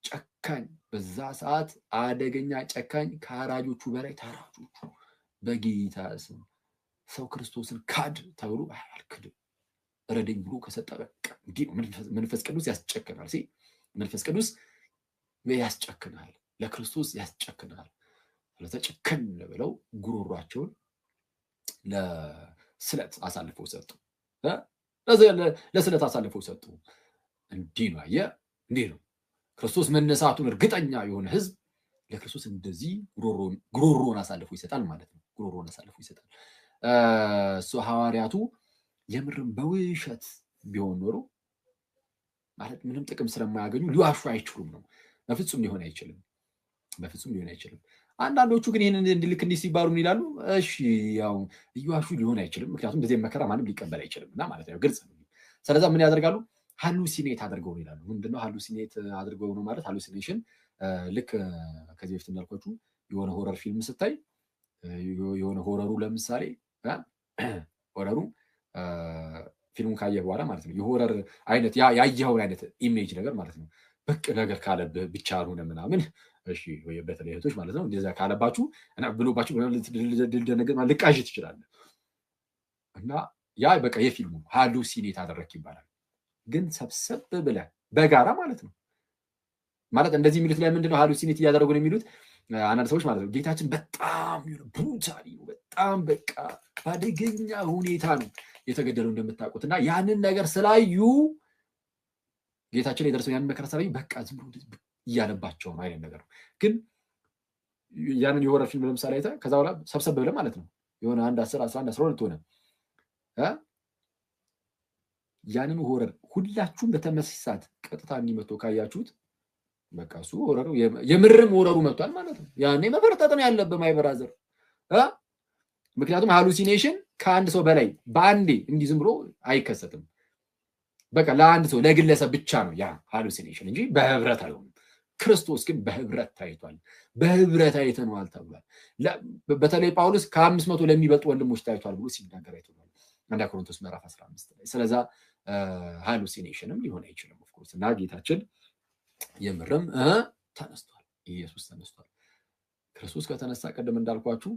ጨካኝ በዛ ሰዓት አደገኛ ጨካኝ ከአራጆቹ በላይ ተራጆቹ በጌታ ስም ሰው ክርስቶስን ካድ ተብሎ አልክድም ረደኝ ብሎ ከሰጠ በቃ መንፈስ ቅዱስ ያስጨክናል። መንፈስ ቅዱስ ያስጨክናል፣ ለክርስቶስ ያስጨክናል። ለተጨከን ብለው ጉሮሯቸውን ለስለት አሳልፈው ሰጡ። ለስለት አሳልፈው ሰጡ። እንዲህ ነው አየህ፣ እንዲህ ነው ክርስቶስ መነሳቱን እርግጠኛ የሆነ ህዝብ ለክርስቶስ እንደዚህ ጉሮሮን አሳልፎ ይሰጣል ማለት ነው። ጉሮሮን አሳልፎ ይሰጣል። ሐዋርያቱ የምርም በውሸት ቢሆን ኖሮ ማለት ምንም ጥቅም ስለማያገኙ ሊዋሹ አይችሉም ነው። በፍጹም ሊሆን አይችልም። በፍጹም ሊሆን አይችልም። አንዳንዶቹ ግን ይህንን ልክ እንዲህ ሲባሉ ምን ይላሉ? እሺ ያው እየዋሹ ሊሆን አይችልም፣ ምክንያቱም እንደዚህ መከራ ማንም ሊቀበል አይችልም እና ማለት ነው፣ ግልጽ ነው። ስለዛ ምን ያደርጋሉ? ሃሉሲኔት አድርገው ነው ይላሉ። ምንድነው ሃሉሲኔት አድርገው ነው ማለት? ሃሉሲኔሽን ልክ ከዚህ በፊት እንዳልኳችሁ የሆነ ሆረር ፊልም ስታይ የሆነ ሆረሩ ለምሳሌ ሆረሩ ፊልሙን ካየህ በኋላ ማለት ነው የሆረር አይነት ያየኸውን አይነት ኢሜጅ ነገር ማለት ነው በቅ ነገር ካለብህ ብቻ አልሆነ ምናምን እሺ ወይ በተለይ እህቶች ማለት ነው እንደዛ ካለባችሁ እና ብሎባችሁ ልትደነገጥ ልቃዥ ትችላለህ። እና ያ በቃ የፊልሙ ሃሉሲኔት አደረክ ይባላል። ግን ሰብሰብ ብለህ በጋራ ማለት ነው ማለት እንደዚህ የሚሉት ላይ ምንድነው ሃሉሲኔት እያደረጉ ነው የሚሉት አንዳንድ ሰዎች ማለት ነው ጌታችን በጣም ብሩታሊ ነው በጣም በቃ በአደገኛ ሁኔታ ነው የተገደለው እንደምታውቁት እና ያንን ነገር ስላዩ ጌታችን የደረሰው ያንን መከራ ስላዩ በቃ ዝም ብሎ እያለባቸው ነው አይነት ነገር ነው። ግን ያንን የሆረር ፊልም ለምሳሌ አይተህ ከዛ በኋላ ሰብሰብ ብለህ ማለት ነው የሆነ 1 10 11 12 ሆነ ያንን ሆረር ሁላችሁም በተመሳሳይ ሰዓት ቀጥታ እንዲመጡ ካያችሁት በቃ እሱ ሆረሩ የምርም ሆረሩ መጥቷል ማለት ነው። ያኔ መፈርጠጥ ነው ያለበት ማይበራዘር ምክንያቱም ሃሉሲኔሽን ከአንድ ሰው በላይ በአንዴ እንዲህ ዝም ብሎ አይከሰትም። በቃ ለአንድ ሰው ለግለሰብ ብቻ ነው ያ ሃሉሲኔሽን እንጂ በህብረት አይሆንም። ክርስቶስ ግን በህብረት ታይቷል። በህብረት አይተነዋል ተብሏል። በተለይ ጳውሎስ ከ500 ለሚበልጡ ወንድሞች ታይቷል ብሎ ሲናገር አይተናል አንደኛ ቆሮንቶስ ምዕራፍ 15 ላይ። ስለዛ ሃሉሲኔሽንም ሊሆን አይችልም ኦፍ ኮርስ እና ጌታችን የምርም ተነስቷል። ኢየሱስ ተነስቷል። ክርስቶስ ከተነሳ ቀደም እንዳልኳችሁ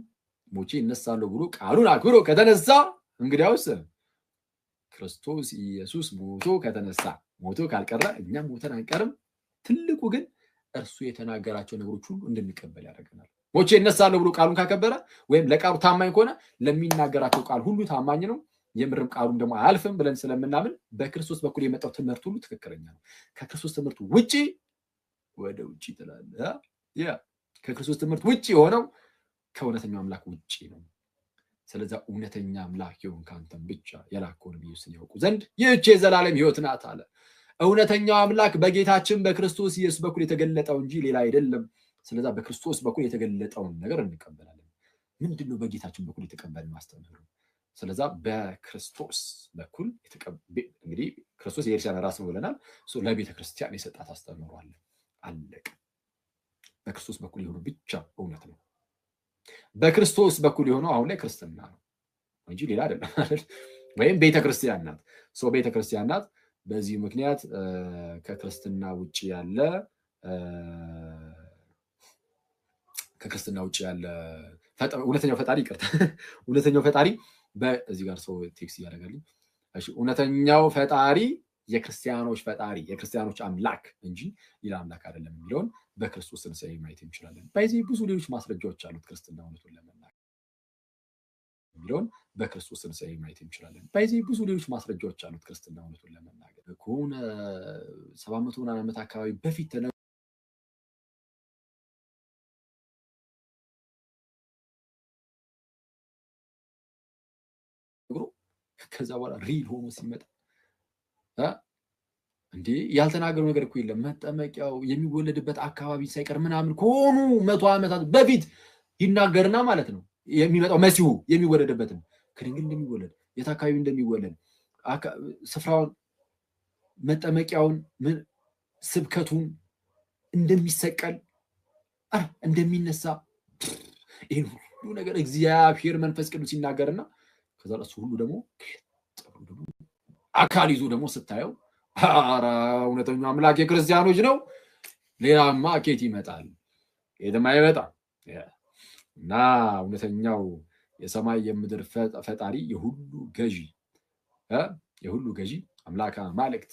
ሞቼ እነሳለሁ ብሎ ቃሉን አክብሮ ከተነሳ እንግዲያውስ ክርስቶስ ኢየሱስ ሞቶ ከተነሳ ሞቶ ካልቀረ እኛም ሞተን አንቀርም። ትልቁ ግን እርሱ የተናገራቸው ነገሮች ሁሉ እንድንቀበል ያደርገናል። ሞቼ እነሳለሁ ብሎ ቃሉን ካከበረ ወይም ለቃሉ ታማኝ ከሆነ ለሚናገራቸው ቃል ሁሉ ታማኝ ነው። የምርም ቃሉን ደግሞ አያልፍም ብለን ስለምናምን በክርስቶስ በኩል የመጣው ትምህርት ሁሉ ትክክለኛ ነው። ከክርስቶስ ትምህርት ውጪ ወደ ውጪ ትላለህ። ከክርስቶስ ትምህርት ውጪ የሆነው ከእውነተኛው አምላክ ውጪ ነው። ስለዚህ እውነተኛ አምላክ የሆንክ አንተን ብቻ የላከውን ኢየሱስን ያውቁ ዘንድ ይህች የዘላለም ሕይወት ናት አለ። እውነተኛው አምላክ በጌታችን በክርስቶስ ኢየሱስ በኩል የተገለጠው እንጂ ሌላ አይደለም። ስለዚህ በክርስቶስ በኩል የተገለጠውን ነገር እንቀበላለን። ምንድነው በጌታችን በኩል የተቀበልን ማስተማሩ? ስለዚህ በክርስቶስ በኩል እንግዲህ ክርስቶስ የክርስቲያን ራስ ነው ብለናል። ለቤተ ክርስቲያን የሰጣት አስተምሮ አለ። አለቀ። በክርስቶስ በኩል የሆነው ብቻ እውነት ነው። በክርስቶስ በኩል የሆነው አሁን ላይ ክርስትና ነው እንጂ ሌላ አይደለም ወይም ቤተክርስቲያን ናት። ቤተክርስቲያን ናት። በዚህ ምክንያት ከክርስትና ውጪ ያለ እውነተኛው ፈጣሪ ይቅርታ እውነተኛው ፈጣሪ በዚህ ጋር ሰው ቴክስት እያደረገልኝ እሺ እውነተኛው ፈጣሪ የክርስቲያኖች ፈጣሪ የክርስቲያኖች አምላክ እንጂ ሌላ አምላክ አይደለም የሚለውን በክርስቶስ ትንሣኤ ማየት እንችላለን። በዚህ ብዙ ሌሎች ማስረጃዎች አሉት። ክርስትና እውነቱን ለመናገር የሚለውን በክርስቶስ ትንሣኤ ማየት እንችላለን። በዚህ ብዙ ሌሎች ማስረጃዎች አሉት። ክርስትና እውነቱን ለመናገር ከሆነ 700 ዓመት አካባቢ በፊት ከዛ በኋላ ሪል ሆኖ ሲመጣ እንዴ ያልተናገረው ነገር እኮ የለም። መጠመቂያው የሚወለድበት አካባቢ ሳይቀር ምናምን ከሆኑ 100 ዓመታት በፊት ይናገርና ማለት ነው የሚመጣው መሲሁ የሚወለድበትን ከድንግል እንደሚወለድ የት አካባቢ እንደሚወለድ ስፍራውን መጠመቂያውን ስብከቱን እንደሚሰቀል እንደሚነሳ ይሄን ሁሉ ነገር እግዚአብሔር መንፈስ ቅዱስ ይናገርና ከዛ እሱ ሁሉ ደግሞ አካል ይዞ ደግሞ ስታየው ኧረ እውነተኛው አምላክ የክርስቲያኖች ነው። ሌላማ ኬት ይመጣል? የትም አይመጣም። እና እውነተኛው የሰማይ የምድር ፈጣሪ የሁሉ ገዢ አምላከ አማልክት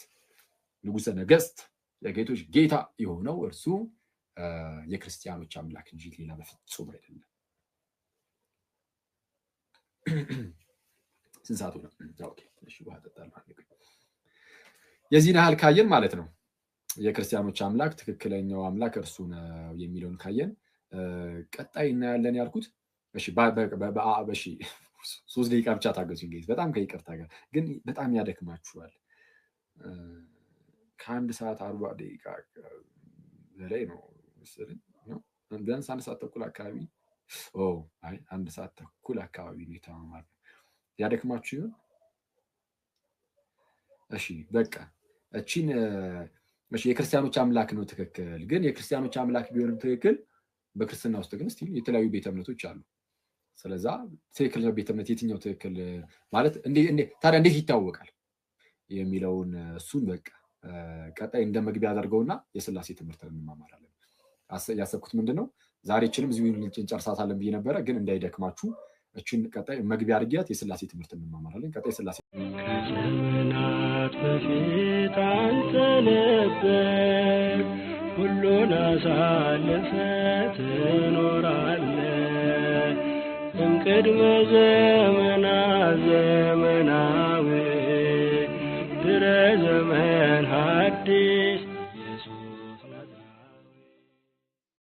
ንጉሠ ነገሥት የጌቶች ጌታ የሆነው እርሱ የክርስቲያኖች አምላክ እንጂ ሌላ በፍጹም አይደለም። ስንት ሰዓቱ ነው? ኦኬ እሺ ውሃ እጠጣለሁ። የዚህን ያህል ካየን ማለት ነው የክርስቲያኖች አምላክ ትክክለኛው አምላክ እርሱ ነው የሚለውን ካየን ቀጣይ እናያለን ያልኩት። እሺ 3 ደቂቃ ብቻ ታገሱኝ። በጣም ከይቅርታ ጋር ግን በጣም ያደክማችኋል። ከአንድ ሰዓት 40 ደቂቃ በላይ ነው መሰለኝ ነው ቢያንስ አንድ ሰዓት ተኩል አካባቢ አይ አንድ ሰዓት ተኩል አካባቢ ነው የተማማርነው። ያደክማችሁ ይሆን? እሺ በቃ እቺን እሺ የክርስቲያኖች አምላክ ነው ትክክል። ግን የክርስቲያኖች አምላክ ቢሆንም ትክክል በክርስትና ውስጥ ግን እስቲ የተለያዩ ቤተ እምነቶች አሉ። ስለዛ ትክክል ቤተ እምነት የትኛው ትክክል ማለት ታዲያ እንዴት ይታወቃል የሚለውን እሱን በቃ ቀጣይ እንደ መግቢያ አድርገውና የሥላሴ ትምህርት እንማማራለን። ያሰብኩት ምንድነው ዛሬ እቺንም እዚሁ እንጨርሳታለን ብዬ ነበረ፣ ግን እንዳይደክማችሁ እቺን ቀጣይ መግቢያ አድርጊያት የሥላሴ ትምህርት እንማማራለን። ቀጣይ ሥላሴ ከዘመናት በፊት አንተ ነበር ሁሉን አሳልፈህ ትኖራለህ። እምቅድመ ዘመናት